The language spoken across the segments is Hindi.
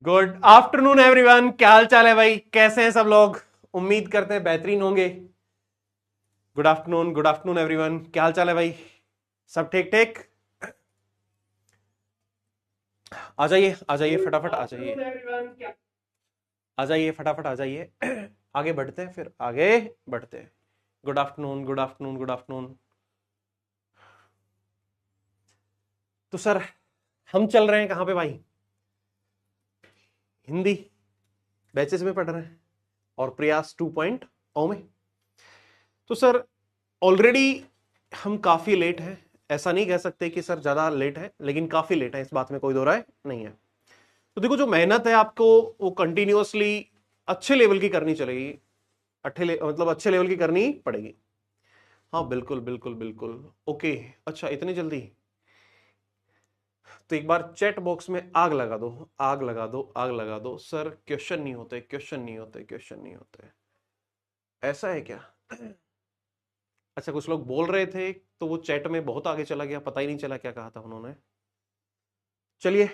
गुड आफ्टरनून एवरीवन, क्या हाल चाल है भाई? कैसे हैं सब लोग? उम्मीद करते हैं बेहतरीन होंगे। गुड आफ्टरनून एवरीवन, क्या हाल चाल है भाई? सब ठीक ठीक? आ जाइए आ जाइए फटाफट आ जाइए। आ जाइए फटाफट आ जाइए। आगे बढ़ते हैं, फिर आगे बढ़ते हैं। Good afternoon good afternoon good afternoon. तो सर, हम चल रहे हैं कहां पे भाई? हिंदी बैचेस में पढ़ रहे हैं और प्रयास 2.0 में। तो सर, ऑलरेडी हम काफी लेट हैं। ऐसा नहीं कह सकते कि सर ज्यादा लेट है, लेकिन काफी लेट है, इस बात में कोई दो राय नहीं है। तो देखो, जो मेहनत है आपको वो कंटिन्यूअसली अच्छे लेवल की करनी चलेगी। मतलब अच्छे लेवल की करनी पड़ेगी। हाँ बिल्कुल बिल्कुल बिल्कुल। ओके, अच्छा इतनी जल्दी? तो एक बार चैट बॉक्स में आग लगा दो, आग लगा दो, आग लगा दो। सर क्वेश्चन नहीं होते, क्वेश्चन नहीं होते, क्वेश्चन नहीं होते। ऐसा है क्या? अच्छा, कुछ लोग बोल रहे थे तो वो चैट में बहुत आगे चला गया, पता ही नहीं चला क्या कहा था उन्होंने। चलिए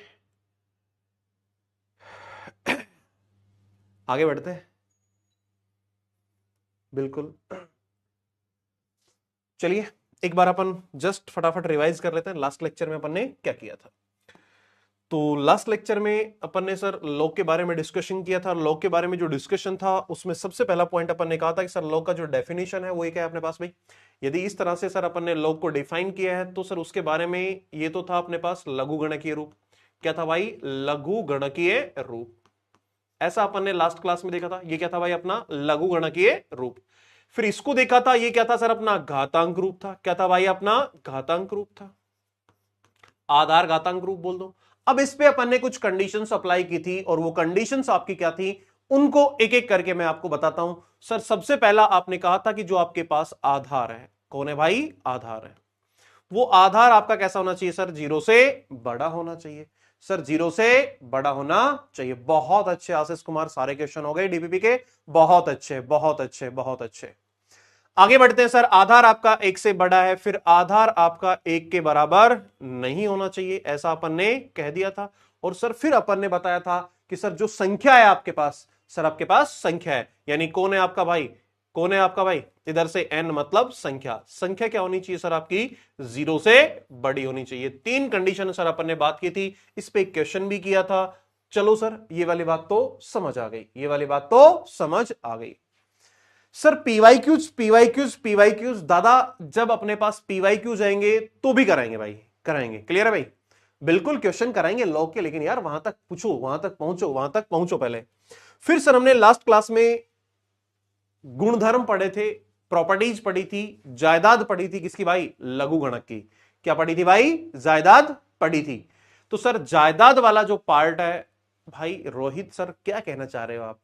आगे बढ़ते हैं। बिल्कुल, चलिए एक बार अपन जस्ट फटाफट रिवाइज कर लेते हैं लास्ट लेक्चर में अपन ने क्या किया था। तो लास्ट लेक्चर में अपन ने सर लॉग के बारे में डिस्कशन किया था। लॉग के बारे में जो डिस्कशन था उसमें सबसे पहला पॉइंट अपन ने कहा था कि सर लॉग का जो डेफिनेशन है वो एक है अपने पास भाई। यदि इस तरह से सर अपन ने लॉग को डिफाइन किया है तो सर उसके बारे में ये तो था अपने पास लघु गणकीय रूप। क्या था भाई? लघु गणकीय रूप। ऐसा अपन ने लास्ट क्लास में देखा था। ये क्या था भाई? अपना लघु गणकीय रूप। फिर इसको देखा था, ये क्या था सर? अपना घातांक रूप था। क्या था भाई? अपना घातांक रूप था। आधार घातांक रूप बोल दो। अब इस पे अपन ने कुछ कंडीशंस अप्लाई की थी और वो कंडीशंस आपकी क्या थी, उनको एक एक करके मैं आपको बताता हूं। सर सबसे पहला आपने कहा था कि जो आपके पास आधार है, कौन है भाई? आधार है। वो आधार आपका कैसा होना चाहिए सर? 0 से बड़ा होना चाहिए। सर 0 से बड़ा होना चाहिए। बहुत अच्छे आशीष कुमार, सारे क्वेश्चन हो गए डीपीपी के। बहुत अच्छे बहुत अच्छे बहुत अच्छे। आगे बढ़ते हैं सर। आधार आपका 1 से बड़ा है, फिर आधार आपका 1 के बराबर नहीं होना चाहिए, ऐसा अपन ने कह दिया था। और सर फिर अपन ने बताया था कि सर जो संख्या है आपके पास, सर आपके पास संख्या है, यानी कौन है आपका भाई? कौन है आपका भाई? इधर से n मतलब संख्या। संख्या क्या होनी चाहिए सर? आपकी 0 से बड़ी होनी चाहिए। 3 कंडीशन सर अपन ने बात की थी, इस पे क्वेश्चन भी किया था। चलो सर, ये वाली बात तो समझ आ गई, ये वाली बात तो समझ आ गई। सर पीवाईक्यूज दादा, जब अपने पास पीवाईक्यूज आएंगे तो भी कराएंगे भाई, कराएंगे। क्लियर है भाई? बिल्कुल क्वेश्चन कराएंगे लॉग के, लेकिन यार वहां तक पूछो, वहां तक पहुंचो, वहां तक पहुंचो पहले। फिर सर हमने लास्ट क्लास में गुणधर्म पढ़े थे, प्रॉपर्टीज पढ़ी थी, जायदाद पढ़ी थी। किसकी भाई? लघु गणक की। क्या पढ़ी थी भाई? जायदाद पढ़ी थी। तो सर जायदाद वाला जो पार्ट है भाई, रोहित सर क्या कहना चाह रहे हो आप?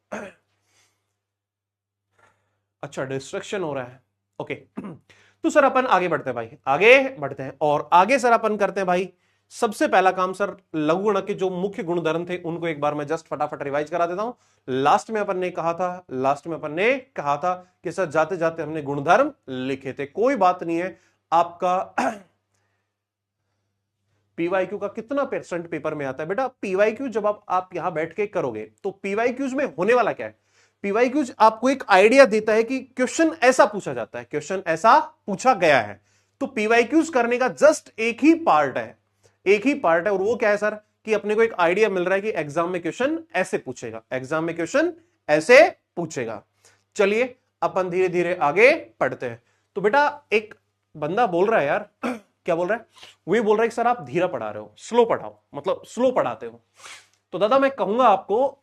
अच्छा, डिस्ट्रक्शन हो रहा है, ओके। तो सर अपन आगे बढ़ते हैं भाई, आगे बढ़ते हैं और आगे सर अपन करते हैं भाई। सबसे पहला काम सर, लघु गणक के जो मुख्य गुणधर्म थे उनको एक बार मैं जस्ट फटाफट रिवाइज करा देता हूं। लास्ट में अपन ने कहा था, लास्ट में अपन ने कहा था कि सर जाते जाते हमने गुणधर्म लिखे थे। कोई बात नहीं है, आपका पीवाईक्यू का कितना परसेंट पेपर में आता है बेटा? पीवाईक्यू जब आप यहां बैठ के करोगे तो पीवाईक्यूज में होने वाला क्या है? पीवाईक्यूज आपको एक आइडिया देता है कि क्वेश्चन ऐसा पूछा जाता है, क्वेश्चन ऐसा पूछा गया है। तो पीवाईक्यूज करने का जस्ट एक ही पार्ट है, एक ही पार्ट है, और वो क्या है सर? कि अपने को एक आइडिया मिल रहा है कि एग्जाम में क्वेश्चन ऐसे पूछेगा, एग्जाम में क्वेश्चन ऐसे पूछेगा। चलिए अपन धीरे धीरे आगे पढ़ते हैं। तो बेटा एक बंदा बोल रहा है यार, क्या बोल रहा है? वही बोल रहा है कि सर आप धीरा पढ़ा रहे हो, स्लो पढ़ाओ, मतलब स्लो पढ़ाते हो। तो दादा मैं कहूंगा आपको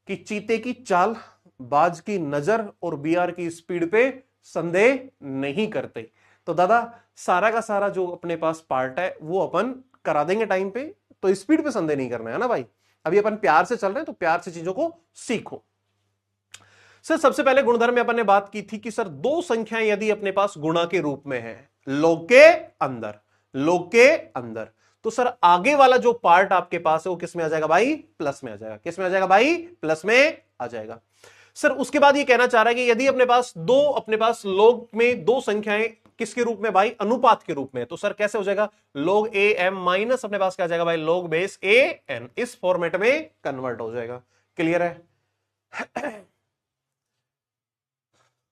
कि चीते की चाल, बाज की नजर और बीआर की स्पीड पे संदेह नहीं करते। तो दादा सारा का सारा जो अपने पास पार्ट है वो अपन करा देंगे टाइम पे, तो स्पीड पे संदेह नहीं करना है ना भाई। अभी अपन प्यार से चल रहे हैं, तो प्यार से चीजों को सीखो। सर सबसे पहले गुणधर्म में अपन ने बात की थी कि सर दो संख्याएं यदि अपने पास गुणा के रूप में है लॉग के अंदर, लॉग के अंदर, तो सर आगे वाला जो पार्ट आपके पास है वो किस में आ जाएगा भाई? प्लस में आ जाएगा। किस में आ जाएगा भाई? प्लस में आ जाएगा। सर उसके बाद ये कहना चाह रहा है कि यदि अपने पास लॉग में दो संख्याएं किसके रूप में भाई? अनुपात के रूप में। तो सर कैसे हो जाएगा? log a m माइनस अपने पास क्या आ जाएगा भाई? log base a n। इस फॉर्मेट में कन्वर्ट हो जाएगा। क्लियर है?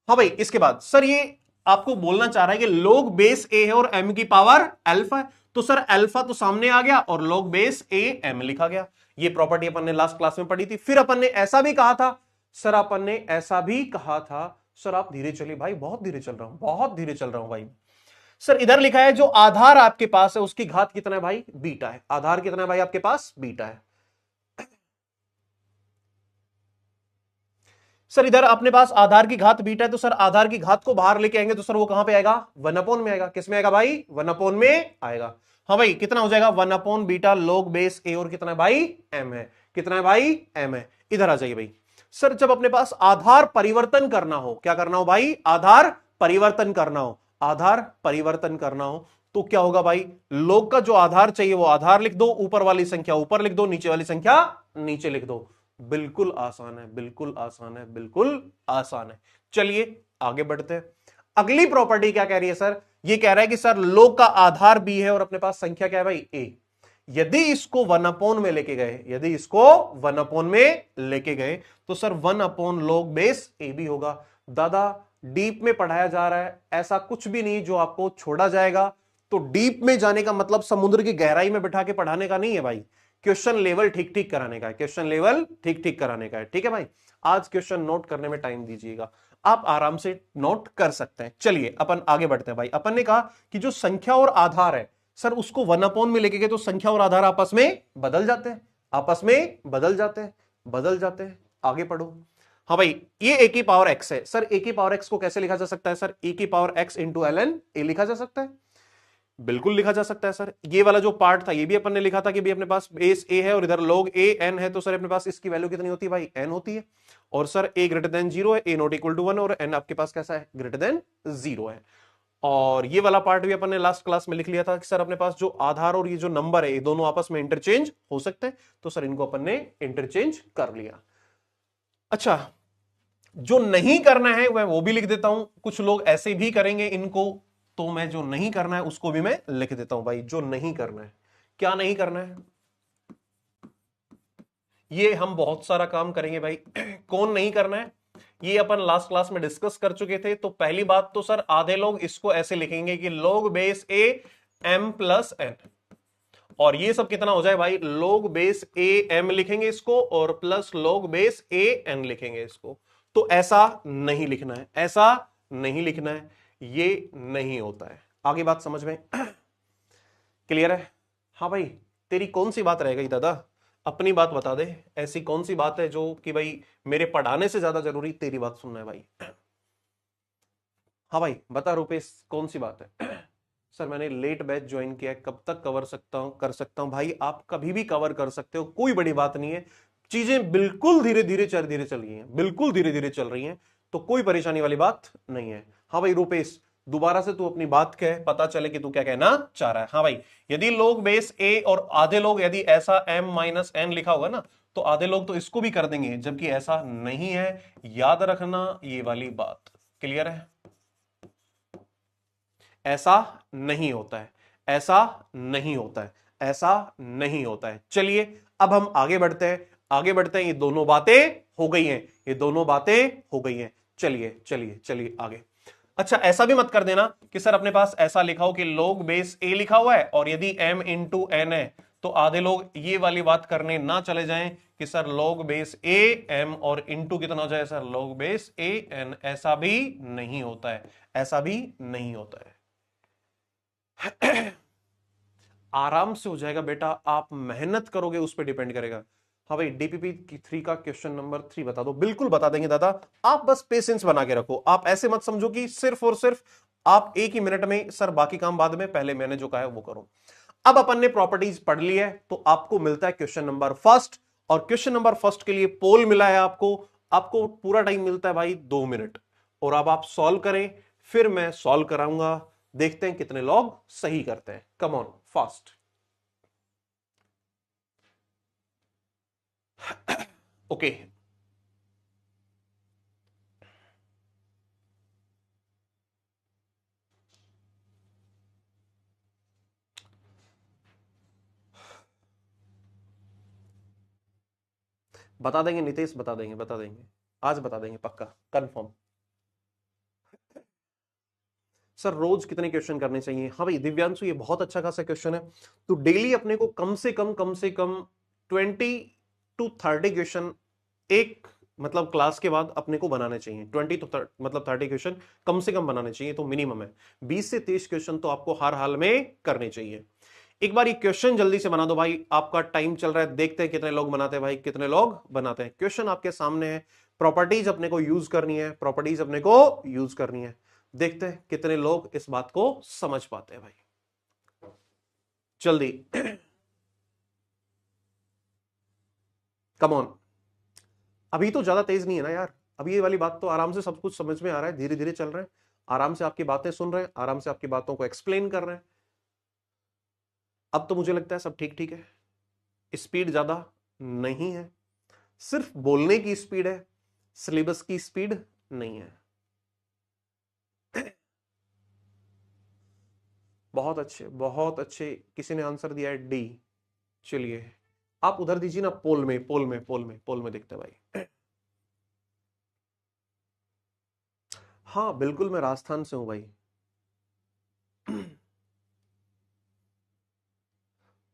हाँ भाई, इसके बाद सर ये आपको बोलना चाह रहा है कि log बेस a है और m की पावर अल्फा है। तो सर अल्फा तो सामने आ गया और log बेस a m लिखा गया। ये प्रॉपर्टी अपन ने लास्ट क्लास में पढ़ी थी। फिर अपन ने ऐसा भी कहा था सर, अपन ने ऐसा भी कहा था सर, आप धीरे चलिए भाई, बहुत धीरे चल रहा हूं, बहुत धीरे चल रहा हूं भाई। सर इधर लिखा है जो आधार आपके पास है उसकी घात कितना है भाई? बीटा है। आधार कितना है भाई आपके पास? बीटा है। सर इधर अपने पास आधार की घात बीटा है, तो सर आधार की घात को बाहर लेके आएंगे तो सर वो कहां पे आएगा? 1 में आएगा। किस में आएगा भाई? 1 में आएगा। हाँ भाई, कितना हो जाएगा? 1 बीटा log बेस a और कितना है भाई? m है। कितना है भाई? m है। इधर आ जाइए भाई। सर जब अपने पास आधार परिवर्तन करना हो, क्या करना हो भाई? आधार परिवर्तन करना हो। आधार परिवर्तन करना हो तो क्या होगा भाई? log का जो आधार चाहिए वो आधार लिख दो, ऊपर वाली संख्या ऊपर लिख दो, नीचे वाली संख्या नीचे लिख दो। बिल्कुल आसान है, बिल्कुल आसान है, बिल्कुल आसान है। चलिए आगे बढ़ते हैं। अगली प्रॉपर्टी क्या कह रही है सर? ये कह रहा है कि सर log का आधार b है और अपने पास संख्या क्या है भाई? a। यदि इसको 1 में लेके गए, यदि इसको 1 में लेके गए तो सर 1 log बेस a भी होगा। दादा डीप में पढ़ाया जा रहा है, ऐसा कुछ भी नहीं जो आपको छोड़ा जाएगा। तो डीप में जाने का मतलब समुद्र की गहराई में बिठा के पढ़ाने का नहीं है भाई, क्वेश्चन लेवल ठीक ठीक कराने का है। क्वेश्चन लेवल ठीक ठीक कराने का है। ठीक है भाई, आज क्वेश्चन नोट करने में टाइम दीजिएगा, आप आराम से नोट कर सकते हैं। चलिए अपन आगे बढ़ते हैं भाई। अपन ने कहा कि जो संख्या और आधार है सर उसको 1 में लेके गए तो संख्या और आधार आपस में बदल जाते हैं, आपस में बदल जाते हैं, बदल जाते हैं। आगे पढ़ो। हाँ भाई, ये a की पावर x है। सर a की पावर x को कैसे लिखा जा सकता है? सर a की power x into ln a लिखा जा सकता है, बिल्कुल लिखा जा सकता है सर। ये वाला जो पार्ट था ये भी अपन ने लिखा था कि भी अपने पास बेस a है और इधर log a n है, तो सर अपने पास इसकी वैल्यू कितनी होती है भाई? n होती है। और सर a ग्रेटर देन 0 है, a नॉट इक्वल टू 1 और n आपके पास कैसा है? ग्रेटर देन 0 है। और ये वाला पार्ट भी अपन ने लास्ट क्लास में लिख लिया था कि सर अपने पास जो आधार और ये जो नंबर है ये दोनों आपस में इंटरचेंज हो सकते हैं, तो सर इनको अपन ने इंटरचेंज कर लिया। अच्छा, जो नहीं करना है मैं वो भी लिख देता हूं, कुछ लोग ऐसे भी करेंगे इनको, तो मैं जो नहीं करना है उसको भी मैं लिख देता हूं भाई। जो नहीं करना है, क्या नहीं करना है? ये हम बहुत सारा काम करेंगे भाई। कौन नहीं करना है ये अपन लास्ट क्लास में डिस्कस कर चुके थे। तो पहली बात तो सर आधे लोग इसको ऐसे लिखेंगे कि log base a m plus n, और ये सब कितना हो जाए भाई? log बेस a m लिखेंगे इसको और plus log base a n लिखेंगे इसको। तो ऐसा नहीं लिखना है, ऐसा नहीं लिखना है, ये नहीं होता है। आगे बात समझ में क्लियर है? हाँ भाई, तेरी कौन सी बात रह गई दादा? अपनी बात बता दे, ऐसी कौन सी बात है जो कि भाई मेरे पढ़ाने से ज्यादा जरूरी तेरी बात सुनना है भाई? हाँ भाई बता रुपेश, कौन सी बात है? सर मैंने लेट बैच ज्वाइन किया है, कब तक कवर सकता हूं कर सकता हूं? भाई आप कभी भी कवर कर सकते हो, कोई बड़ी बात नहीं है। चीजें बिल्कुल धीरे धीरे चल रही हैं, बिल्कुल धीरे धीरे चल रही हैं, तो कोई परेशानी वाली बात नहीं है। हाँ भाई रुपेश, दोबारा से तू अपनी बात कह, पता चले कि तू क्या कहना चाह रहा है। हाँ भाई, यदि लोग बेस ए और आधे लोग यदि ऐसा m माइनस n लिखा होगा ना, तो आधे लोग तो इसको भी कर देंगे, जबकि ऐसा नहीं है। याद रखना ये वाली बात। क्लियर है? ऐसा नहीं होता है, ऐसा नहीं होता है, ऐसा नहीं होता है। चलिए अब हम आगे बढ़ते हैं, आगे बढ़ते हैं। ये दोनों बातें हो गई हैं, ये दोनों बातें हो गई हैं। चलिए चलिए चलिए आगे। अच्छा, ऐसा भी मत कर देना कि सर अपने पास ऐसा लिखा हो कि log बेस a लिखा हुआ है और यदि m इंटू n है, तो आधे लोग ये वाली बात करने ना चले जाएं कि sir log base a m और इंटू कितना हो जाए sir log base a n। ऐसा भी नहीं होता है, ऐसा भी नहीं होता है। आराम से हो जाएगा बेटा, आप मेहनत करोगे उस पर डिपेंड करेगा। हाँ भाई, डीपीपी 3 का क्वेश्चन नंबर 3 बता दो। बिल्कुल बता देंगे दादा, आप बस पेशेंस बना के रखो। आप ऐसे मत समझो कि सिर्फ और सिर्फ आप एक ही मिनट में सर बाकी काम बाद में, पहले मैंने जो कहा है वो करो। अब अपन ने प्रॉपर्टीज पढ़ ली है, तो आपको मिलता है क्वेश्चन नंबर फर्स्ट, और क्वेश्चन नंबर फर्स्ट के लिए पोल मिला है आपको। आपको पूरा टाइम मिलता है भाई 2 मिनट, और अब आप सॉल्व करें, फिर मैं सॉल्व कराऊंगा, देखते हैं कितने लोग सही करते हैं। Come on fast. ओके, बता देंगे नितेश, बता देंगे, बता देंगे, आज बता देंगे पक्का, कंफर्म। सर रोज कितने क्वेश्चन करने चाहिए? हाँ भाई दिव्यांशु, ये बहुत अच्छा खासा क्वेश्चन है। तो डेली अपने को कम से कम 20 to 30 क्वेश्चन एक मतलब क्लास के बाद अपने को बनाने चाहिए। 20 to 30 क्वेश्चन कम से कम बनाने चाहिए, तो मिनिमम है 20 से 30 क्वेश्चन तो आपको हर हाल में करने चाहिए। एक बार ये क्वेश्चन जल्दी से बना दो भाई, आपका टाइम चल रहा है, देखते हैं कितने लोग बनाते हैं भाई, कितने लोग बनाते हैं। क्वेश्चन आपके सामने है, प्रॉपर्टीज अपने को यूज करनी है, प्रॉपर्टीज अपने को यूज करनी है। देखते हैं कितने लोग इस बात को समझ पाते हैं भाई, जल्दी कम ऑन। अभी तो ज्यादा तेज नहीं है ना यार, अभी ये वाली बात तो आराम से सब कुछ समझ में आ रहा है, धीरे धीरे चल रहे हैं, आराम से आपकी बातें सुन रहे हैं, आराम से आपकी बातों को एक्सप्लेन कर रहे हैं। अब तो मुझे लगता है सब ठीक ठीक है, स्पीड ज्यादा नहीं है, सिर्फ बोलने की स्पीड है, सिलेबस की स्पीड नहीं है। बहुत अच्छे, बहुत अच्छे, किसी ने आंसर दिया है डी। चलिए आप उधर दीजिए ना, पोल में, पोल में, पोल में, पोल में देखते हैं भाई। हाँ बिल्कुल, मैं राजस्थान से हूं भाई।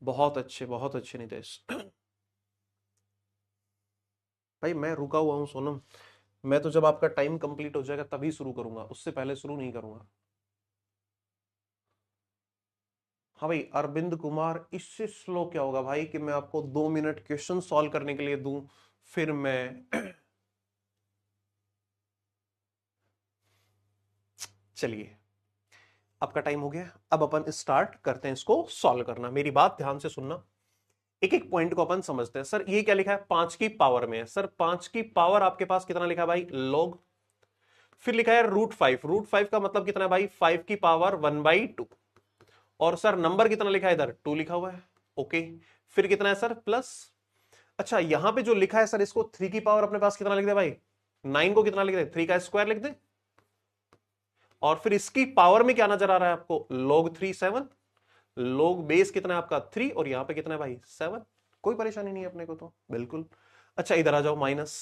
बहुत अच्छे नितेश। भाई मैं रुका हुआ हूं सोनम, मैं तो जब आपका टाइम कंप्लीट हो जाएगा तभी शुरू करूंगा, उससे पहले शुरू नहीं करूंगा। हाँ भाई अरविंद कुमार, इससे स्लो क्या होगा भाई कि मैं आपको 2 मिनट क्वेश्चन सॉल्व करने के लिए दूं, फिर मैं चलिए आपका टाइम हो गया, अब अपन स्टार्ट करते हैं इसको सॉल्व करना। मेरी बात ध्यान से सुनना, एक एक पॉइंट को अपन समझते हैं। सर ये क्या लिखा है, 5 की पावर में है। सर 5 की पावर आपके पास कितना लिखा है भाई, log। फिर लिखा है √5, √5 का मतलब कितना है भाई, 5 की पावर 1/2। और सर नंबर कितना लिखा है इधर, 2 लिखा हुआ है, ओके। फिर कितना है सर, प्लस। अच्छा यहां पे जो लिखा है सर, इसको 3 की पावर अपने पास कितना लिख दे भाई, 9 को कितना लिख दे, 3 का स्क्वायर लिख दे। और फिर इसकी पावर में क्या नजर आ रहा है आपको, log 3 7, log बेस कितना है आपका 3, और यहां पे कितना है भाई 7। कोई परेशानी नहीं है अपने को तो, बिल्कुल। अच्छा इधर आ जाओ, माइनस।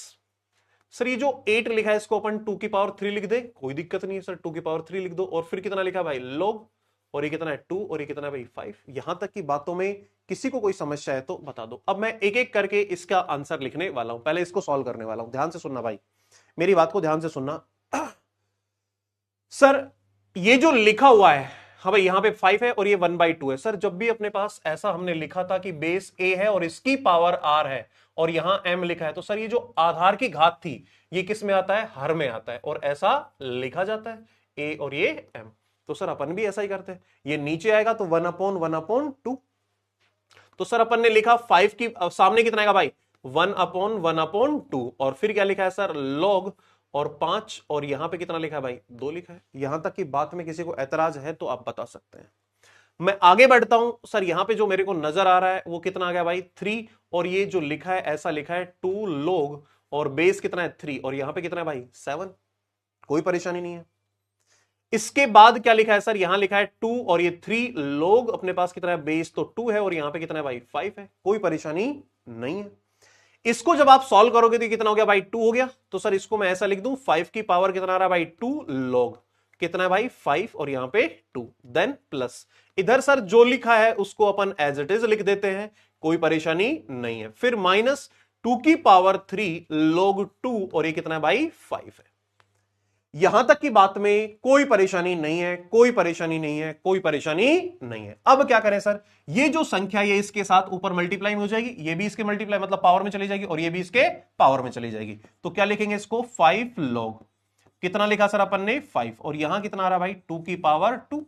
सर ये जो 8 लिखा है इसको अपन 2 की पावर 3 लिख दे, कोई दिक्कत नहीं है सर, 2 की पावर 3 लिख दो। और फिर कितना लिखा भाई log, और ये कितना है 2, और ये कितना है भाई 5। यहां तक की बातों में किसी को कोई समस्या है तो बता दो। अब मैं एक एक करके इसका आंसर लिखने वाला हूं, पहले इसको सॉल्व करने वाला हूं, ध्यान से सुनना भाई, मेरी बात को ध्यान से सुनना। सर ये जो लिखा हुआ है, हाँ भाई यहां पे 5 है और ये 1/2 है। सर जब भी अपने पास ऐसा हमने लिखा था कि बेस a है और इसकी पावर r है और यहां m लिखा है, तो सर ये जो आधार की घात थी ये किस में आता है, हर में आता है, और ऐसा लिखा जाता है a और ये m। तो सर अपन भी ऐसा ही करते हैं, ये नीचे आएगा तो 1/1/2। तो सर अपन ने लिखा 5 की सामने कितना आएगा भाई, 1/1/2। और फिर क्या लिखा है सर, log, और 5, और यहां पे कितना लिखा है भाई, 2 लिखा है। यहां तक की बात में किसी को ऐतराज है तो आप बता सकते हैं। मैं आगे बढ़ता हूं। सर यहां पे जो मेरे को नजर आ रहा है वो कितना आ गया भाई 3, और ये जो लिखा है ऐसा लिखा है 2 log, और बेस कितना है 3, और यहां पे कितना है भाई 7। कोई परेशानी नहीं है। इसके बाद क्या लिखा है सर, यहां लिखा है 2 और ये 3 log, अपने पास कितना है बेस तो 2 है, और यहां पे कितना है भाई 5 है। कोई परेशानी नहीं है। इसको जब आप सॉल्व करोगे तो कितना हो गया भाई 2 हो गया। तो सर इसको मैं ऐसा लिख दूं, 5 की पावर कितना आ रहा है भाई 2 log, कितना है भाई 5, और यहां पे 2, देन प्लस। इधर सर जो लिखा है उसको अपन एज इट इज लिख देते हैं, कोई परेशानी नहीं है। फिर माइनस 2 की पावर 3 log 2, और ये कितना है भाई 5 है। यहां तक की बात में कोई परेशानी नहीं है, कोई परेशानी नहीं है, कोई परेशानी नहीं है। अब क्या करें सर, ये जो संख्या ये इसके साथ ऊपर मल्टीप्लाई हो जाएगी, ये भी इसके मल्टीप्लाई मतलब पावर में चली जाएगी, और ये भी इसके पावर में चली जाएगी। तो क्या लिखेंगे इसको, 5 log, कितना लिखा सर अपन ने 5, और यहां कितना आ रहा भाई 2 की पावर 2।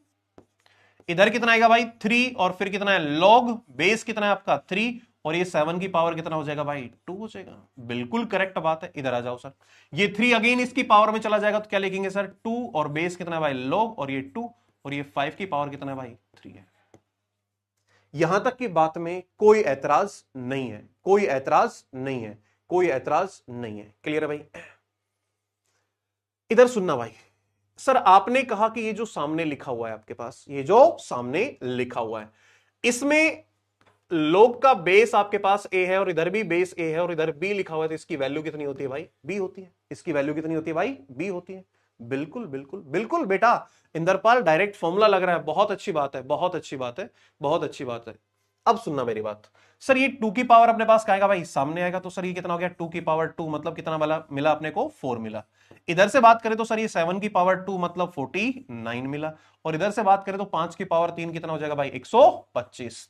इधर कितना आएगा भाई 3, और फिर कितना है log, बेस कितना है आपका 3, और ये 7 की पावर कितना हो जाएगा भाई 2 हो जाएगा। बिल्कुल करेक्ट बात है। इधर आ जाओ सर, ये 3 अगेन इसकी पावर में चला जाएगा तो क्या लिखेंगे सर 2, और बेस कितना है भाई log, और ये 2, और ये 5 की पावर कितना है भाई 3 है। यहां तक की बात में कोई ऐतराज नहीं है, कोई ऐतराज नहीं है, कोई ऐतराज नहीं है। क्लियर है भाई। इधर सुनना भाई, सर आपने कहा कि ये जो सामने लिखा हुआ है आपके पास, ये जो सामने लिखा हुआ है, इसमें लोग का बेस आपके पास ए है और इधर भी बेस ए है और इधर बी लिखा हुआ है, तो इसकी वैल्यू कितनी होती है भाई? बी होती है। इसकी वैल्यू कितनी होती है भाई? बी होती है। बिल्कुल बिल्कुल बिल्कुल बेटा, इंदरपाल डायरेक्ट फॉर्मूला लग रहा है, बहुत अच्छी बात है, बहुत अच्छी बात है, बहुत अच्छी बात है। अब सुनना मेरी बात सर, ये 2 की पावर अपने पास क्या आएगा भाई? सामने आएगा। तो सर ये कितना हो गया? 2 की पावर 2 मतलब कितना मिला अपने को? 4 मिला। इधर से बात करें तो सर ये 7 की पावर 2 मतलब 49 मिला। और इधर से बात करें तो 5 की पावर 3 कितना हो जाएगा भाई? 125।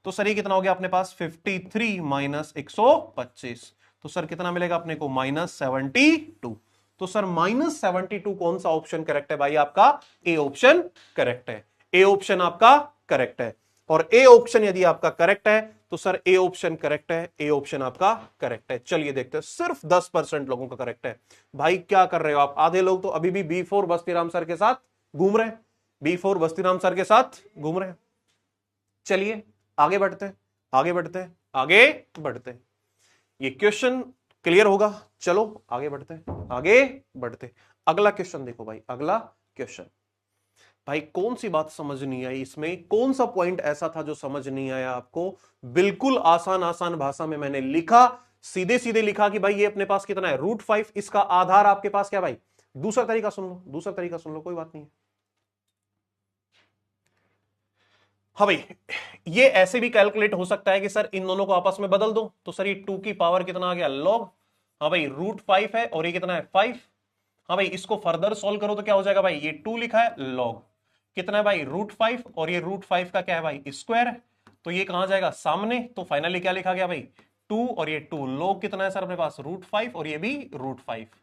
तो सर ये कितना हो गया अपने पास? 53 माइनस 125। तो सर कितना मिलेगा अपने को? -72। तो सर -72 कौन सा ऑप्शन करेक्ट है भाई? आपका ए ऑप्शन करेक्ट है। ए ऑप्शन आपका करेक्ट है। और ए ऑप्शन यदि आपका करेक्ट है तो सर ए ऑप्शन करेक्ट है, ए ऑप्शन आपका करेक्ट है। चलिए देखते हैं, सिर्फ 10% लोगों का करेक्ट है। भाई क्या कर रहे हो आप? आधे लोग तो अभी भी B4 बस्तीराम सर के साथ घूम रहे हैं, B4 बस्तीराम सर के साथ घूम रहे हैं। चलिए आगे बढ़ते हैं, आगे बढ़ते हैं, आगे बढ़ते हैं। ये क्वेश्चन क्लियर होगा। चलो आगे बढ़ते हैं, आगे बढ़ते हैं। अगला क्वेश्चन देखो भाई, अगला क्वेश्चन। भाई कौन सी बात समझ नहीं आई इसमें? कौन सा पॉइंट ऐसा था जो समझ नहीं आया आपको? बिल्कुल आसान आसान भाषा में मैंने लिखा, सीधे सीधे लिखा कि भाई ये अपने पास कितना है? √5। इसका आधार आपके पास क्या भाई? दूसरा तरीका सुन लो, दूसरा तरीका सुन लो, कोई बात नहीं है। हाँ भाई, ये ऐसे भी कैलकुलेट हो सकता है कि सर इन दोनों को आपस में बदल दो। तो सर ये 2 की पावर कितना आ गया? log। हाँ भाई, √5 है और ये कितना है? 5। हाँ भाई, इसको फर्दर सॉल्व करो तो क्या हो जाएगा भाई? ये 2 लिखा है, log कितना है भाई? √5 और ये √5 का क्या है भाई? स्क्वायर है। तो ये कहां जाएगा? सामने। तो फाइनली क्या लिखा गया भाई? 2 और ये 2, log कितना है सर अपने पास? √5 और ये भी √5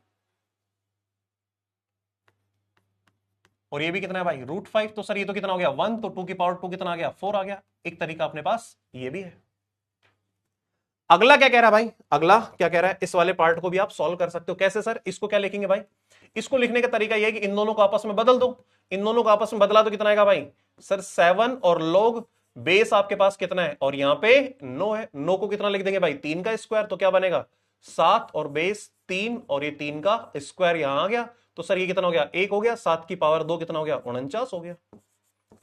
और ये भी कितना है भाई? √5। तो सर ये तो कितना हो गया? 1। तो 2 की पावर 2 कितना आ गया? 4 आ गया। एक तरीका अपने पास ये भी है। अगला क्या कह रहा है भाई? अगला क्या कह रहा है? इस वाले पार्ट को भी आप सॉल्व कर सकते हो। कैसे सर? इसको क्या लिखेंगे भाई? इसको लिखने का तरीका यह है कि इन दोनों को आपस में बदल दो। इन दोनों को आपस में बदला तो कितना आएगा भाई? सर 7 और log बेस आपके पास कितना है और यहां पे 9 है। 9 को कितना लिख देंगे भाई? 3 का स्क्वायर। तो क्या बनेगा? 7 और बेस 3 और ये 3 का स्क्वायर यहां आ गया। तो सर ये कितना हो गया? 1 हो गया। 7 की पावर 2 कितना हो गया? 49 हो गया।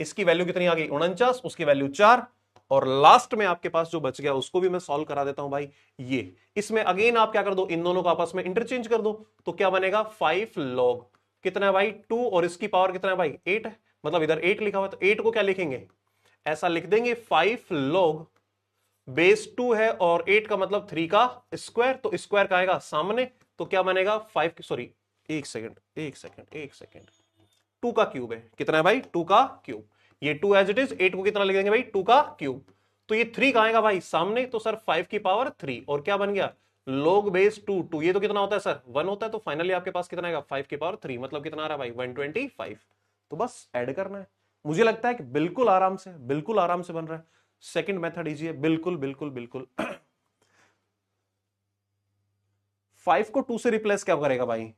इसकी वैल्यू कितनी आ गई? 49। उसकी वैल्यू 4। और लास्ट में आपके पास जो बच गया उसको भी मैं सॉल्व करा देता हूं भाई। ये इसमें अगेन आप क्या कर दो? इन दोनों को आपस में इंटरचेंज कर दो। तो क्या बनेगा? 5 log कितना है भाई? 2 और इसकी पावर कितना है भाई? 8 है। मतलब इधर 8 लिखा हुआ है, तो 8 को क्या लिखेंगे? ऐसा लिख देंगे 5 log बेस 2 है और 8 का मतलब 3 का स्क्वायर। तो स्क्वायर का आएगा सामने। तो क्या बनेगा? 5, सॉरी, एक सेकेंड, एक सेकेंड, एक सेकेंड। 2 का क्यूब है। कितना है भाई? 2 का क्यूब। ये 2 एज इट इज, 8 को कितना लिख देंगे भाई? 2 का क्यूब। तो ये 3 कहां आएगा भाई? सामने। तो सर 5 की पावर 3 और क्या बन गया? log base 2। 2 ये तो कितना होता है सर? 1 होता है। तो फाइनली आपके पास कितना आएगा? 5 की पावर 3 मतलब कितना आ रहा है भाई? 125। तो बस ऐड करना है। मुझे लगता है कि बिल्कुल आराम से, बिल्कुल आराम से बन रहा है। सेकंड मेथड इजी है, बिल्कुल बिल्कुल बिल्कुल। 5 को 2 से रिप्लेस क्या करेगा भाई?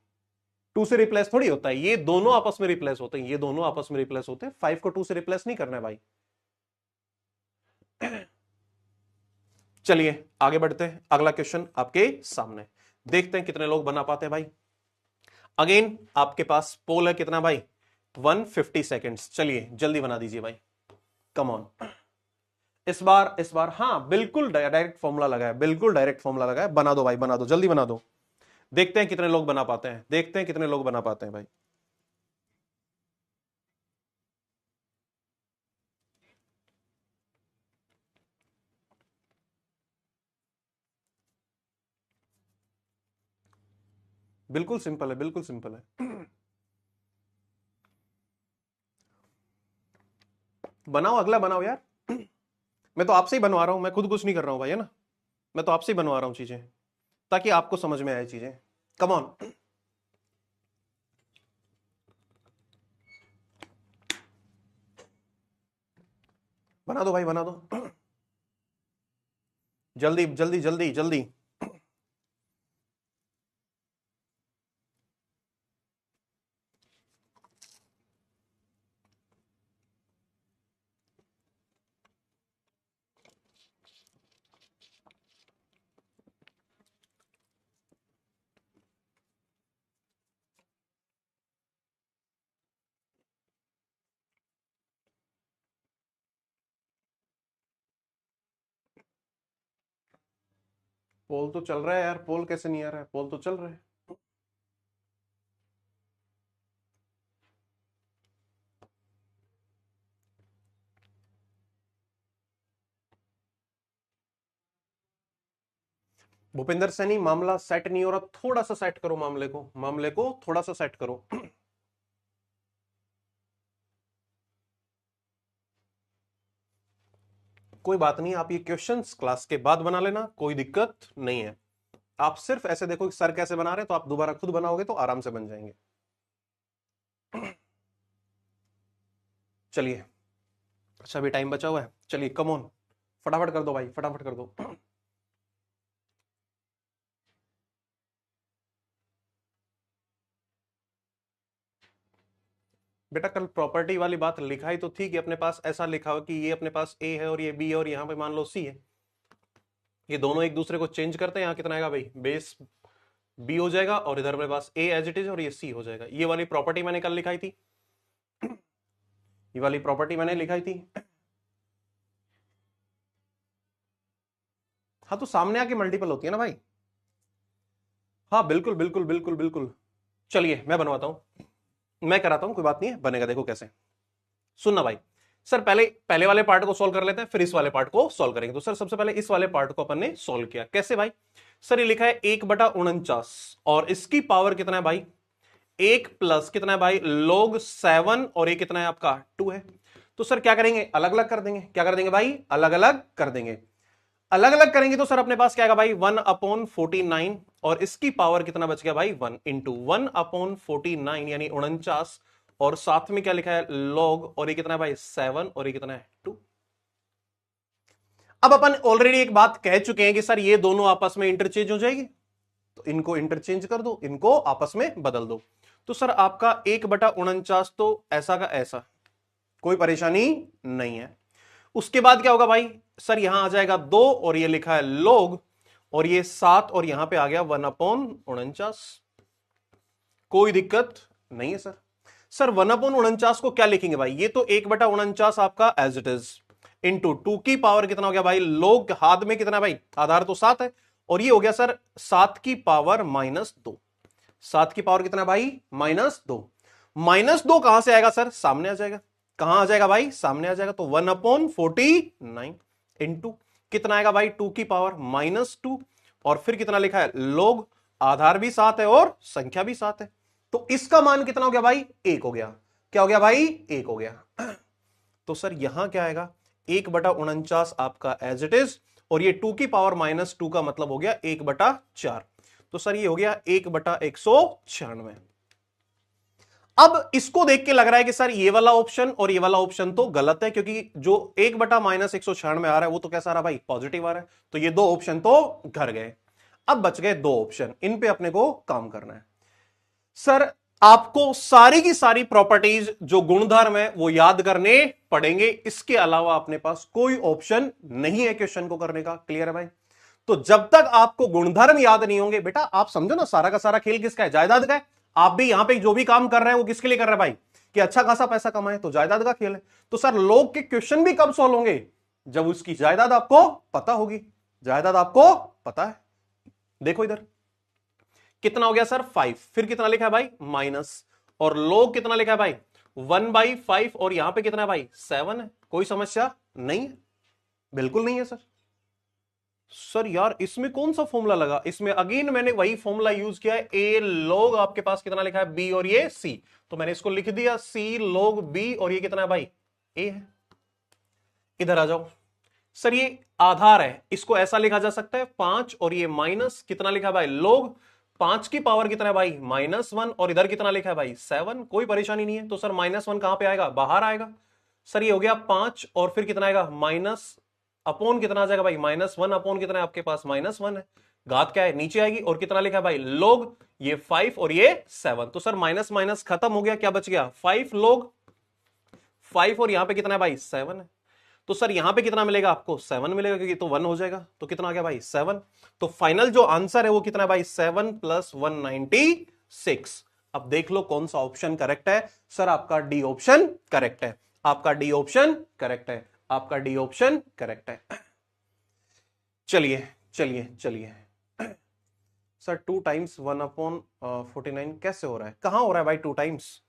2 से रिप्लेस थोड़ी होता है, ये दोनों आपस में रिप्लेस होते हैं, ये दोनों आपस में रिप्लेस होते हैं। 5 को 2 से रिप्लेस नहीं करना है भाई। चलिए आगे बढ़ते हैं। अगला क्वेश्चन आपके सामने, देखते हैं कितने लोग बना पाते हैं भाई। अगेन आपके पास पोल है कितना भाई? 150 सेकेंड्स। चलिए जल्दी बना दीजिए भाई, कम ऑन। इस बार हाँ बिल्कुल डायरेक्ट फॉर्मूला लगा है, बिल्कुल डायरेक्ट फॉर्मूला लगा है। बना दो भाई, बना दो, जल्दी बना दो। देखते हैं कितने लोग बना पाते हैं, देखते हैं कितने लोग बना पाते हैं भाई। बिल्कुल सिंपल है, बिल्कुल सिंपल है। बनाओ, अगला बनाओ यार। मैं तो आपसे ही बनवा रहा हूं, मैं खुद कुछ नहीं कर रहा हूं भाई, है ना। मैं तो आपसे ही बनवा रहा हूं चीजें, ताकि आपको समझ में आए चीजें। Come on. बना दो भाई, बना दो। जल्दी जल्दी जल्दी जल्दी। पोल तो चल रहा है यार, पोल कैसे नहीं आ रहा है? पोल तो चल रहा है। भूपिंदर सैनी, मामला सेट नहीं हो रहा, थोड़ा सा सेट करो मामले को थोड़ा सा सेट करो। कोई बात नहीं, आप ये क्वेश्चंस क्लास के बाद बना लेना, कोई दिक्कत नहीं है। आप सिर्फ ऐसे देखो कि सर कैसे बना रहे हैं, तो आप दोबारा खुद बनाओगे तो आराम से बन जाएंगे। चलिए, अच्छा अभी टाइम बचा हुआ है, चलिए कम ऑन, फटाफट कर दो भाई, फटाफट कर दो। बेटा कल प्रॉपर्टी वाली बात लिखाई तो थी कि अपने पास ऐसा लिखा हो कि ये अपने पास ए है और ये बी है और यहाँ पे मान लो सी है, ये दोनों एक दूसरे को चेंज करते हैं, यहाँ कितना आएगा भाई, बेस बी हो जाएगा और इधर मेरे पास ए एज इट इज और ये सी हो जाएगा। ये वाली प्रॉपर्टी मैंने कल लिखाई थी, ये वाली प्रॉपर्टी मैंने लिखाई थी। हाँ तो सामने आके मल्टीपल होती है ना भाई। हाँ बिल्कुल बिल्कुल बिल्कुल बिल्कुल। चलिए मैं बनवाता हूं, मैं कराता हूं, कोई बात नहीं है, बनेगा, देखो कैसे। सुनना भाई, सर पहले पहले वाले पार्ट को सॉल्व कर लेते हैं, फिर इस वाले पार्ट को सॉल्व करेंगे। तो सर सबसे पहले इस वाले पार्ट को अपन ने सॉल्व किया, कैसे भाई? सर ये लिखा है 1/49 और इसकी पावर कितना है भाई, 1 प्लस कितना है भाई, log 7 और ये कितना है आपका 2 है। तो सर क्या करेंगे, अलग अलग कर देंगे। क्या कर देंगे भाई, अलग अलग कर देंगे। अलग अलग करेंगे तो सर अपने पास क्या आएगा भाई, 1/49 और इसकी पावर कितना बच गया भाई, 1 इंटू 1/49 यानी 49 और साथ में क्या लिखा है log, और ये कितना है भाई 7 और ये कितना है 2। अब अपन ऑलरेडी एक बात कह चुके हैं कि सर ये दोनों आपस में इंटरचेंज हो जाएगी, तो इनको इंटरचेंज कर दो, इनको आपस में बदल दो। तो सर आपका 1/49 तो ऐसा का ऐसा, कोई परेशानी नहीं है। उसके बाद क्या होगा भाई, सर यहां आ जाएगा 2 और ये लिखा है log और ये 7 और यहां पे आ गया 1/49, कोई दिक्कत नहीं है सर। सर 1/49 को क्या लिखेंगे भाई, ये तो 1/49 आपका एज इट इज इंटू 2 की पावर कितना हो गया भाई, log हाथ में कितना भाई, आधार तो 7 है और ये हो गया सर 7 की पावर -2। 7 की पावर कितना भाई, -2। -2 कहां से आएगा सर, सामने आ जाएगा। कहां आ जाएगा भाई, सामने आ जाएगा। तो 1/49 इंटू कितना आएगा भाई, 2 की पावर -2 और फिर कितना लिखा है log, आधार भी 7 है और संख्या भी 7 है। तो इसका मान कितना हो गया भाई, 1 हो गया। क्या हो गया भाई, 1 हो गया। तो सर यहां क्या आएगा, 1/49 आपका एज इट इज और ये 2 की पावर -2 का मतलब हो गया 1/4। तो सर ये हो गया 1/196। अब इसको देख के लग रहा है कि सर ये वाला ऑप्शन और ये वाला ऑप्शन तो गलत है, क्योंकि जो 1/-196 आ रहा है वो तो कैसा आ रहा है भाई, पॉजिटिव आ रहा है। तो ये दो ऑप्शन तो घर गए। अब बच गए 2 ऑप्शन, इन पे अपने को काम करना है। सर आपको सारी की सारी प्रॉपर्टीज जो गुणधर्म है वो याद करने पड़ेंगे, इसके अलावा अपने पास कोई ऑप्शन नहीं है क्वेश्चन को करने का। क्लियर है भाई? तो जब तक आपको गुणधर्म याद नहीं होंगे, बेटा आप समझो ना, सारा का सारा खेल किसका है, जायदाद का है। आप भी यहां पे जो भी काम कर रहे हैं वो किसके लिए कर रहे हैं भाई, कि अच्छा खासा पैसा कमाए, तो जायदाद का खेल है। तो सर लोग के क्वेश्चन भी कब सॉल्व होंगे, जब उसकी जायदाद आपको पता होगी। जायदाद आपको पता है, देखो इधर कितना हो गया सर 5, फिर कितना लिखा है भाई माइनस, और लोग कितना लिखा है भाई 1/5 और यहां पे कितना है भाई 7 है। कोई समस्या नहीं है, बिल्कुल नहीं है सर। सर यार इसमें कौन सा फॉर्मूला लगा, इसमें अगेन मैंने वही फॉर्मूला यूज किया है, ए log आपके पास कितना लिखा है बी और ये सी, तो मैंने इसको लिख दिया सी log बी और ये कितना है भाई ए है। इधर आ जाओ सर, ये आधार है, इसको ऐसा लिखा जा सकता है 5 और ये माइनस कितना लिखा है भाई log 5 की पावर कितना है भाई -1 और इधर कितना लिखा है भाई 7, कोई परेशानी नहीं है। तो सर -1 कहां पे आएगा, बाहर आएगा। सर ये हो गया 5 और फिर कितना आएगा माइनस अपॉन कितना आ जाएगा भाई -1 अपॉन कितना है आपके पास -1 है, घात क्या है नीचे आएगी और कितना लिखा है भाई log ये 5 और ये 7। तो सर माइनस माइनस खत्म हो गया, क्या बच गया 5 log 5 और यहां पे कितना है भाई 7 है। तो सर यहां पे कितना मिलेगा आपको 7 मिलेगा, क्योंकि तो 1 हो जाएगा, तो कितना आ गया भाई 7। तो फाइनल जो आंसर है वो कितना है भाई 7 + 196। अब देख लो कौन सा ऑप्शन करेक्ट है। सर आपका डी ऑप्शन करेक्ट है, आपका डी ऑप्शन करेक्ट है, आपका डी ऑप्शन करेक्ट है। चलिए चलिए चलिए, सर 2 टाइम्स 1/49 कैसे हो रहा है? कहां हो रहा है भाई 2 टाइम्स?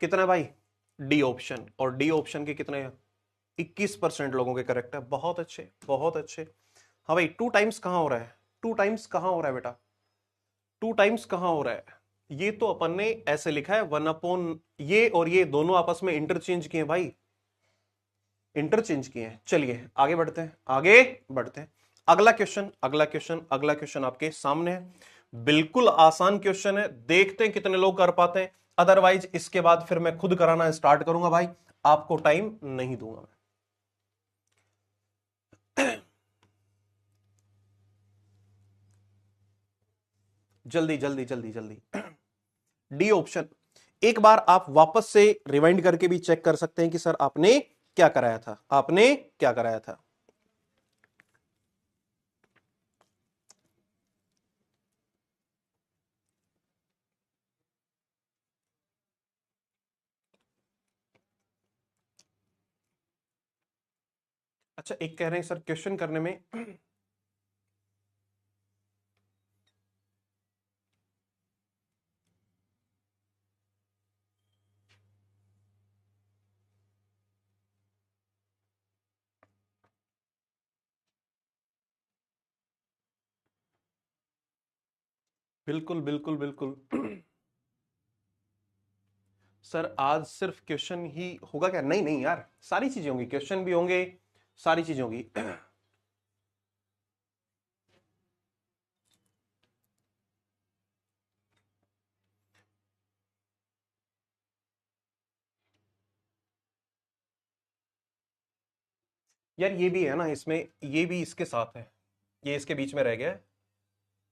कितना भाई? डी ऑप्शन, और डी ऑप्शन के कितने? 21% लोगों के करेक्ट है। बहुत अच्छे, बहुत अच्छे। हाँ भाई, 2 टाइम्स कहां हो रहा है? 2 टाइम्स कहां हो रहा है बेटा? 2 टाइम्स कहां हो रहा है? ये तो अपन ने ऐसे लिखा है 1/, ये और ये दोनों आपस में इंटरचेंज किए भाई, इंटरचेंज किए हैं। चलिए आगे बढ़ते हैं, आगे बढ़ते हैं। अगला क्वेश्चन, अगला क्वेश्चन, अगला क्वेश्चन आपके सामने है। बिल्कुल आसान क्वेश्चन है, देखते हैं कितने लोग कर पाते हैं। अदरवाइज इसके बाद फिर मैं खुद कराना स्टार्ट करूंगा भाई, आपको टाइम नहीं दूंगा मैं। जल्दी जल्दी जल्दी जल्दी। डी ऑप्शन, एक बार आप वापस से रिवाइंड करके भी चेक कर सकते हैं कि सर आपने क्या कराया था, आपने क्या कराया था। अच्छा, एक कह रहे हैं सर क्वेश्चन करने में बिल्कुल बिल्कुल बिल्कुल। सर आज सिर्फ क्वेश्चन ही होगा क्या? नहीं नहीं यार, सारी चीजें होंगी, क्वेश्चन भी होंगे, सारी चीजें होंगी। यार ये भी है ना इसमें, ये भी इसके साथ है, ये इसके बीच में रह गया है,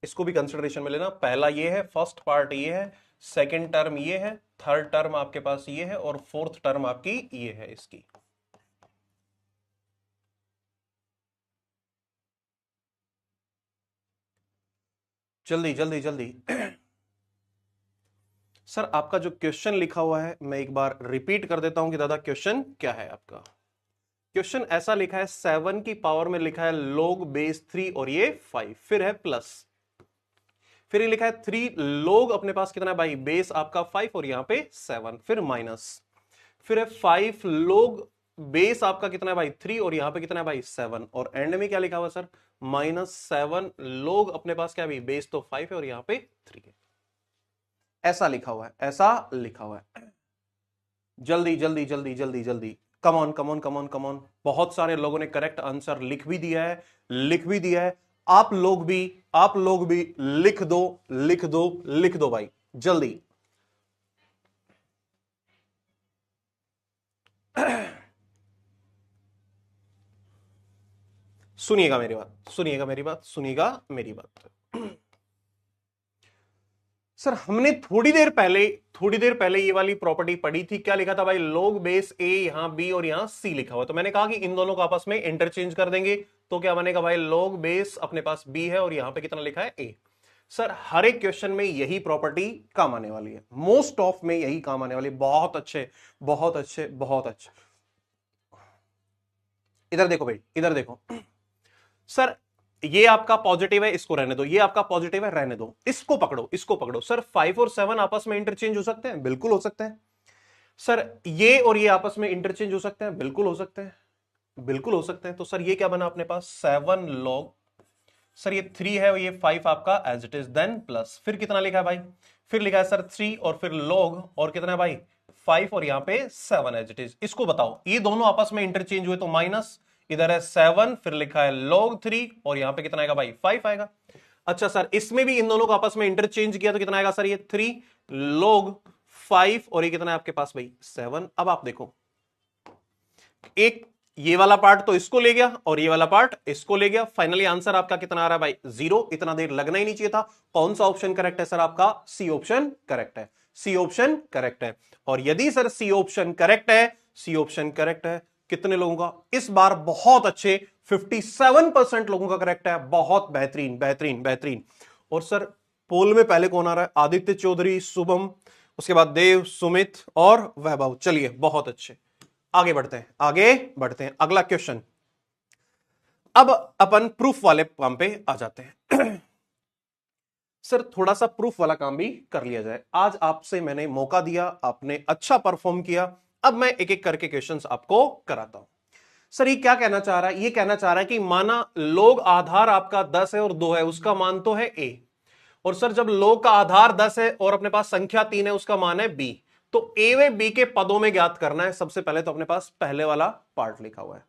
इसको भी कंसिडरेशन में लेना। पहला ये है, फर्स्ट पार्ट ये है, सेकंड टर्म ये है, थर्ड टर्म आपके पास ये है, और फोर्थ टर्म आपकी ये है इसकी। जल्दी जल्दी जल्दी। सर आपका जो क्वेश्चन लिखा हुआ है मैं एक बार रिपीट कर देता हूं कि दादा क्वेश्चन क्या है आपका। क्वेश्चन ऐसा लिखा है, 7 की पावर में लिखा है लोग बेस 3 और ये 5, फिर है प्लस, फिर ये लिखा है 3 लोग अपने पास कितना है भाई, बेस आपका 5 और यहां पे 7, फिर माइनस, फिर है 5 लोग बेस आपका कितना है भाई 3 और यहां पे कितना है भाई 7, और एंड में क्या लिखा हुआ सर, -7 लोग अपने पास क्या है भाई, बेस तो 5 है और यहां पे 3 है। ऐसा लिखा हुआ है, ऐसा लिखा हुआ है। जल्दी जल्दी जल्दी जल्दी जल्दी, come on come on come on come on. बहुत सारे लोगों ने करेक्ट आंसर लिख भी दिया है, लिख भी दिया है। आप लोग भी, आप लोग भी लिख दो, लिख दो, लिख दो भाई, जल्दी। सुनिएगा मेरी बात, सुनिएगा मेरी बात, सुनिएगा मेरी बात। सर हमने थोड़ी देर पहले ये वाली प्रॉपर्टी पढ़ी थी, क्या लिखा था भाई, लोग बेस ए यहां बी और यहां सी लिखा हुआ, तो मैंने कहा कि इन दोनों को आपस में इंटरचेंज कर देंगे, तो क्या बनेगा भाई, लोग बेस अपने पास बी है और यहां पे कितना लिखा है ए। सर हर एक क्वेश्चन में यही प्रॉपर्टी काम आने वाली है, मोस्ट ऑफ में यही काम आने वाली है। बहुत अच्छे, बहुत अच्छे, बहुत अच्छे। इधर देखो भाई, इधर देखो। सर ये आपका पॉजिटिव है, इसको रहने दो, ये आपका पॉजिटिव है, रहने दो, इसको पकड़ो, इसको पकड़ो। सर 5 और 7 आपस में इंटरचेंज हो सकते हैं, बिल्कुल हो सकते हैं। सर ये और ये आपस में इंटरचेंज हो सकते हैं, बिल्कुल हो सकते हैं, बिल्कुल हो सकते हैं। तो सर ये क्या बना अपने पास, 7 लॉग, सर ये 3 है और ये 5 आपका as it is, then plus, फिर कितना लिखा है भाई, फिर लिखा है सर 3 और फिर लॉग और कितना है भाई 5 और यहां पे 7 एज इट इज। इसको बताओ, ये दोनों आपस में इंटरचेंज हुए तो माइनस, इधर है 7 फिर लिखा है log 3 और यहां पे कितना आएगा भाई 5 आएगा। अच्छा सर इसमें भी इन दोनों को आपस में इंटरचेंज किया तो कितना आएगा सर, ये 3 log 5 और ये कितना है आपके पास भाई 7। अब आप देखो, एक ये वाला पार्ट तो इसको ले गया और ये वाला पार्ट इसको ले गया, फाइनली आंसर आपका कितना आ रहा है भाई 0। इतना देर लगना ही नहीं चाहिए था। कौन सा ऑप्शन करेक्ट है सर आपका, सी ऑप्शन करेक्ट है, सी ऑप्शन करेक्ट है। और यदि सर सी ऑप्शन करेक्ट है, सी ऑप्शन करेक्ट है, कितने लोगों का इस बार, बहुत अच्छे 57% लोगों का करेक्ट है, बहुत बेहतरीन बेहतरीन बेहतरीन। और सर पोल में पहले कौन आ रहा है, आदित्य चौधरी, शुभम, उसके बाद देव, सुमित और वैभव। चलिए बहुत अच्छे, आगे बढ़ते हैं, आगे बढ़ते हैं। अगला क्वेश्चन, अब अपन प्रूफ वाले काम पे आ जाते हैं। सर थोड़ा सा प्रूफ वाला काम भी कर लिया जाए। आज आपसे मैंने मौका दिया, आपने अच्छा परफॉर्म किया, अब मैं एक एक करके क्वेश्चंस आपको कराता हूं। सर ये क्या कहना चाह रहा है? ये कहना चाह रहा है कि माना लोग आधार आपका 10 है और 2 है, उसका मान तो है a। और सर जब लोग का आधार 10 है और अपने पास संख्या 3 है, उसका मान है b। तो a व b के पदों में ज्ञात करना है। सबसे पहले तो अपने पास पहले वाला पार्ट लिखा हुआ है।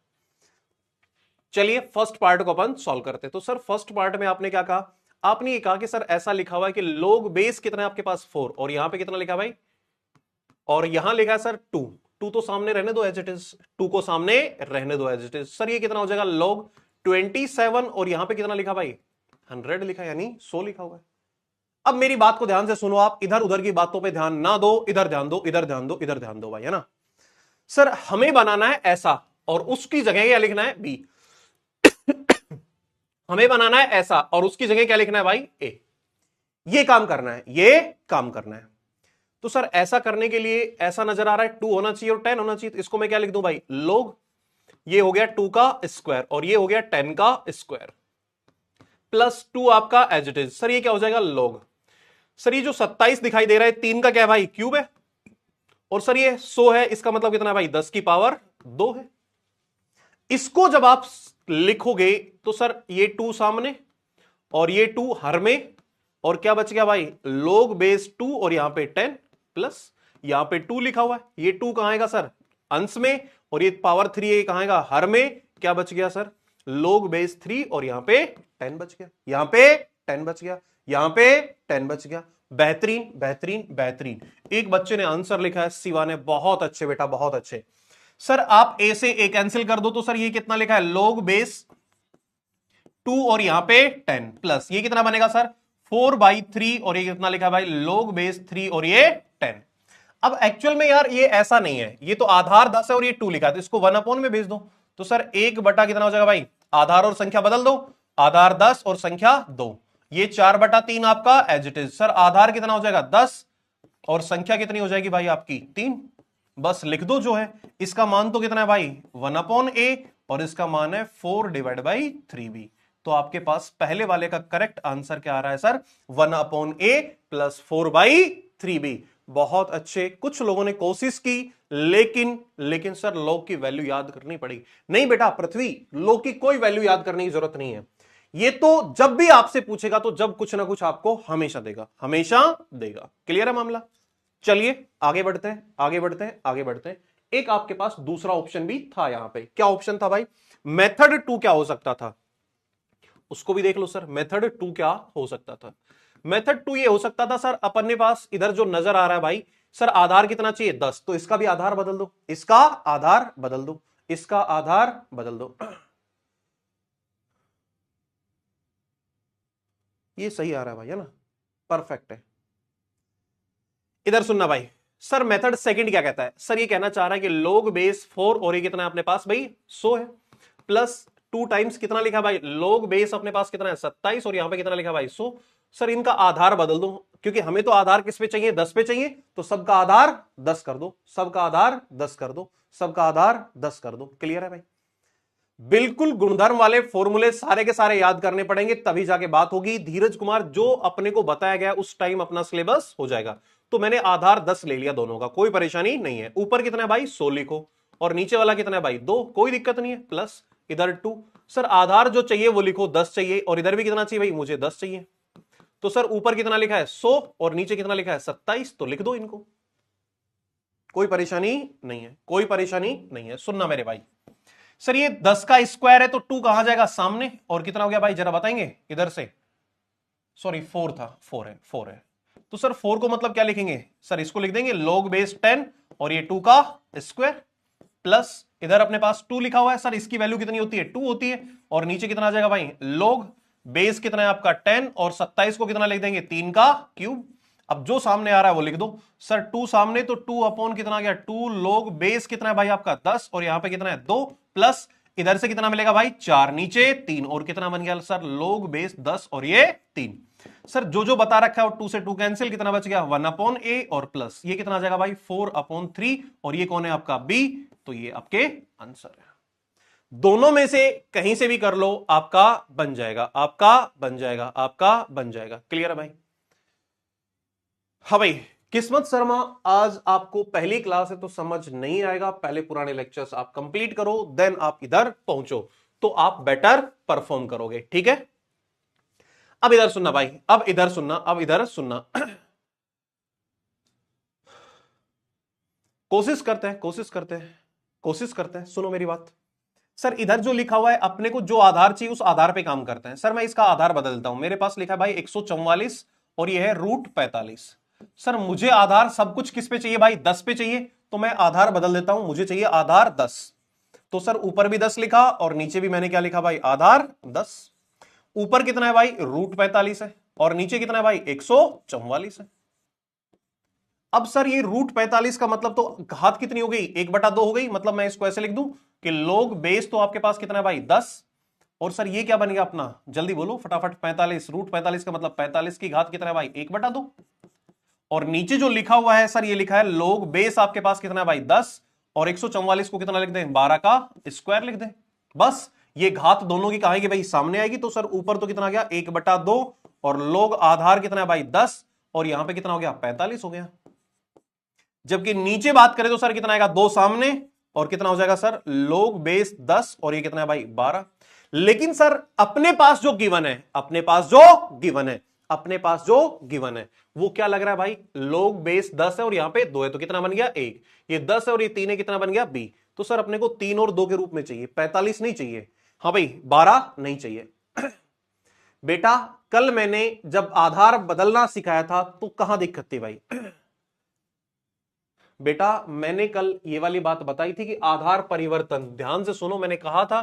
चलिए फर्स्ट पार्ट को अपन सॉल्व करते हैं। तो सर फर्स्ट पार्ट में आपने क्या कहा? आपने ये कहा कि सर ऐसा लिखा हुआ है कि लोग बेस कितना है आपके पास 4, और यहां पे कितना लिखा भाई? और यहां लिखा है सर 2। 2 तो सामने रहने दो एज इट इज, 2 को सामने रहने दो एज इट इज। सर ये कितना हो जाएगा? log 27, और यहां पे कितना लिखा भाई? 100 लिखा, यानी 100 लिखा हुआ है। अब मेरी बात को ध्यान से सुनो, आप इधर उधर की बातों पे ध्यान ना दो, इधर ध्यान दो, इधर ध्यान दो, इधर ध्यान दो भाई, है ना। सर हमें बनाना है ऐसा, और उसकी जगह क्या लिखना है? बी। हमें बनाना है ऐसा और उसकी जगह क्या लिखना है भाई? ए। ये काम करना है, ये काम करना है। तो सर ऐसा करने के लिए ऐसा नजर आ रहा है 2 होना चाहिए और 10 होना चाहिए, तो इसको मैं क्या लिख दूं भाई? लोग, ये हो गया 2 का स्क्वायर और ये हो गया 10 का स्क्वायर प्लस 2 आपका एज इट इज। सर ये क्या हो जाएगा? लोग। सर ये जो 27 दिखाई दे रहा है 3 का क्या है भाई? क्यूब है। और सर ये 100 है, इसका मतलब कितना है भाई? 10 की पावर 2 है। इसको जब आप लिखोगे तो सर ये 2 सामने और ये 2 हर में, और क्या बच गया भाई? log बेस 2 और यहां पे 10 प्लस यहां पे 2 लिखा हुआ है। ये 2 कहां आएगा सर? अंश में, और ये पावर 3 ये कहां आएगा? हर में। क्या बच गया सर? log बेस 3 और यहां पे 10 बच गया, यहां पे 10 बच गया, यहां पे 10 बच गया। बेहतरीन बेहतरीन बेहतरीन। एक बच्चे ने आंसर लिखा है, शिवा ने, बहुत अच्छे बेटा, बहुत अच्छे। सर आप a से a कैंसिल कर दो, तो सर ये कितना लिखा है? log बेस 2 और यहां पे 10 प्लस ये कितना बनेगा सर? 4/3, और ये कितना लिखा है भाई? log बेस 3 और ये 10। अब एक्चुअल में यार ये ऐसा नहीं है, ये तो आधार 10 है और ये 2 लिखा है, तो इसको 1 में भेज दो। तो सर 1 बटा कितना हो जाएगा भाई? आधार और संख्या बदल दो, आधार 10 और संख्या 2, ये 4/3 आपका एज इट इज। सर आधार कितना हो जाएगा? 10 और संख्या कितनी हो जाएगी भाई आपकी? 3। बस लिख दो जो है। इसका मान तो कितना है भाई? 1/a, और इसका मान है 4/3b। तो आपके पास पहले वाले का करेक्ट आंसर क्या आ रहा है सर? 1/a plus 4/3b। बहुत अच्छे। कुछ लोगों ने कोशिश की, लेकिन सर log की वैल्यू याद करनी पड़ी। नहीं बेटा पृथ्वी, log की कोई वैल्यू याद करने की जरूरत नहीं है। ये तो जब भी आपसे पूछेगा तो जब कुछ ना कुछ आपको हमेशा देगा, हमेशा देगा। क्लियर है मामला? चलिए आगे बढ़ते हैं, आगे बढ़ते हैं, आगे बढ़ते हैं। एक आपके पास दूसरा ऑप्शन भी था यहां पे। क्या ऑप्शन था भाई? मेथड 2 क्या हो सकता था? उसको भी देख लो सर। मेथड 2 क्या हो सकता था? मेथड 2 ये हो सकता था सर, अपने पास इधर जो नजर आ रहा है भाई, सर आधार कितना चाहिए? 10, तो इसका भी आधार बदल दो, इसका आधार बदल दो, इसका आधार बदल दो। ये सही आ रहा है भाई, है ना? परफेक्ट है। इधर सुनना भाई, सर मेथड सेकंड क्या कहता है? सर ये कहना चाह रहा है कि log बेस 4 और ये कितना है अपने पास भाई? 100 है, प्लस 2 टाइम्स कितना लिखा भाई? log बेस अपने पास कितना है? 27, और यहां पे कितना लिखा भाई? 100। सर इनका आधार बदल दो, क्योंकि हमें तो आधार किस पे चाहिए? 10 पे चाहिए, तो सबका आधार 10 कर दो, सबका आधार 10 कर दो, सबका आधार 10 कर दो। क्लियर है भाई? बिल्कुल गुणधर्म वाले फॉर्मूले सारे के सारे याद करने पड़ेंगे, तभी जाके बात होगी। धीरज कुमार, जो अपने को बताया गया उस टाइम अपना सिलेबस हो जाएगा। तो मैंने आधार 10 ले लिया दोनों का, कोई परेशानी नहीं है। ऊपर कितना है भाई? 100 लिखो, और नीचे वाला कितना है भाई? 2, कोई दिक्कत नहीं है, प्लस इधर 2। सर आधार जो चाहिए वो लिखो, 10 चाहिए, और इधर भी कितना चाहिए भाई? मुझे 10 चाहिए। तो सर ऊपर कितना लिखा है? 100, और नीचे कितना लिखा है? 27, तो लिख दो इनको, कोई परेशानी नहीं है, कोई परेशानी नहीं है। सुनना मेरे भाई, सर ये 10 का स्क्वायर है, तो 2 कहां जाएगा? सामने, और कितना हो गया भाई? जरा बताएंगे इधर से। सॉरी 4 था, 4 है, 4 है। तो सर 4 को मतलब क्या लिखेंगे? सर इसको लिख देंगे log बेस 10 और ये 2 का स्क्वायर, प्लस इधर अपने पास 2 लिखा हुआ है। सर इसकी वैल्यू कितनी होती है? 2 होती है। और नीचे कितना आ जाएगा भाई? log बेस कितना है आपका? 10, और 27 को कितना लिख देंगे? 3 का क्यूब। अब जो सामने आ रहा है वो लिख दो। सर 2 सामने, तो 2 अपॉन कितना आ गया? 2 log बेस कितना है भाई आपका? 10, और यहां पे कितना है? 2, प्लस इधर से कितना मिलेगा भाई? 4, नीचे 3, और कितना बन गया सर? log बेस 10 और ये 3। सर जो जो बता रखा है, और 2 से 2 कैंसिल, कितना बच गया? 1/a, और प्लस ये कितना आ जाएगा भाई? 4/3, और ये कौन है आपका? b। तो ये आपके आंसर है। दोनों में से कहीं से भी कर लो, आपका बन जाएगा, आपका बन जाएगा, आपका बन जाएगा। क्लियर है भाई? हाँ भाई, किस्मत शर्मा, आज आपको पहली क्लास है तो समझ नहीं आएगा, पहले पुराने लेक्चर्स आप कंप्लीट करो, देन आप इधर पहुंचो तो आप बेटर परफॉर्म करोगे, ठीक है। अब इधर सुनना भाई, अब इधर सुनना, अब इधर सुनना। कोशिश करते हैं, कोशिश करते हैं, कोशिश करते हैं, सुनो मेरी बात। सर इधर जो लिखा हुआ है, अपने को जो आधार चाहिए उस आधार पे काम करते हैं। सर मैं इसका आधार बदलता हूं, मेरे पास लिखा है भाई 144 और ये है रूट 45। सर मुझे आधार सब कुछ किस पे चाहिए भाई, 10 पे चाहिए, तो मैं आधार बदल देता हूं, मुझे चाहिए आधार 10। तो सर ऊपर भी 10 लिखा और नीचे भी मैंने क्या लिखा भाई, आधार 10। ऊपर कितना है भाई, रूट 45 है, और नीचे कितना है भाई, 144 है। अब सर ये रूट 45 का मतलब तो घात कितनी हो गई, 1/2 हो गई। मतलब मैं इसको ऐसे लिख दूं कि log बेस तो आपके पास कितना है भाई, 10। और सर ये क्या बन गया अपना, जल्दी बोलो फटाफट, 45 रूट 45 का मतलब 45 की घात कितना है भाई, 1/2। और नीचे जो लिखा हुआ है सर, ये लिखा है log बेस आपके पास कितना है भाई, 10, और 144 को कितना लिख दें, 12 का स्क्वायर लिख दें। बस ये घात दोनों की कहां की भाई, सामने आएगी। तो सर ऊपर तो कितना आ गया, 1/2, और log आधार कितना है भाई, 10, और यहां पे कितना हो गया, 45 हो गया। जबकि नीचे बात करें तो सर कितना आएगा, 2 सामने, और कितना हो जाएगा सर, log बेस 10, और ये कितना है भाई, 12। लेकिन सर अपने पास जो गिवन है, अपने पास जो गिवन है, अपने पास जो गिवन है वो क्या लग रहा है भाई, log बेस 10 है और यहां पे 2 है, तो कितना बन गया, 1। ये 10 है और ये 3 है, कितना बन गया, b। तो सर अपने को 3 और 2 के रूप में चाहिए, 45 नहीं चाहिए। हाँ भाई 12 नहीं चाहिए। बेटा कल मैंने जब आधार बदलना सिखाया था तो कहां दिक्कत थी भाई। बेटा मैंने कल ये वाली बात बताई थी कि आधार परिवर्तन, ध्यान से सुनो, मैंने कहा था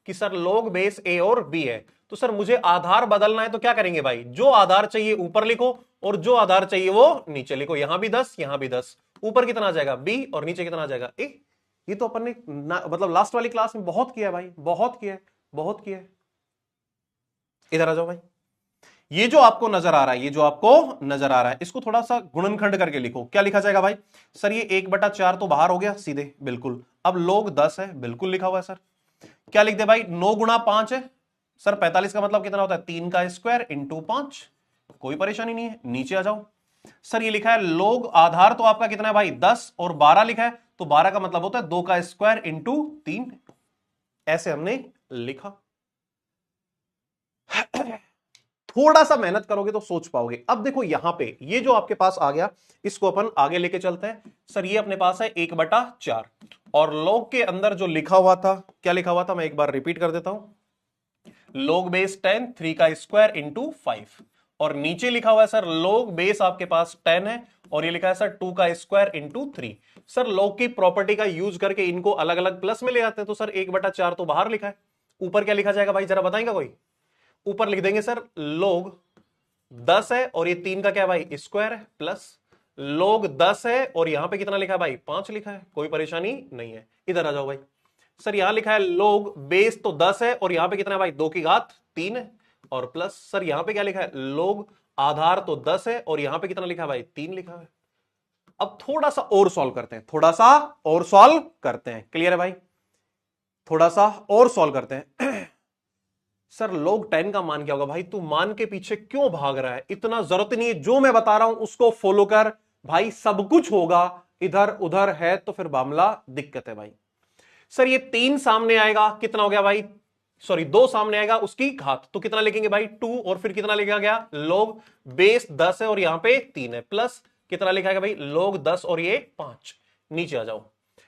कि सर log बेस a और b है, तो सर मुझे आधार बदलना है तो क्या करेंगे भाई, जो आधार चाहिए ऊपर लिखो और जो आधार चाहिए वो नीचे लिखो। यहां भी 10, यहां भी 10, ऊपर कितना आ जाएगा b और नीचे कितना आ जाएगा a। ये तो अपन ने मतलब लास्ट वाली क्लास में बहुत किया है भाई, बहुत किया है, बहुत किया है। इधर आ जाओ भाई, ये जो आपको नजर आ रहा है, ये जो आपको नजर आ रहा है, इसको थोड़ा सा गुणनखंड करके लिखो। क्या लिखा जाएगा भाई, सर ये 1/4 तो बाहर हो गया सीधे, बिल्कुल। अब log 10 है, बिल्कुल लिखा हुआ है सर। क्या लिख दे भाई, 9 गुणा 5 है सर, 45 का मतलब कितना होता है, 3 का स्क्वायर इंटू 5। कोई परेशानी नहीं है, नीचे आ जाओ। सर ये लिखा है log आधार तो आपका कितना है भाई, 10, और 12 लिखा है, तो 12 का मतलब होता है 2 का स्क्वायर इंटू 3। ऐसे हमने लिखा। थोड़ा सा मेहनत करोगे तो सोच पाओगे। अब देखो यहां पे ये जो आपके पास आ गया, इसको अपन आगे लेके चलते हैं। सर ये अपने पास है 1/4, और log के अंदर जो लिखा हुआ था, क्या लिखा हुआ था, मैं एक बार रिपीट कर देता हूं, log बेस 10, 3 का स्क्वायर इंटू 5, और नीचे लिखा हुआ है सर log बेस आपके पास 10 है, और ये लिखा है सर 2 का स्क्वायर इंटू 3। सर log की प्रॉपर्टी का यूज करके इनको अलग अलग प्लस में ले आते हैं, तो सर 1/4 तो बाहर लिखा है, ऊपर क्या लिखा जाएगा भाई, जरा बताएंगे कोई। ऊपर लिख देंगे सर log 10 है और ये 3 का क्या है भाई, स्क्वायर है, प्लस log 10 है और यहां पे कितना लिखा है भाई, 5 लिखा है, कोई परेशानी नहीं है। इधर आ जाओ भाई, सर यहां लिखा है log बेस तो 10 है और यहां पे कितना है भाई, 2 की घात 3 है, और प्लस सर यहां पे क्या लिखा है, log आधार तो 10 है और यहां पे कितना लिखा है भाई, 3 लिखा है। अब थोड़ा सा और सॉल्व करते हैं, थोड़ा सा और सॉल्व करते हैं, क्लियर है भाई, थोड़ा सा और सॉल्व करते हैं। सर log 10 का मान क्या होगा भाई, तू मान के पीछे क्यों भाग रहा है, इतना जरूरत नहीं है, जो मैं बता रहा हूं उसको फॉलो कर भाई, सब कुछ होगा। इधर उधर है तो फिर मामला दिक्कत है भाई। सर ये 3 सामने आएगा, कितना हो गया भाई, सॉरी 2 सामने आएगा, उसकी घात, तो कितना लिखेंगे भाई, 2, और फिर कितना लिखा गया, log बेस 10 है और यहां पे 3 है, प्लस कितना लिखा गया भाई, log 10 और ये 5। नीचे आ जाओ,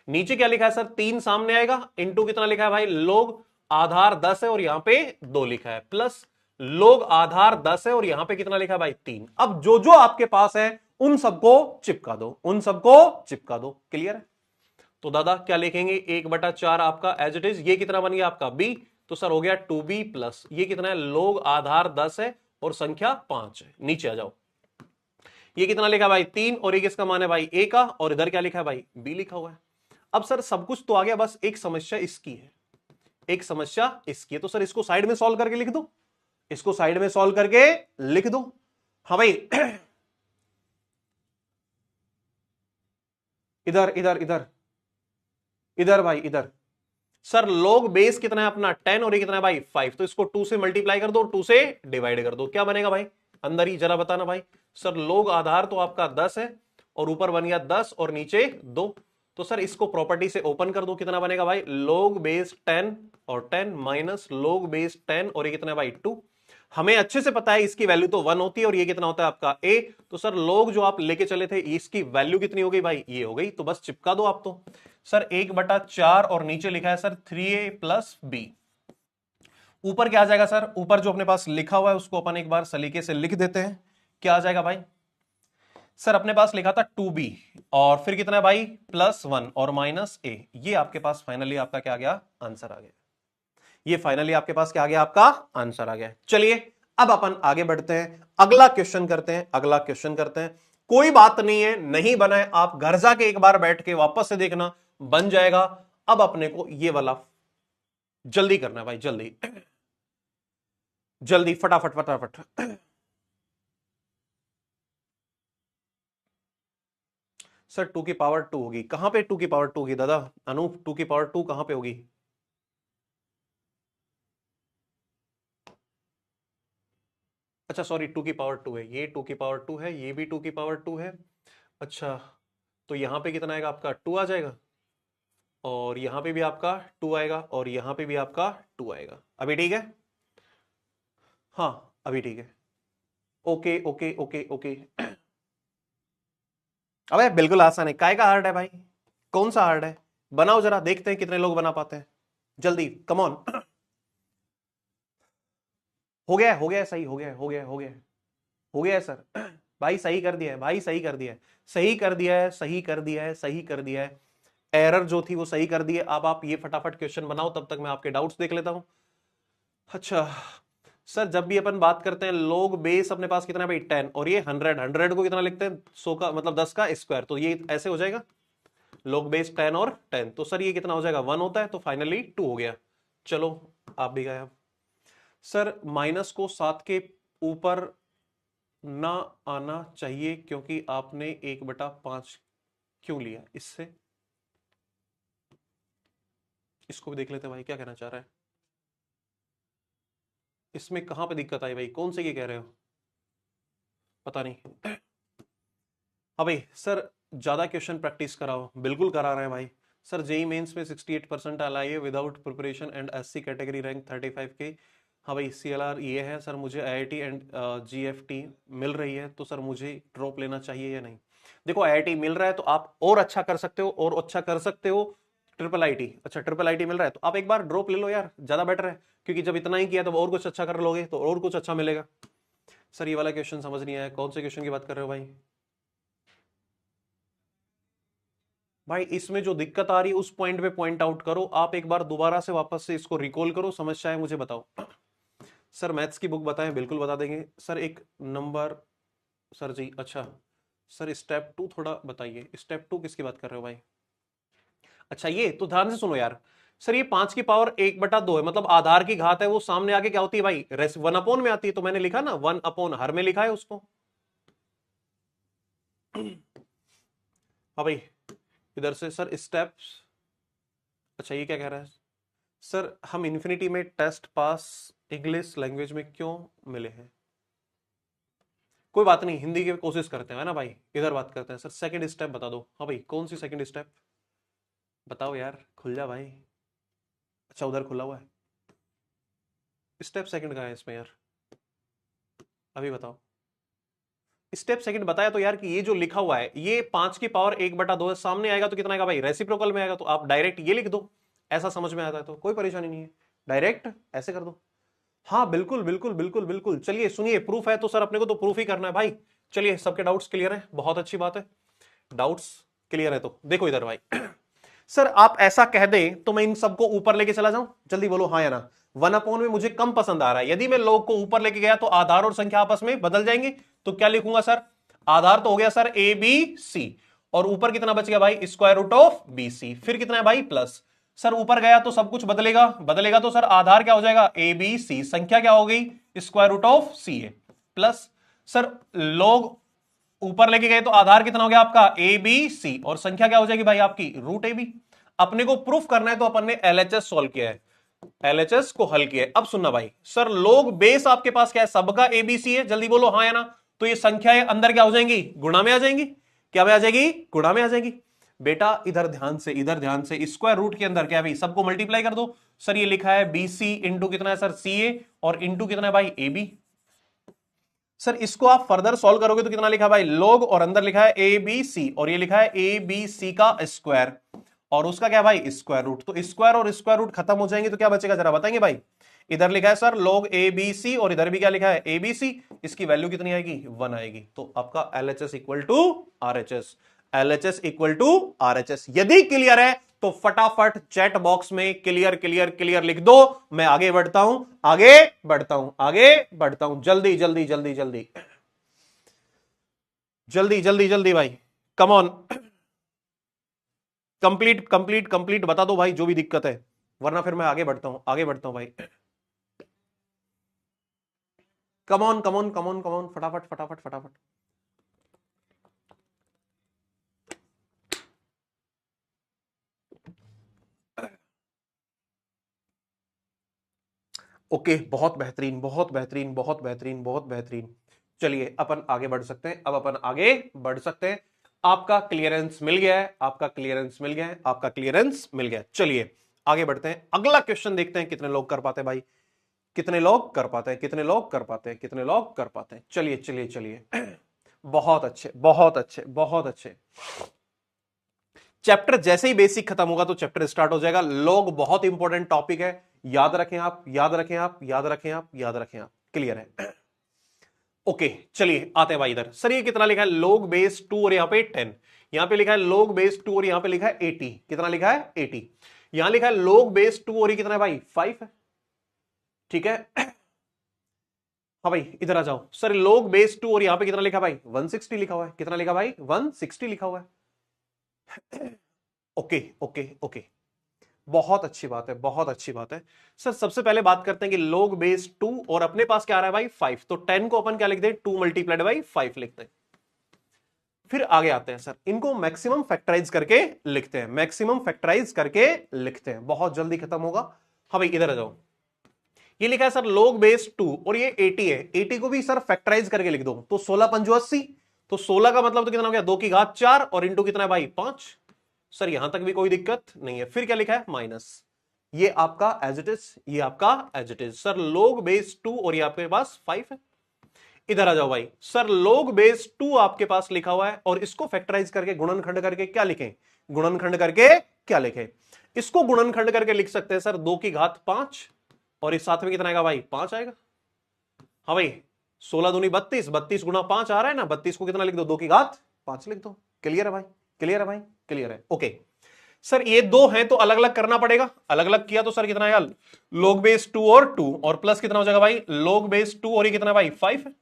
नीचे क्या लिखा है सर, 3 सामने आएगा, इंटू कितना लिखा है भाई, log आधार 10 है और यहां पे 2 लिखा है, प्लस log आधार 10 है और यहां पे कितना लिखा है भाई, 3। अब जो जो आपके पास है उन सबको चिपका दो, उन सबको चिपका दो, क्लियर है। तो दादा क्या लिखेंगे, 1/4 आपका एज इट इज, ये कितना बन गया आपका b, तो सर हो गया 2b, प्लस ये कितना है, log आधार 10 है और संख्या 5 है। नीचे आ जाओ, ये कितना लिखा भाई, 3, और ये किसका मान है भाई, a का, और इधर क्या लिखा है भाई, b लिखा हुआ है। अब सर सब कुछ तो आ गया, बस एक समस्या इसकी है, एक समस्या इसकी है, तो सर इसको साइड में सॉल्व करके लिख दो, इसको साइड में सॉल्व करके लिख दो। हाँ भाई इधर इधर इधर इधर भाई इधर, सर log बेस कितना है अपना 10 और ये कितना है भाई 5, तो इसको 2 से मल्टीप्लाई कर दो और 2 से डिवाइड कर दो, क्या बनेगा भाई अंदर ही, जरा बताना भाई। सर लोग आधार तो आपका 10 है और ऊपर बन गया 10 और नीचे 2। तो सर इसको प्रॉपर्टी से ओपन कर दो, कितना बनेगा भाई, log बेस 10 और 10 माइनस log बेस 10 और ये कितना है भाई 2। हमें अच्छे से पता है इसकी वैल्यू तो 1 होती है और ये कितना होता है आपका a। तो सर log जो आप लेके चले थे इसकी वैल्यू कितनी हो गई भाई, ये हो गई। तो बस चिपका दो आप तो सर 1/4 और नीचे लिखा है सर 3a प्लस b। ऊपर क्या आ जाएगा सर, ऊपर जो अपने पास लिखा हुआ है उसको अपन एक बार सलीके से लिख देते हैं। क्या आ जाएगा भाई, सर अपने पास लिखा था 2b और फिर कितना है भाई +1 और माइनस a। ये आपके पास फाइनली आपका क्या आ गया, आंसर आ गया। ये फाइनली आपके पास क्या आ गया, आपका आंसर आ गया। चलिए अब अपन आगे बढ़ते हैं, अगला क्वेश्चन करते हैं, अगला क्वेश्चन करते हैं। कोई बात नहीं है, नहीं बना है आप घर जाके एक बार बैठ के वापस से देखना, बन जाएगा। अब अपने को ये वाला जल्दी करना है भाई, जल्दी जल्दी फटाफट फटाफट। सर 2 की पावर 2 होगी, कहां पे 2 की पावर 2 होगी दादा, अनूप 2 की पावर 2 कहां पे होगी। अच्छा सॉरी 2 की पावर 2 है, ये 2 की पावर 2 है, ये भी 2 की पावर 2 है। अच्छा तो यहां पे कितना आएगा आपका 2 आ जाएगा और यहां पे भी आपका 2 आएगा और यहां पे भी आपका 2 आएगा। अभी ठीक है, हाँ अभी ठीक है। Okay okay okay okay. अबे बिल्कुल आसान है, काय का हार्ड है भाई, कौन सा हार्ड है, बनाओ जरा देखते हैं कितने लोग बना पाते हैं, जल्दी कम ऑन। हो गया हो गया, सही हो गया हो गया हो गया हो गया है सर। भाई सही कर दिया है, भाई सही कर दिया है, सही कर दिया है, सही कर दिया है, सही कर दिया है। एरर जो थी वो सही कर दी है। अब आप ये फटाफट क्वेश्चन बनाओ, तब तक मैं आपके डाउट्स देख लेता हूं। अच्छा सर जब भी अपन बात करते हैं लोग बेस अपने पास कितना है भाई 10 और ये 100, 100 को कितना लिखते हैं 100 का मतलब 10 का स्क्वायर, तो ये ऐसे हो जाएगा लोग बेस 10 और 10, तो सर ये कितना हो जाएगा 1 होता है, तो फाइनली 2 हो गया। चलो आप भी गए। अब सर माइनस को 7 के ऊपर ना आना चाहिए क्योंकि आपने 1/5 क्यों लिया, इससे इसको भी देख लेते हैं भाई क्या कहना चाह रहा है। इसमें कहां पे दिक्कत आई भाई, कौन से ये कह रहे हो, पता नहीं। हाँ भाई सर ज्यादा क्वेश्चन प्रैक्टिस कराओ, बिल्कुल करा रहे हैं भाई। सर जेई मेंस में 68% आई है without preparation and SC category rank 35 के। हाँ भाई सीएलआर ये है सर, मुझे आईआईटी एंड जीएफटी मिल रही है, तो सर मुझे ड्रॉप लेना चाहिए या नहीं। देखो आईआईटी मिल रहा है तो आप और अच्छा कर सकते हो, और अच्छा कर सकते हो ट्रिपल आईटी। अच्छा ट्रिपल आईटी मिल रहा है तो आप एक बार ड्रॉप ले लो यार, ज्यादा बेटर है, क्योंकि जब इतना ही किया तो और कुछ अच्छा कर लोगे तो और कुछ अच्छा मिलेगा। सर ये वाला क्वेश्चन समझ नहीं आया, कौन से क्वेश्चन की बात कर रहे हो भाई। भाई इसमें जो दिक्कत आ रही है उस पॉइंट पे पॉइंट आउट करो, आप एक बार दोबारा से वापस से इसको रिकॉल करो, समस्या है मुझे बताओ। सर मैथ्स की बुक बताएं, बिल्कुल बता देंगे सर। एक नंबर सर जी, अच्छा सर स्टेप 2 थोड़ा बताइए, स्टेप 2 किसकी बात कर रहे हो भाई। अच्छा ये तो ध्यान से सुनो यार। सर ये 5 की पावर 1/2 है, मतलब आधार की घात है, वो सामने आके क्या होती है भाई 1 अपॉन में आती है, तो मैंने लिखा ना 1 अपॉन हर में लिखा है उसको। हाँ भाई इधर से सर स्टेप्स। अच्छा ये क्या कह रहा है सर, हम इन्फिनिटी में टेस्ट पास इंग्लिश लैंग्वेज में क्यों मिले हैं। कोई बात नहीं, हिंदी की कोशिश करते हैं ना भाई, इधर बात करते हैं। सर सेकंड स्टेप बता दो। हाँ भाई कौन सी सेकंड स्टेप बताओ यार, खुल जा भाई। अच्छा उधर खुला हुआ है, स्टेप सेकंड का है इसमें यार, अभी बताओ। स्टेप सेकंड बताया तो यार कि ये जो लिखा हुआ है ये 5 की पावर 1/2 है, सामने आएगा तो कितना आएगा भाई रेसिप्रोकल में आएगा, तो आप डायरेक्ट ये लिख दो, ऐसा समझ में आता है तो कोई परेशानी नहीं है, डायरेक्ट ऐसे कर दो। हाँ बिल्कुल बिल्कुल बिल्कुल बिल्कुल। चलिए सुनिए, प्रूफ है तो सर अपने को तो प्रूफ ही करना है भाई। चलिए सबके डाउट्स क्लियर है, बहुत अच्छी बात है, डाउट्स क्लियर है तो देखो इधर भाई। सर आप ऐसा कह दें तो मैं इन सबको ऊपर लेके चला जाऊं, जल्दी बोलो हाँ या ना। 1 अपॉन में मुझे कम पसंद आ रहा है, यदि मैं लोग को ऊपर लेके गया तो आधार और संख्या आपस में बदल जाएंगे, तो क्या लिखूंगा सर, आधार तो हो गया सर ए बी सी, और ऊपर कितना बच गया भाई square root of B C, फिर कितना है भाई प्लस। सर ऊपर गया तो सब कुछ बदलेगा, बदलेगा तो सर आधार क्या हो जाएगा ए बी सी, संख्या क्या हो गई square root of C A, plus sir log ऊपर लेके गए तो आधार कितना हो गया आपका ए बी सी, और संख्या क्या हो जाएगी भाई आपकी रूट ए बी। अपने को प्रूफ करना है तो अपन ने एलएचएस सॉल्व किया है, एलएचएस को हल किया। अब सुनना भाई, सर लोग बेस आपके पास क्या है, सबका एबीसी है, जल्दी बोलो हाँ या ना। तो ये संख्याएं अंदर क्या हो जाएंगी, गुणा में आ जाएंगी। क्या में आ जाएगी, गुणा में आ जाएगी। बेटा इधर ध्यान से, इधर ध्यान से, स्क्वायर रूट के अंदर क्या है भाई, सबको मल्टीप्लाई कर दो। सर ये लिखा है बीसी इंटू कितना है सर, सीए, और इंटू कितना है भाई, एबी। सर इसको आप फर्दर सॉल्व करोगे तो कितना लिखा है भाई, log, और अंदर लिखा है ए बी सी, और ये लिखा है ए बी सी का स्क्वायर, और उसका क्या भाई, स्क्वायर रूट। तो स्क्वायर और स्क्वायर रूट खत्म हो जाएंगे तो क्या बचेगा जरा बताएंगे भाई। इधर लिखा है sir log A B C, और इधर भी क्या लिखा है, ए बी सी। इसकी वैल्यू कितनी आएगी, 1 आएगी। तो आपका LHS equal to RHS, LHS equal to RHS. यदि क्लियर है तो फटाफट चैट बॉक्स में क्लियर क्लियर क्लियर लिख दो। मैं आगे बढ़ता हूं, आगे बढ़ता हूं, आगे बढ़ता हूं, जल्दी जल्दी जल्दी जल्दी जल्दी जल्दी जल्दी भाई, come on, complete complete complete बता दो भाई जो भी दिक्कत है, वरना फिर मैं आगे बढ़ता हूं, आगे बढ़ता हूं भाई। Come on come on come on come on, फटाफट फटाफट फटाफट। ओके, बहुत बेहतरीन बहुत बेहतरीन बहुत बेहतरीन बहुत बेहतरीन। चलिए अपन आगे बढ़ सकते हैं, अब अपन आगे बढ़ सकते हैं। आपका क्लियरेंस मिल गया है, आपका क्लियरेंस मिल गया है, आपका क्लियरेंस मिल गया है। चलिए आगे बढ़ते हैं, अगला क्वेश्चन देखते हैं कितने लोग कर पाते हैं भाई, कितने लोग कर पाते हैं, कितने लोग कर पाते हैं, कितने लोग कर पाते हैं। चलिए चलिए चलिए, बहुत अच्छे बहुत अच्छे बहुत अच्छे। चैप्टर जैसे ही बेसिक खत्म होगा तो चैप्टर स्टार्ट हो जाएगा। लॉग बहुत इंपॉर्टेंट टॉपिक है, याद रखें आप, याद रखें आप, याद रखें आप, याद रखें आप। क्लियर है, ओके चलिए आते हैं भाई इधर। सर ये कितना लिखा है, log बेस 2 और यहां पे 10, यहां पे लिखा है log बेस 2 और यहां पे लिखा है 80। कितना लिखा है, 80। यहां लिखा है log बेस 2 और ये कितना है भाई, 5 है। ठीक है, हाँ भाई इधर आ जाओ। सर log बेस 2 और यहां पे कितना लिखा भाई, 160 लिखा हुआ है। कितना लिखा भाई, 160 लिखा हुआ है। ओके ओके ओके, बहुत अच्छी बात है, बहुत अच्छी बात है। सर सबसे पहले बात करते हैं कि log बेस 2 और अपने पास क्या आ रहा है भाई, 5। तो 10 को अपन क्या लिख दें, 2 मल्टीप्लाइड बाई 5 लिखते हैं। फिर आगे आते हैं सर, इनको मैक्सिमम फैक्टराइज करके लिखते हैं, मैक्सिमम फैक्टराइज करके लिखते हैं, बहुत जल्दी खत्म होगा। हाँ भाई इधर आ जाओ। ये लिखा है सर log बेस 2 और ये 80 है, 80 को भी सर फैक्टराइज करके लिख दो। तो 16 पंजो 80, तो 16 का मतलब तो कितना हो गया, 2 की घात 4 और इंटू कितना है भाई, 5। सर यहां तक भी कोई दिक्कत नहीं है। फिर क्या लिखा है, माइनस। ये आपका एज इट इज, ये आपका as it is. Sir log base 2 और ये आपके पास 5 है। इधर आ जाओ भाई। सर log बेस 2 आपके पास लिखा हुआ है और इसको फैक्टराइज करके गुणनखंड करके क्या लिखें, गुणनखंड करके क्या लिखें, इसको गुणनखंड करके लिख सकते हैं सर 2 की घात 5, और इस साथ में कितना आएगा भाई, 5 आएगा। हाँ भाई 16 दूनी 32, 32 गुणा 5 आ रहा है ना, 32 को कितना लिख दो, 2 की घात 5 लिख दो। क्लियर है भाई, क्लियर है भाई, क्लियर है। ओके सर ये दो हैं तो अलग अलग करना पड़ेगा, अलग अलग किया तो सर कितना आएगा, log बेस 2 और 2, और प्लस कितना हो जाएगा भाई, log बेस 2 और ये कितना भाई, 5 है।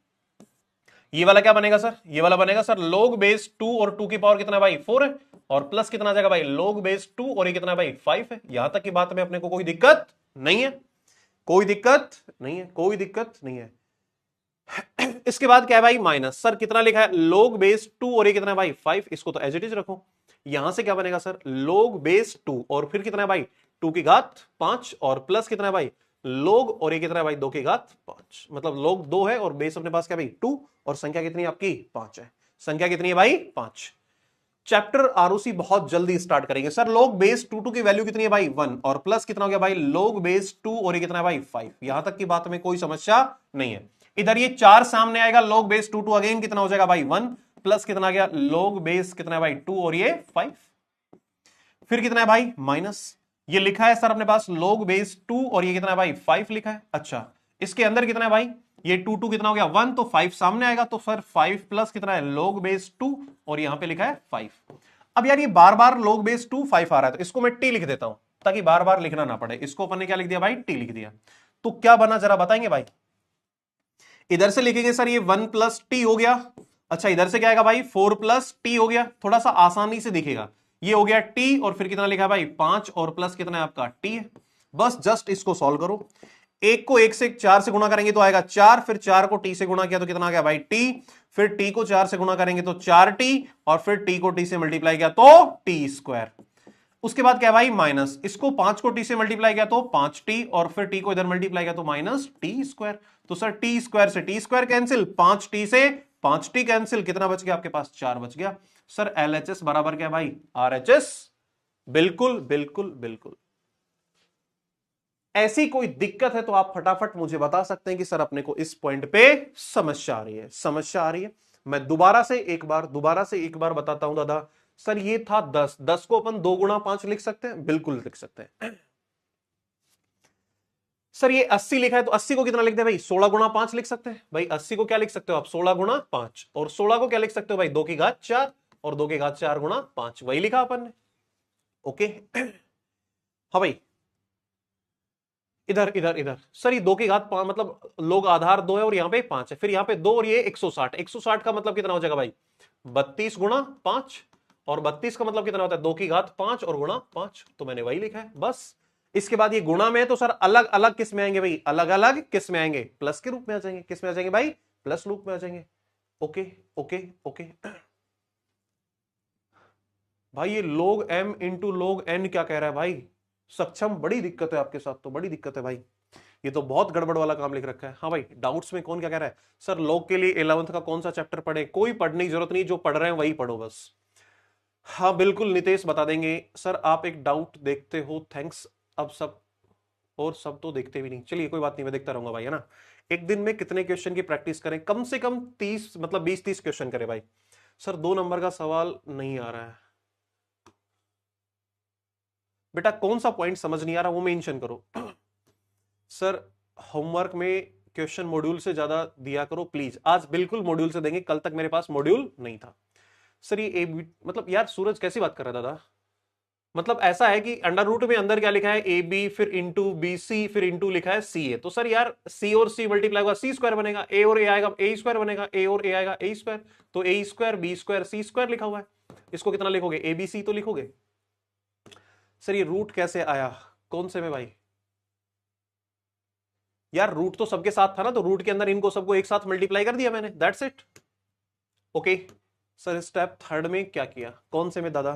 ये वाला क्या बनेगा सर, ये वाला बनेगा सर log बेस 2 और 2 की पावर कितना भाई, 4 है, और प्लस कितना आ जाएगा भाई, log बेस 2 और ये कितना भाई, 5 है। यहां तक की बात में अपने को कोई दिक्कत नहीं है, कोई दिक्कत नहीं है, कोई दिक्कत नहीं है। इसके बाद क्या है भाई, माइनस। सर कितना लिखा है, log बेस 2 और ये कितना है भाई, 5। इसको तो एज इट इज रखो। यहां से क्या बनेगा सर, log बेस 2 और फिर कितना है भाई, 2 की घात 5, और प्लस कितना है भाई, log और ये कितना है भाई, 2 की घात 5। मतलब log 2 है और बेस अपने पास क्या भाई, 2, और संख्या कितनी है आपकी, 5 है। संख्या कितनी है भाई, 5। चैप्टर आरओसी बहुत जल्दी स्टार्ट करेंगे। सर log बेस 2 की वैल्यू कितनी है भाई, 1, और प्लस कितना हो गया भाई, log बेस 2 और ये कितना है भाई, 5। यहां तक की बात में कोई समस्या नहीं है। इधर ये 4 सामने आएगा, log बेस 2 अगेन कितना हो जाएगा भाई, 1, प्लस कितना आ गया, log बेस कितना है भाई, 2 और ये 5। फिर कितना है भाई, माइनस। ये लिखा है सर अपने पास log बेस 2 और ये कितना है भाई, 5 लिखा है। अच्छा इसके अंदर कितना है भाई, ये 2 कितना हो गया, 1, तो 5 सामने आएगा, तो सर 5 प्लस कितना है, log बेस 2 और यहां पे लिखा है 5। अब यार ये बार बार log बेस 2 5 आ रहा है, तो इसको मैं t लिख देता हूं ताकि बार बार लिखना ना पड़े। इसको अपन ने क्या लिख दिया भाई, t लिख दिया। तो क्या बना जरा बताएंगे भाई। इधर से लिखेंगे सर ये 1 प्लस टी हो गया। अच्छा इधर से क्या आएगा भाई, 4 प्लस टी हो गया, थोड़ा सा आसानी से दिखेगा। ये हो गया टी और फिर कितना लिखा भाई, 5, और प्लस कितना है आपका, टी है। बस जस्ट इसको सॉल्व करो। एक को 1 से 4 से गुणा करेंगे तो आएगा 4, फिर 4 को टी से गुणा किया तो कितना आ गया भाई, टी, फिर टी को 4 से गुणा करेंगे तो 4t, और फिर टी को टी से मल्टीप्लाई किया तो टी स्क्वायर। उसके बाद क्या है भाई माइनस, इसको 5 को टी से मल्टीप्लाई किया तो 5t, और फिर t को इधर मल्टीप्लाई किया तो माइनस टी स्क्वायर। तो सर टी स्क्वायर से टी स्क्वायर कैंसिल, 5t से 5t कैंसिल, कितना बच गया आपके पास, 4 बच गया। सर LHS बराबर क्या भाई, RHS। बिल्कुल बिल्कुल बिल्कुल। ऐसी कोई दिक्कत है तो आप फटाफट मुझे बता सकते हैं कि सर अपने को इस पॉइंट पे समस्या आ रही है, समस्या आ रही है। मैं दोबारा से एक बार बताता हूं दादा। सर ये था 10, 10 को अपन 2 गुणा 5 लिख सकते हैं, बिल्कुल लिख सकते हैं। सर ये 80 लिखा है तो 80 को कितना लिख दे भाई, 16 गुणा 5 लिख सकते हैं भाई। 80 को क्या लिख सकते हो आप, 16 गुणा 5, और 16 को क्या लिख सकते हो भाई, 2 की घात 4, और 2 की घात 4 गुणा 5, वही लिखा अपन ने। ओके हाँ भाई, इधर इधर इधर सर ये 2 की घात 5 मतलब लोग आधार 2 है और यहां पे 5 है, फिर यहां पे 2 और ये 160, 160 का मतलब कितना हो जाएगा भाई, 32 गुणा 5, और 32 का मतलब कितना होता है, 2 की घात 5 और गुणा 5, तो मैंने वही लिखा है बस। इसके बाद ये गुणा में है तो सर अलग अलग किस में आएंगे भाई, अलग अलग किस में आएंगे, प्लस के रूप में आ जाएंगे, किस में आ जाएंगे भाई, प्लस रूप में आ जाएंगे। ओके ओके ओके भाई ये log m into log n क्या कह रहा है भाई, सक्षम बड़ी दिक्कत है आपके साथ, तो बड़ी दिक्कत है भाई, ये तो बहुत गड़बड़ वाला काम लिख रखा है। हाँ भाई डाउट्स में कौन क्या कह रहा है, सर log के लिए 11th का कौन सा चैप्टर पढ़े, कोई पढ़ने की जरूरत नहीं, जो पढ़ रहे हैं वही पढ़ो बस। हाँ बिल्कुल नितेश बता देंगे। सर आप एक डाउट देखते हो, थैंक्स। अब सब और सब तो देखते भी नहीं, चलिए कोई बात नहीं, मैं देखता रहूंगा भाई, है ना। एक दिन में कितने क्वेश्चन की प्रैक्टिस करें, कम से कम 30 मतलब 20-30 क्वेश्चन करें भाई। सर 2 नंबर का सवाल नहीं आ रहा है बेटा, कौन सा पॉइंट समझ नहीं आ रहा वो मेंशन करो। सर होमवर्क में क्वेश्चन मॉड्यूल से ज्यादा दिया करो प्लीज, आज बिल्कुल मॉड्यूल से देंगे, कल तक मेरे पास मॉड्यूल नहीं था। सर ये मतलब यार सूरज कैसी बात कर रहा है दादा, मतलब ऐसा है कि अंडर रूट में अंदर क्या लिखा है, ए बी फिर इंटू बी सी फिर इंटू लिखा है सी ए, तो सर यार सी और सी मल्टीप्लाई होगा सी स्क्वायर बनेगा, ए और ए आएगा ए स्क्वायर बनेगा, ए और ए आएगा ए स्क्वायर, तो ए स्क्वायर बी स्क्वायर सी स्क्वायर लिखा हुआ है, इसको कितना लिखोगे, ए बी सी तो लिखोगे। सर ये रूट कैसे आया, कौन से में भाई, यार रूट तो सबके साथ था ना, तो रूट के अंदर इनको सबको एक साथ मल्टीप्लाई कर दिया मैंने, that's it. Okay sir step third में क्या किया, कौन से में दादा,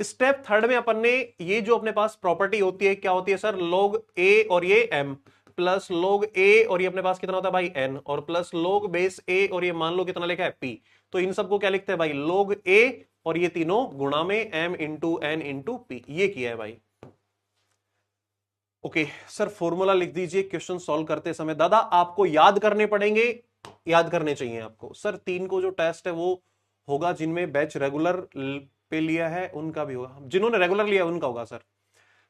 स्टेप थर्ड में अपन ने ये जो अपने पास प्रॉपर्टी होती है क्या होती है सर, log a और ये m प्लस log a और ये अपने पास कितना होता है भाई n, और प्लस log बेस a और ये मान लो कितना लिखा है p, तो इन सबको क्या लिखते हैं भाई, log a और ये तीनों गुणा में m into n into p, ये किया है भाई। ओके सर फॉर्मूला लिख दीजिए क्वेश्चन सॉल्व करते समय, दादा आपको याद करने पड़ेंगे, याद करने चाहिए आपको। सर 3 को जो टेस्ट है वो होगा जिनमें बैच रेगुलर पे लिया है उनका भी होगा, जिन्होंने रेगुलर लिया उनका होगा सर।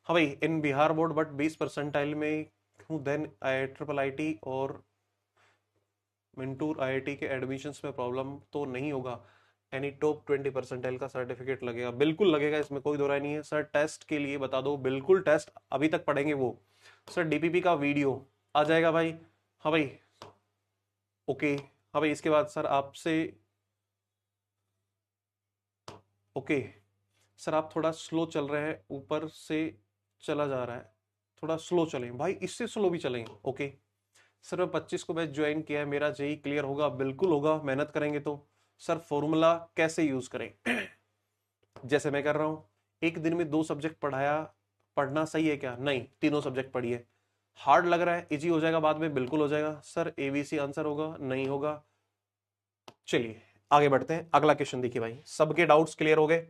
हाँ भाई इन बिहार बोर्ड बट 20% में हूँ, देन IIT और मिंटूर IIT के एडमिशंस में प्रॉब्लम तो नहीं होगा, एनी टॉप 20% का सर्टिफिकेट लगेगा, बिल्कुल लगेगा, इसमें कोई दो राय नहीं है। सर टेस्ट के लिए बता दो, बिल्कुल टेस्ट अभी तक पढ़ेंगे वो। सर DPP का वीडियो आ जाएगा भाई, हाँ भाई ओके। हाँ भाई इसके बाद सर आपसे, ओके सर आप थोड़ा स्लो चल रहे हैं, ऊपर से चला जा रहा है, थोड़ा स्लो चलें भाई, इससे स्लो भी चलेंगे। ओके सर मैं 25 को बैच ज्वाइन किया है, मेरा जेई क्लियर होगा, बिल्कुल होगा, मेहनत करेंगे तो। सर फॉर्मूला कैसे यूज करें, जैसे मैं कर रहा हूं, एक दिन में 2 सब्जेक्ट पढ़ना सही है क्या, नहीं, तीनों सब्जेक्ट पढ़िए। हार्ड लग रहा है, इजी हो जाएगा बाद में, बिल्कुल हो जाएगा। सर ABC आंसर होगा, नहीं होगा। चलिए आगे बढ़ते हैं, अगला क्वेश्चन देखिए भाई, सबके डाउट्स क्लियर हो गए।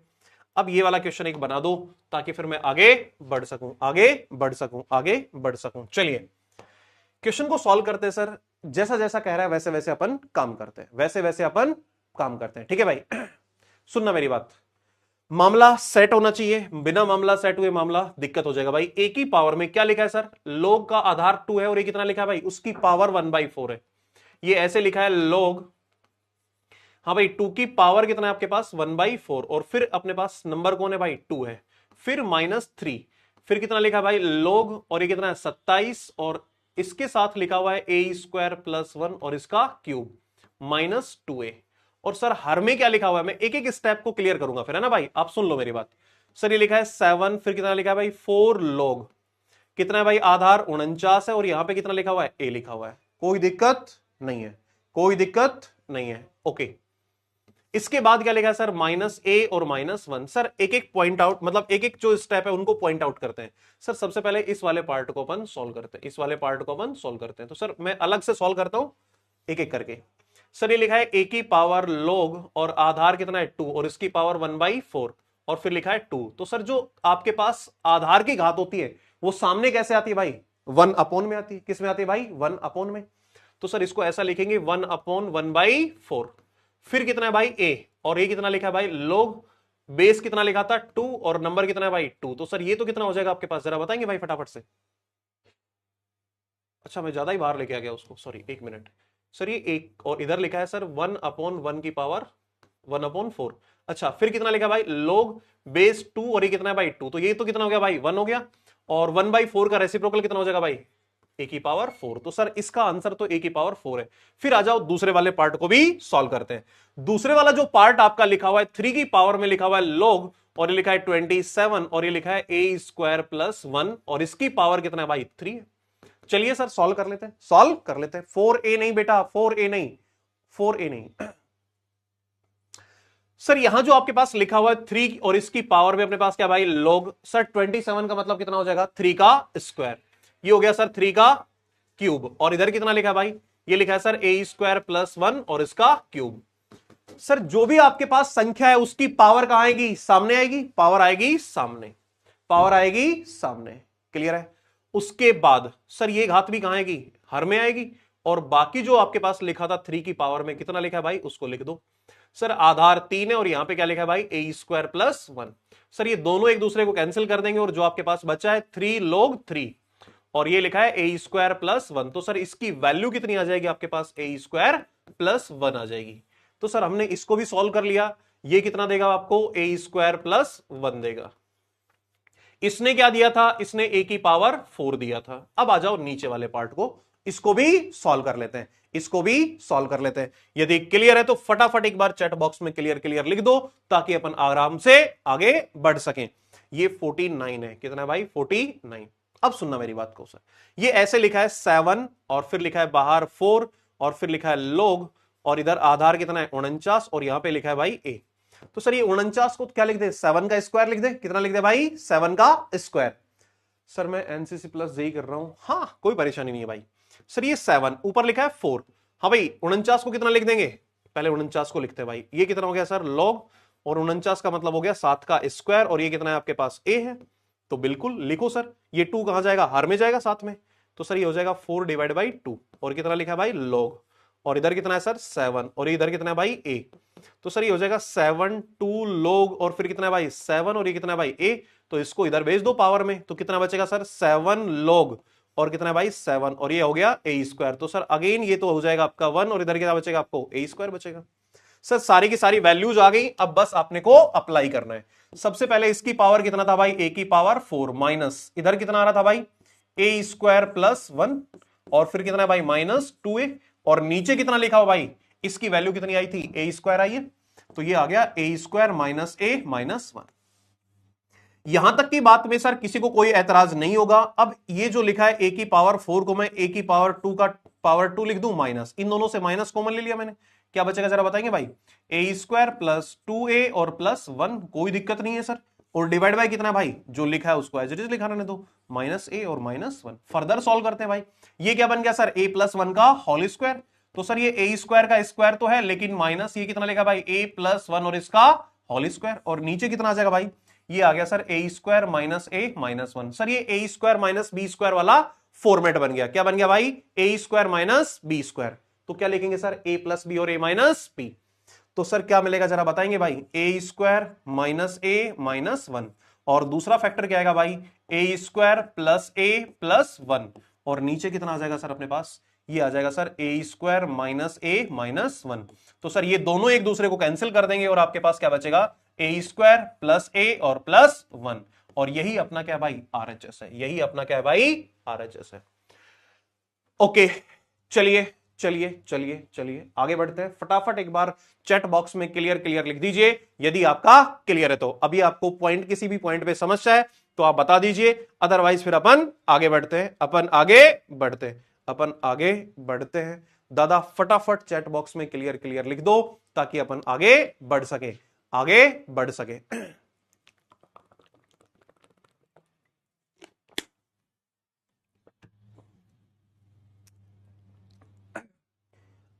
अब ये वाला क्वेश्चन एक बना दो ताकि फिर मैं आगे बढ़ सकूं, आगे बढ़ सकूं, आगे बढ़ सकूं। चलिए क्वेश्चन को सॉल्व करते हैं सर, जैसा जैसा कह रहा है वैसे वैसे अपन काम करते हैं, वैसे वैसे अपन काम करते हैं, ठीक है भाई। सुनना मेरी बात, मामला सेट होना चाहिए, बिना मामला सेट हुए मामला दिक्कत हो जाएगा भाई। एक ही पावर में क्या लिखा है सर, log का आधार 2 है और ये कितना लिखा है भाई, उसकी पावर 1/4 है, ये ऐसे लिखा है log, हाँ भाई 2 की पावर कितना है आपके पास 1/4, और फिर अपने पास नंबर कौन है भाई 2 है, फिर -3, फिर कितना लिखा है भाई log, और ये कितना है 27, और इसके साथ लिखा हुआ है a² + 1 और इसका क्यूब -2a। और सर हर में क्या लिखा हुआ है, मैं एक एक स्टेप को क्लियर करूंगा फिर, है ना भाई, आप सुन लो मेरी बात। सर ये लिखा है 7, फिर कितना लिखा है भाई 4 log, कितना है भाई आधार 49 है, और यहां पे कितना लिखा हुआ है a लिखा हुआ है, कोई दिक्कत नहीं है, कोई दिक्कत नहीं है। ओके इसके बाद क्या लिखा है सर, -a और -1। सर एक एक पॉइंट आउट, मतलब एक एक जो स्टेप है उनको पॉइंट आउट करते हैं। सर सबसे पहले इस वाले पार्ट को अपन सॉल्व करते हैं, इस वाले पार्ट को अपन सॉल्व करते हैं। तो सर मैं अलग से सॉल्व करता हूं एक एक करके। सर ये लिखा है a की पावर log और आधार कितना है 2 और इसकी पावर 1/4 और फिर लिखा है 2। तो सर जो आपके पास आधार की घात होती है वो सामने कैसे आती है भाई, 1 में आती है। किस में आती है भाई, 1 में। तो सर इसको ऐसा लिखेंगे 1/1/4। फिर कितना है भाई a, और a कितना लिखा है भाई log, बेस कितना लिखा था 2 और नंबर कितना है भाई 2। तो सर ये तो कितना हो जाएगा आपके पास, जरा बताएंगे भाई फटाफट से। अच्छा मैं ज्यादा ही बाहर लेके आ गया उसको, सॉरी 1 मिनट। सर ये एक, और इधर लिखा है सर 1/1 की पावर 1/4। अच्छा फिर कितना लिखा भाई log बेस 2 और ये कितना है भाई 2। तो ये तो कितना हो गया भाई 1 हो गया, और 1/4 का रेसिप्रोकल कितना हो जाएगा भाई a की पावर 4। तो सर इसका आंसर तो a की पावर 4 है। फिर आ जाओ दूसरे वाले पार्ट को भी सॉल्व करते हैं। दूसरे वाला जो पार्ट आपका लिखा हुआ है 3 की पावर में लिखा हुआ है log, और ये लिखा है 27 और ये लिखा है a² + 1 और इसकी पावर कितना है भाई 3 है। चलिए सर सॉल्व कर लेते हैं, सॉल्व कर लेते हैं। 4a नहीं बेटा, 4a नहीं, 4a नहीं। सर यहां जो आपके पास लिखा हुआ है 3 और इसकी पावर में अपने पास क्या भाई log। सर 27 का मतलब कितना हो जाएगा 3 का स्क्वायर, ये हो गया सर 3 का क्यूब, और इधर कितना लिखा है भाई, ये लिखा है सर a² + 1 और इसका क्यूब। सर जो भी आपके पास संख्या है उसकी पावर कहां आएगी, सामने आएगी, पावर आएगी सामने, पावर आएगी सामने। क्लियर है। उसके बाद सर ये घात भी कहां आएगी, हर में आएगी, और बाकी जो आपके पास लिखा था 3 की पावर में कितना लिखा है भाई उसको लिख दो। सर आधार 3 है और यहां पे क्या लिखा है भाई a² + 1। सर ये दोनों एक दूसरे को कैंसिल कर देंगे और जो आपके पास बचा है 3 log 3 और ये लिखा है a² + 1। तो सर इसकी वैल्यू कितनी आ जाएगी आपके पास, a² + 1 आ जाएगी। तो सर हमने इसको भी सॉल्व कर लिया, ये कितना देगा आपको a² + 1 देगा। इसने क्या दिया था, इसने a की पावर 4 दिया था। अब आ जाओ नीचे वाले पार्ट को, इसको भी सॉल्व कर लेते हैं, इसको भी सॉल्व कर लेते हैं। यदि क्लियर है तो फटाफट एक बार चैट बॉक्स में क्लियर क्लियर लिख दो ताकि अपन आराम से आगे बढ़ सकें। ये 49 है, कितना है भाई 49। अब सुनना मेरी बात को सर, ये ऐसे लिखा है 7 और फिर लिखा है बाहर 4 और फिर लिखा है log और इधर आधार कितना है 49 और यहां पे लिखा है भाई a। तो सर ये 49 को क्या लिख दे, 7 का स्क्वायर लिख दे। कितना लिख दे भाई 7 का स्क्वायर। सर मैं एनसीसी प्लस जेई कर रहा हूं, हाँ कोई परेशानी नहीं है भाई। सर ये 7 ऊपर लिखा है 4, हाँ भाई 49 को कितना लिख देंगे, पहले 49 को लिखते हैं भाई। ये कितना हो गया सर log, और 49 का मतलब हो गया 7 का स्क्वायर, और ये कितना है आपके पास a है। तो बिल्कुल लिखो सर, ये 2 कहां जाएगा, हर में जाएगा साथ में। तो सर ये हो जाएगा 4/2 और कितना लिखा है भाई log, और इधर कितना है सर 7 और इधर कितना है भाई a। तो सर ये हो जाएगा 7 2 log और फिर कितना है भाई 7 और ये कितना है भाई a। तो इसको इधर भेज दो पावर में, तो कितना बचेगा सर 7 log और कितना है भाई 7 और ये हो गया a²। तो सर अगेन ये तो हो जाएगा आपका 1 और इधर क्या बचेगा आपको a² बचेगा। सर सारी की सारी वैल्यूज आ गई, अब बस आपने को अप्लाई करना है। सबसे पहले इसकी पावर कितना था भाई a की पावर 4 माइनस इधर कितना आ रहा था भाई a² + 1 और फिर कितना है भाई -2a और नीचे कितना लिखा हो भाई, इसकी वैल्यू कितनी आई थी a² आई है, तो ये आ गया a² - a - 1। यहां तक की बात में सर किसी को कोई एतराज नहीं होगा। अब ये जो लिखा है a की पावर 4 को मैं a की पावर 2 का पावर 2 लिख दूं माइनस, इन दोनों से माइनस कॉमन ले लिया मैंने, क्या बचेगा जरा बताएंगे भाई a² + 2a और +1, कोई दिक्कत नहीं है सर, और डिवाइड बाय कितना भाई जो लिखा है उसको एज इट इज लिखा रहने दो -a और -1। फर्दर सॉल्व करते हैं भाई, ये क्या बन गया सर a + 1 का होल स्क्वायर। तो सर ये a² का स्क्वायर तो है लेकिन माइनस ये कितना लिखा भाई a + 1 और इसका होल स्क्वायर, और नीचे कितना आ जाएगा भाई, ये आ गया सर a² - a - 1। सर ये a² - b² वाला फॉर्मेट बन गया, क्या बन गया भाई a² - b²। तो क्या लिखेंगे सर a + b और a - b। तो सर क्या मिलेगा जरा बताएंगे भाई a² - a - 1 और दूसरा फैक्टर क्या आएगा भाई a² + a + 1 और नीचे कितना आ जाएगा सर अपने पास, ये आ जाएगा सर a² - a - 1। तो सर ये दोनों एक दूसरे को कैंसिल कर देंगे और आपके पास क्या बचेगा a² + a और +1, और यही अपना क्या भाई RHS है, यही अपना क्या है भाई RHS है। ओके चलिए चलिए चलिए चलिए आगे बढ़ते हैं। फटाफट एक बार चैट बॉक्स में क्लियर क्लियर लिख दीजिए यदि आपका क्लियर है। तो अभी आपको पॉइंट किसी भी पॉइंट पे समस्या है तो आप बता दीजिए, अदरवाइज फिर अपन आगे बढ़ते हैं, अपन आगे बढ़ते हैं, अपन आगे बढ़ते हैं। दादा फटाफट चैट बॉक्स में क्लियर क्लियर लिख दो ताकि अपन आगे बढ़ सके, आगे बढ़ सके।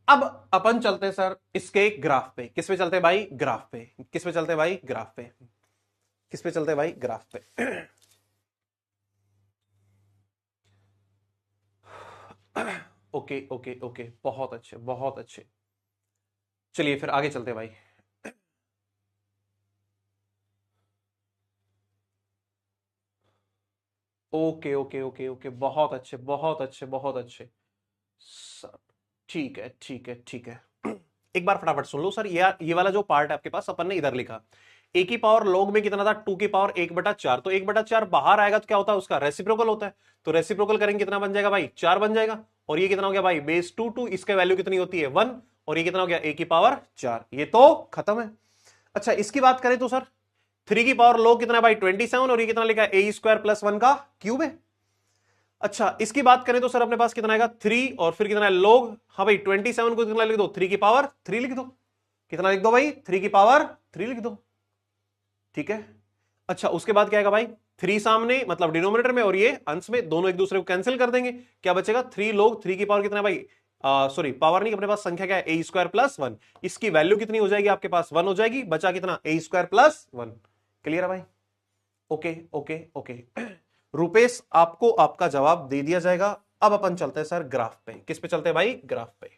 अब अपन चलते हैं सर इसके ग्राफ पे। किस पे चलते हैं भाई? ग्राफ पे। किस पे चलते हैं भाई? ग्राफ पे। किस पे चलते हैं भाई? ग्राफ पे। ओके ओके ओके, बहुत अच्छे बहुत अच्छे। चलिए फिर आगे चलते हैं भाई। ओके ओके ओके ओके, बहुत अच्छे बहुत अच्छे बहुत अच्छे सर। ठीक है ठीक है ठीक है। एक बार फटाफट सुन लो सर, ये वाला जो पार्ट है आपके पास, अपन ने इधर लिखा ए की पावर लॉग में कितना था? 2 की पावर 1/4। तो 1/4 बाहर आएगा तो क्या होता है? उसका रेसिप्रोकल होता है। तो रेसिप्रोकल करेंगे कितना बन जाएगा भाई? 4 बन जाएगा। और ये कितना हो गया भाई? बेस 2 इसका वैल्यू कितनी होती है? 1। और ये कितना हो गया? ए की पावर 4। ये तो खत्म है। अच्छा इसकी बात करें तो सर 3 की पावर लॉग कितना है भाई? 27। और ये कितना लिखा है? ए स्क्वायर प्लस 1 का क्यूब है। अच्छा इसकी बात करें तो सर अपने पास कितना आएगा? 3 और फिर कितना है? लॉग। हाँ भाई 27 को कितना लिख दो? 3 की पावर 3 लिख दो। कितना लिख दो भाई? 3 की पावर 3 लिख दो। ठीक है। अच्छा उसके बाद क्या आएगा भाई? 3 सामने मतलब डिनोमिनेटर में और ये अंश में, दोनों एक दूसरे को कैंसिल कर देंगे। क्या बचेगा? 3 लोग 3 की पावर कितना है भाई? सॉरी पावर नहीं, अपने पास संख्या क्या है? ए स्क्वायर प्लस 1। इसकी वैल्यू कितनी हो जाएगी आपके पास? 1 हो जाएगी। बचा कितना? ए स्क्वायर प्लस 1। क्लियर है भाई? Okay okay okay. रुपेश आपको आपका जवाब दे दिया जाएगा। अब अपन चलते हैं सर ग्राफ पे। किस पे चलते हैं भाई? ग्राफ पे।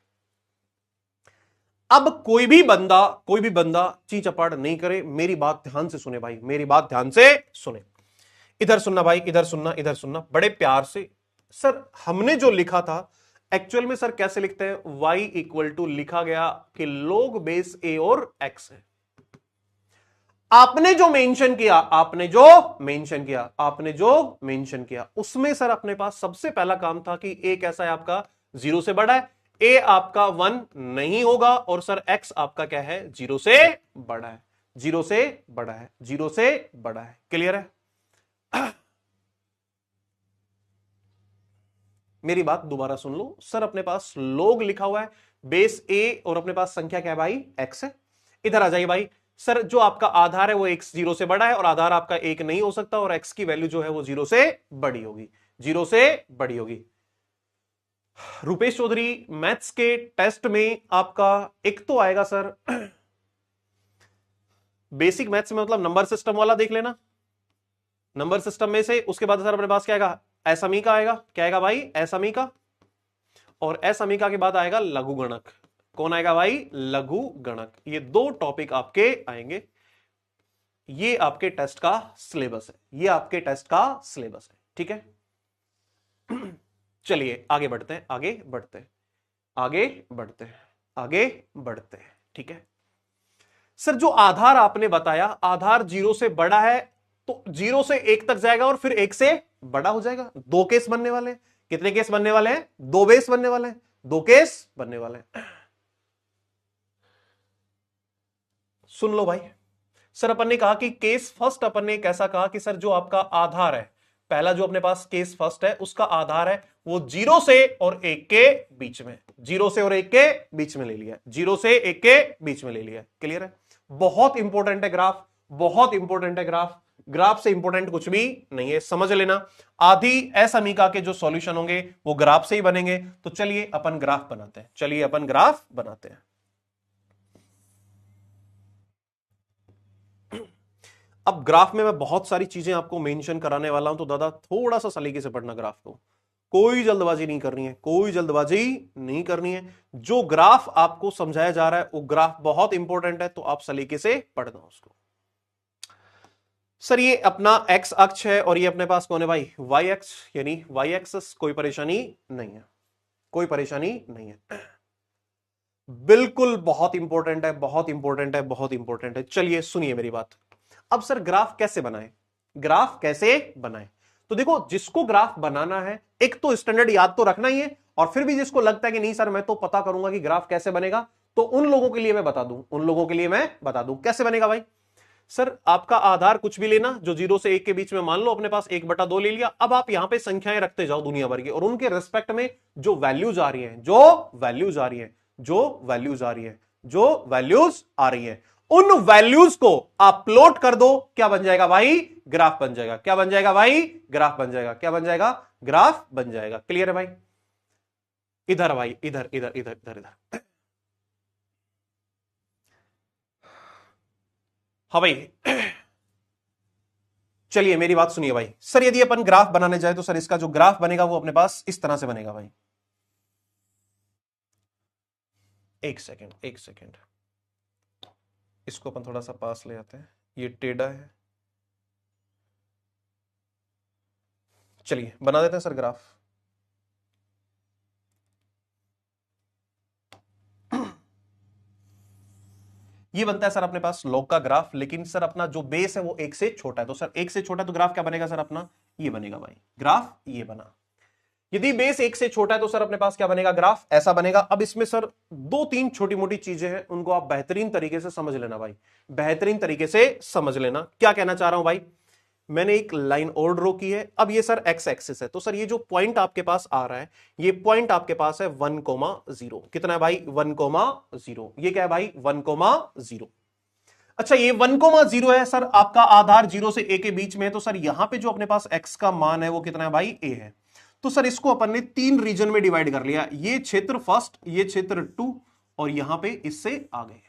अब कोई भी बंदा ची चपाट नहीं करे, मेरी बात ध्यान से सुने भाई, मेरी बात ध्यान से सुने। इधर सुनना भाई, इधर सुनना, इधर सुनना बड़े प्यार से। सर हमने जो लिखा था एक्चुअल में सर कैसे लिखते हैं? y इक्वल टू लिखा गया कि लोग बेस a और x है। आपने जो मेंशन किया उसमें सर अपने पास सबसे पहला काम था कि a कैसा है आपका? 0 से बड़ा है। a आपका 1 नहीं होगा और सर x आपका क्या है? 0 से बड़ा है। 0 से बड़ा है। 0 से बड़ा है। क्लियर है? मेरी बात दोबारा सुन लो सर, अपने पास लोग लिखा हुआ है बेस a और अपने पास संख्या क्या है भाई? x है। इधर आ जाइए भाई। सर जो आपका आधार है वो x 0 से बड़ा है और आधार आपका 1 नहीं हो सकता और x की वैल्यू जो है वो 0 से बड़ी होगी। 0 से बड़ी होगी। रुपेश चौधरी मैथ्स के टेस्ट में आपका एक तो आएगा सर बेसिक मैथ्स में, मतलब नंबर सिस्टम वाला देख लेना। नंबर सिस्टम में से उसके बाद सर अपने पास क्या आएगा? असमी का आएगा। क्या आएगा भाई? असमी का। और असमीका के बाद आएगा लघु गणक। कौन आएगा भाई? लघु गणक। ये 2 टॉपिक आपके आएंगे। ये आपके टेस्ट का सिलेबस है। ये आपके टेस्ट का सिलेबस है। ठीक है। चलिए आगे बढ़ते हैं, आगे बढ़ते हैं, आगे बढ़ते हैं, आगे बढ़ते हैं। ठीक है सर, जो आधार आपने बताया आधार 0 से बड़ा है तो 0 से 1 तक जाएगा और फिर 1 से बड़ा हो जाएगा। 2 केस बनने वाले हैं। कितने केस बनने वाले हैं? 2 बेस बनने वाले हैं। 2 केस बनने वाले हैं। सुन लो भाई। सर अपन ने कहा कि केस फर्स्ट, अपन ने कैसा कहा कि सर जो आपका आधार है, पहला जो अपने पास केस फर्स्ट है उसका आधार है वो 0 से और 1 के बीच में, 0 से और 1 के बीच में ले लिया। 0 से 1 के बीच में ले लिया। क्लियर है? बहुत इंपॉर्टेंट है ग्राफ, बहुत इंपॉर्टेंट है ग्राफ। ग्राफ से इंपॉर्टेंट कुछ भी नहीं है, समझ लेना। आधी असमीका के जो सॉल्यूशन होंगे वो ग्राफ से ही बनेंगे। तो चलिए अपन ग्राफ बनाते हैं, चलिए अपन ग्राफ बनाते हैं। अब ग्राफ में मैं बहुत सारी चीजें आपको मेंशन कराने वाला हूं, तो दादा थोड़ा सा सलीके से पढ़ना ग्राफ को। कोई जल्दबाजी नहीं करनी है, कोई जल्दबाजी नहीं करनी है। जो ग्राफ आपको समझाया जा रहा है वो ग्राफ बहुत इंपॉर्टेंट है, तो आप सलीके से पढ़ना उसको। सर ये अपना एक्स अक्ष है और ये अपने पास कौन है भाई? वाई अक्ष, यानी वाई एक्सिस। कोई परेशानी नहीं है, कोई परेशानी नहीं है। बिल्कुल बहुत इंपॉर्टेंट है, बहुत इंपॉर्टेंट है, बहुत इंपॉर्टेंट है। चलिए सुनिए मेरी बात। अब सर ग्राफ कैसे बनाए? ग्राफ कैसे बनाए? तो देखो, जिसको ग्राफ बनाना है एक तो स्टैंडर्ड याद तो रखना ही है, और फिर भी जिसको लगता है कि नहीं सर मैं तो पता करूंगा कि ग्राफ कैसे बनेगा, तो उन लोगों के लिए मैं बता दूं, उन लोगों के लिए मैं बता दूं कैसे बनेगा भाई। सर आपका आधार कुछ भी लेना जो 0 से 1 के बीच में, मान लो अपने पास 1/2 ले लिया। अब आप यहां पे संख्याएं रखते जाओ दुनिया भर की, और उनके रेस्पेक्ट में जो वैल्यूज आ रही हैं, जो वैल्यूज आ रही हैं, जो वैल्यूज आ रही है, जो वैल्यूज आ रही है, उन वैल्यूज को आप प्लॉट कर दो। क्या बन जाएगा भाई? ग्राफ बन जाएगा। क्या बन जाएगा भाई? ग्राफ बन जाएगा। क्या बन जाएगा? ग्राफ बन जाएगा। क्लियर है भाई? इधर भाई, इधर इधर इधर इधर इधर। हाँ भाई, चलिए मेरी बात सुनिए भाई। सर यदि अपन ग्राफ बनाने जाए तो सर इसका जो ग्राफ बनेगा वो अपने पास इस तरह से बनेगा भाई। एक सेकेंड, एक सेकेंड, इसको अपन थोड़ा सा पास ले आते हैं, ये टेढ़ा है। चलिए बना देते हैं सर ग्राफ। ये बनता है सर अपने पास लॉग का ग्राफ, लेकिन सर अपना जो बेस है वो 1 से छोटा है। तो सर 1 से छोटा है तो ग्राफ क्या बनेगा सर अपना? ये बनेगा भाई। ग्राफ ये बना। यदि बेस 1 से छोटा है तो सर अपने पास क्या बनेगा? ग्राफ ऐसा बनेगा। अब इसमें सर 2-3 छोटी मोटी चीजें हैं, उनको आप बेहतरीन तरीके से समझ लेना भाई, बेहतरीन तरीके से समझ लेना। क्या कहना चाह रहा हूं भाई? मैंने एक लाइन और ड्रॉ की है। अब ये सर एक्स एक्सिस है, तो सर ये जो पॉइंट आपके पास आ रहा है, ये पॉइंट आपके पास है 1,0। कितना है भाई? 1,0। ये क्या है भाई? 1,0। अच्छा, ये 1,0 है सर, आपका आधार 0 से a के बीच में है। तो सर यहां पे जो अपने पास x का मान है वो कितना है भाई? a है। तो सर इसको अपन ने 3 रीजन में डिवाइड कर लिया। ये क्षेत्र फर्स्ट, ये क्षेत्र 2, और यहां पे इससे आ गए।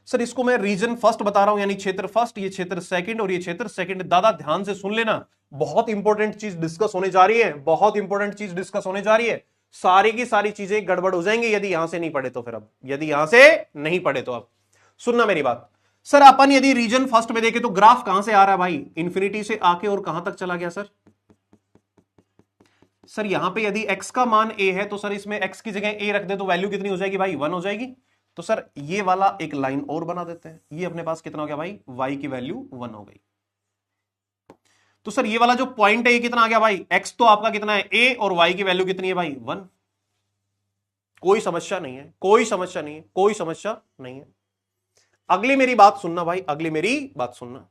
सर इसको मैं रीजन फर्स्ट बता रहा हूं, यानी क्षेत्र फर्स्ट, ये क्षेत्र सेकंड और ये क्षेत्र सेकंड। दादा ध्यान से सुन लेना, बहुत इंपॉर्टेंट चीज डिस्कस होने जा रही है, बहुत इंपॉर्टेंट चीज डिस्कस होने जा रही है। सारी की सारी चीजें गड़बड़ हो जाएंगी यदि यहां से नहीं पढ़े तो। फिर अब यदि यहां से नहीं पढ़े तो अब सुनना मेरी बात। सर अपन यदि रीजन फर्स्ट में देखें तो ग्राफ कहां से आ रहा है भाई? इंफिनिटी से आके और कहां तक चला गया सर? सर यहां पे यदि x का मान a है तो सर इसमें x की जगह a रख दे तो वैल्यू कितनी हो जाएगी भाई? 1 हो जाएगी। तो सर ये वाला एक लाइन और बना देते हैं। ये अपने पास कितना हो गया भाई? y की वैल्यू 1 हो गई। तो सर ये वाला जो पॉइंट है ये कितना आ गया भाई? x तो आपका कितना है? a, और y की वैल्यू कितनी है भाई? 1। कोई समस्या नहीं है, कोई समस्या नहीं है, कोई समस्या नहीं है। अगली मेरी बात सुनना भाई, अगली मेरी बात सुनना।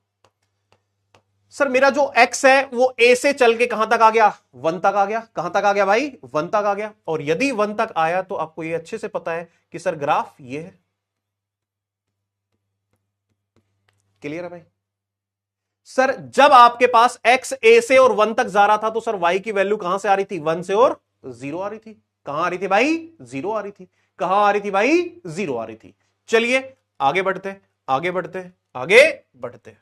सर मेरा जो x है वो a से चल के कहां तक आ गया? 1 तक आ गया। कहां तक आ गया भाई? 1 तक आ गया। और यदि 1 तक आया तो आपको ये अच्छे से पता है कि सर ग्राफ ये है। क्लियर है भाई? सर जब आपके पास x a से और 1 तक जा रहा था तो सर y की वैल्यू कहां से आ रही थी? 1 से और 0 आ रही थी। कहां आ रही थी भाई? 0 आ रही थी। कहां आ रही थी भाई? 0 आ रही थी। चलिए आगे बढ़ते, आगे बढ़ते, आगे बढ़ते।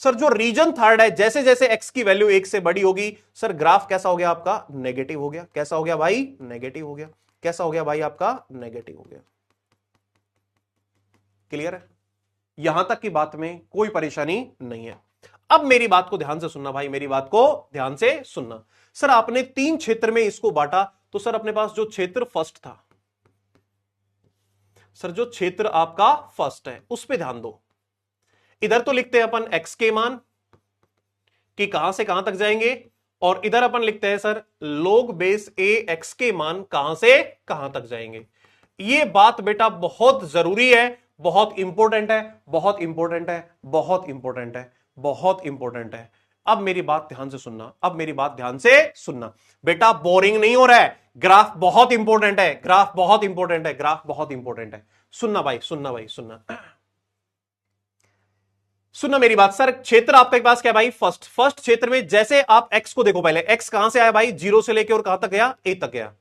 सर जो रीजन थर्ड है, जैसे जैसे x की वैल्यू 1 से बड़ी होगी सर ग्राफ कैसा हो गया आपका? नेगेटिव हो गया। कैसा हो गया भाई? नेगेटिव हो गया। कैसा हो गया भाई आपका? नेगेटिव हो गया। क्लियर है? यहां तक की बात में कोई परेशानी नहीं है। अब मेरी बात को ध्यान से सुनना भाई, मेरी बात को ध्यान से सुनना। सर आपने 3 क्षेत्र में इसको बांटा, तो सर अपने पास जो क्षेत्र फर्स्ट था, सर जो क्षेत्र आपका फर्स्ट है उस पे ध्यान दो। इधर तो लिखते हैं अपन x के मान कि कहां से कहां तक जाएंगे, और इधर अपन लिखते हैं sir log base a x के मान कहां से कहां तक जाएंगे। ये बात बेटा बहुत जरूरी है, बहुत इंपॉर्टेंट है, बहुत इंपॉर्टेंट है, बहुत इंपॉर्टेंट है, बहुत इंपॉर्टेंट है। अब मेरी बात ध्यान से सुनना, अब मेरी बात ध्यान से सुनना बेटा, बोरिंग नहीं हो रहा है। ग्राफ बहुत इंपॉर्टेंट है, ग्राफ बहुत इंपॉर्टेंट है, ग्राफ बहुत इंपॉर्टेंट है। सुनना भाई, सुनना भाई, सुनना सुनना मेरी बात। सर क्षेत्र आपके पास क्या है भाई? फर्स्ट। फर्स्ट क्षेत्र में जैसे आप x को देखो, पहले x कहां से आया भाई? 0 से लेके और कहां तक गया? a तक गया।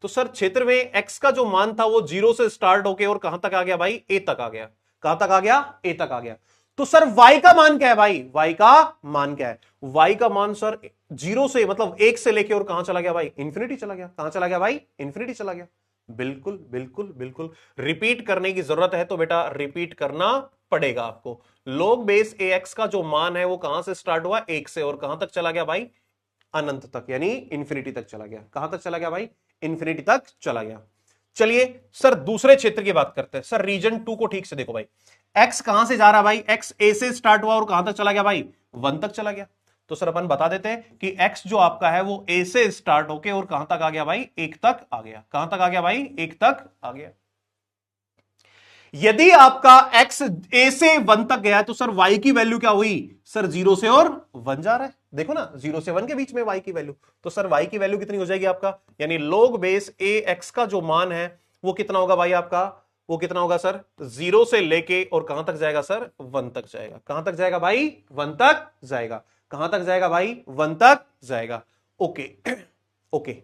तो सर क्षेत्र में x का जो मान था वो 0 से स्टार्ट होके और कहां तक आ गया भाई? a तक आ गया। कहां तक आ गया? a तक आ गया। तो सर y का मान क्या है भाई? y का मान क्या है? y का मान सर 0 से मतलब 1 से लेके और कहां चला गया भाई? इंफिनिटी चला गया। कहां चला गया भाई? इंफिनिटी चला गया। बिल्कुल बिल्कुल बिल्कुल, रिपीट करने की जरूरत है तो बेटा रिपीट करना पड़ेगा आपको। log बेस ax का जो मान है वो कहां से स्टार्ट हुआ? 1 से, और कहां तक चला गया भाई? अनंत तक, यानी इंफिनिटी तक चला गया। कहां तक चला गया भाई? इंफिनिटी तक चला गया। चलिए सर दूसरे क्षेत्र की बात करते हैं। सर रीजन 2 को ठीक से देखो भाई, x कहां से जा रहा है भाई? x a से स्टार्ट हुआ और कहां तक चला गया भाई? 1 तक चला गया। तो सर अपन बता देते हैं कि x जो आपका है वो a से स्टार्ट होके और कहां तक आ गया भाई? 1 तक आ गया। कहां तक आ गया भाई? 1 तक आ गया। यदि आपका x a से 1 तक गया है तो सर y की वैल्यू क्या हुई सर 0 से और 1 जा रहा है, देखो ना 0 से 1 के बीच में y की वैल्यू, तो सर y की वैल्यू कितनी हो जाएगी आपका, यानी log बेस ax का जो मान है वो कितना होगा भाई आपका, वो कितना होगा सर 0 से लेके और कहां तक जाएगा सर 1 तक जाएगा, कहां तक जाएगा भाई 1 तक जाएगा, कहां तक जाएगा भाई 1 तक जाएगा। ओके ओके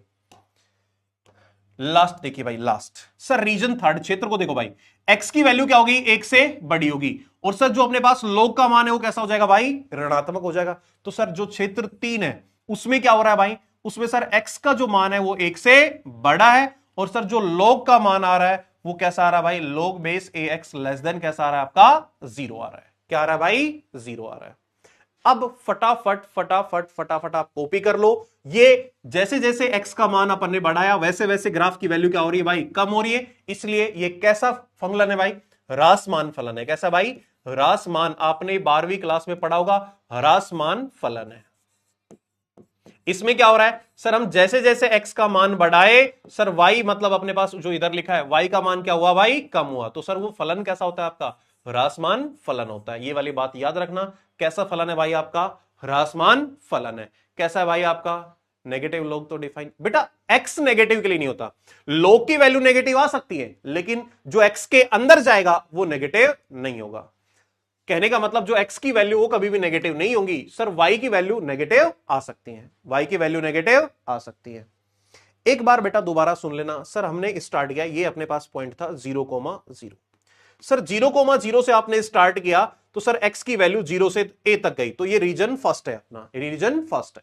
लास्ट देखिए भाई, लास्ट सर रीजन थर्ड क्षेत्र को देखो भाई, x की वैल्यू क्या होगी 1 से बड़ी होगी और सर जो अपने पास log का मान है वो कैसा हो जाएगा भाई ऋणात्मक हो जाएगा। तो सर जो क्षेत्र 3 है उसमें क्या हो रहा है भाई, उसमें सर x का जो मान है वो 1 से बड़ा है और सर जो log का मान आ रहा है वो कैसा आ रहा है भाई, log base ax less than कैसा आ रहा है आपका 0 आ रहा है, क्या आ रहा है भाई 0 आ रहा है। अब फटाफट फटाफट फटाफट आप कॉपी कर लो, ये जैसे जैसे x का मान अपन ने बढ़ाया वैसे वैसे ग्राफ की वैल्यू क्या हो रही है भाई कम हो रही है, इसलिए ये कैसा फंक्शन है भाई, ह्रासमान फलन है। कैसा भाई, ह्रासमान, आपने 12वीं क्लास में पढ़ा होगा ह्रासमान फलन है। इसमें क्या हो रहा है सर, हम जैसे जैसे x का मान बढ़ाए सर y मतलब अपने पास जो इधर लिखा है y का मान क्या हुआ भाई कम हुआ, तो सर वो फलन कैसा होता है आपका ह्रासमान फलन होता है। ये वाली बात याद रखना, कैसा फलन है भाई आपका ह्रासमान फलन है। कैसा है भाई आपका नेगेटिव log, तो डिफाइन बेटा x नेगेटिव के लिए नहीं होता, log की वैल्यू नेगेटिव आ सकती है लेकिन जो x के अंदर जाएगा वो नेगेटिव नहीं होगा। कहने का मतलब जो x की वैल्यू वो कभी भी नेगेटिव नहीं होगी सर, y की वैल्यू नेगेटिव आ सकती है, y की वैल्यू नेगेटिव आ सकती है। एक बार बेटा दोबारा सुन लेना, सर हमने स्टार्ट किया, ये अपने पास पॉइंट था 0,0, सर 0,0 से आपने स्टार्ट किया तो सर x की वैल्यू 0 से a तक गई, तो ये रीजन फर्स्ट है अपना, रीजन फर्स्ट है।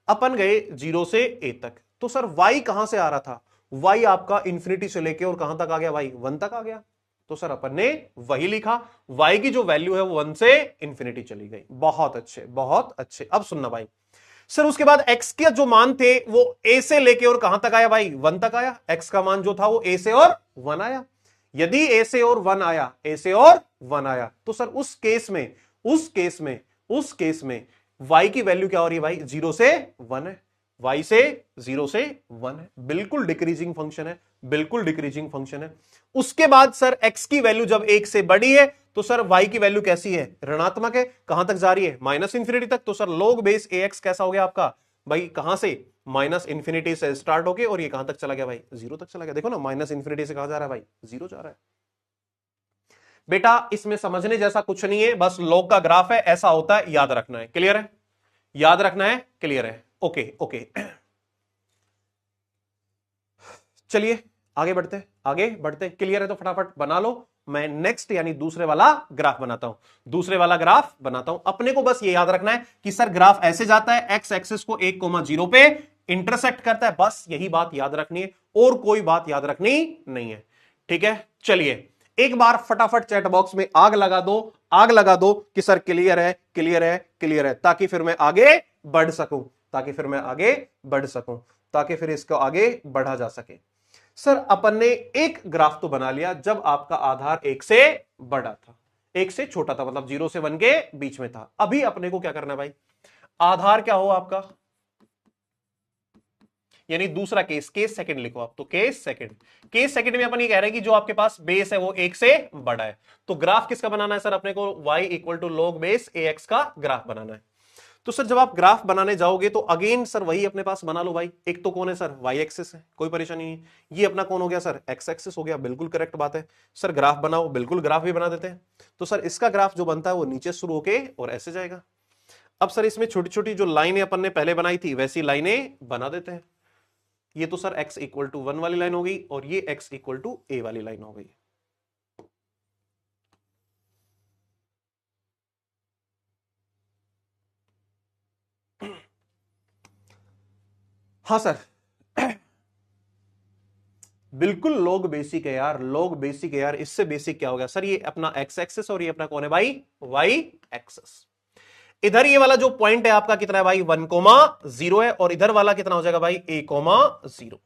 अपन गए 0 से a तक, तो सर y कहां से आ रहा था, y आपका इंफिनिटी से लेके और कहां तक आ गया भाई 1 तक आ गया, तो सर अपन ने वही लिखा, y की जो वैल्यू है वो 1 से इंफिनिटी चली गई। बहुत अच्छे बहुत अच्छे। अब सुनना भाई, सर उसके बाद x के जो मान थे वो a से लेके और कहां तक आया भाई 1 तक आया, x का मान जो था वो a से और 1 आया। यदि a से और 1 आया, a से और 1 आया तो सर उस केस में y की वैल्यू क्या हो रही है भाई 0 से 1 है, y से 0 से 1 है, बिल्कुल डिक्रीजिंग फंक्शन है, बिल्कुल डिक्रीजिंग फंक्शन है। उसके बाद सर x की वैल्यू जब 1 से बड़ी है तो सर y की वैल्यू कैसी है ऋणात्मक है, कहां तक जा रही है माइनस इंफिनिटी तक, तो सर log बेस ax कैसा हो गया आपका भाई, कहां से माइनस इंफिनिटी से स्टार्ट होके और ये कहां तक चला गया भाई 0 तक चला गया। देखो ना माइनस इंफिनिटी से कहां जा रहा है भाई 0 जा रहा है। बेटा इसमें समझने जैसा कुछ नहीं है, बस log का ग्राफ है, ऐसा होता है, याद रखना है, क्लियर है, याद रखना है, क्लियर है। ओके ओके चलिए आगे बढ़ते, क्लियर है तो फटाफट बना लो। मैं नेक्स्ट यानी दूसरे वाला ग्राफ बनाता हूं, अपने को बस ये याद रखना है कि सर ग्राफ ऐसे जाता है, एक्स एक्सिस को 1,0 पे इंटरसेक्ट करता है, बस यही बात याद रखनी है और कोई बात याद रखनी नहीं है, ठीक है। चलिए एक बार फटाफट चैट बॉक्स में आग लगा दो कि सर क्लियर है, ताकि फिर मैं आगे बढ़ सकूं, ताकि फिर इसको आगे बढ़ा जा सके। सर अपन ने एक ग्राफ तो बना लिया जब आपका आधार 1 से बड़ा था, 1 से छोटा था, मतलब 0 से 1 के बीच में था। अभी अपने को क्या करना है भाई, आधार क्या हो आपका, यानी दूसरा केस सेकंड लिखो आप, तो केस सेकंड में अपन ये कह रहे हैं कि जो आपके पास बेस है वो 1 से बड़ा है, तो ग्राफ किसका बनाना है सर, अपने को y equal to log base ax का ग्राफ बनाना है। तो सर जब आप ग्राफ बनाने जाओगे तो अगेन सर वही अपने पास बना लो भाई, एक तो कौन है सर y एक्सिस है, कोई परेशानी नहीं, ये अपना कौन हो गया सर x एक्सिस हो गया, बिल्कुल करेक्ट बात है। सर ग्राफ बनाओ, बिल्कुल ग्राफ भी बना देते हैं, तो सर इसका ग्राफ जो बनता है वो नीचे शुरू होके और ऐसे जाएगा। अब सर इसमें छोटी छोटी जो लाइनें अपन ने पहले बनाई थी वैसी लाइनें बना देते हैं। ये तो सर x इक्वल टू 1 वाली लाइन हो गई और ये x इक्वल टू a वाली लाइन हो गई। हाँ सर बिल्कुल log बेसिक है यार, इससे बेसिक क्या हो गया सर, ये अपना x एक्सिस और ये अपना कौन है भाई y एक्सिस। इधर ये वाला जो पॉइंट है आपका कितना है भाई 1,0 है और इधर वाला कितना हो जाएगा भाई 1,0।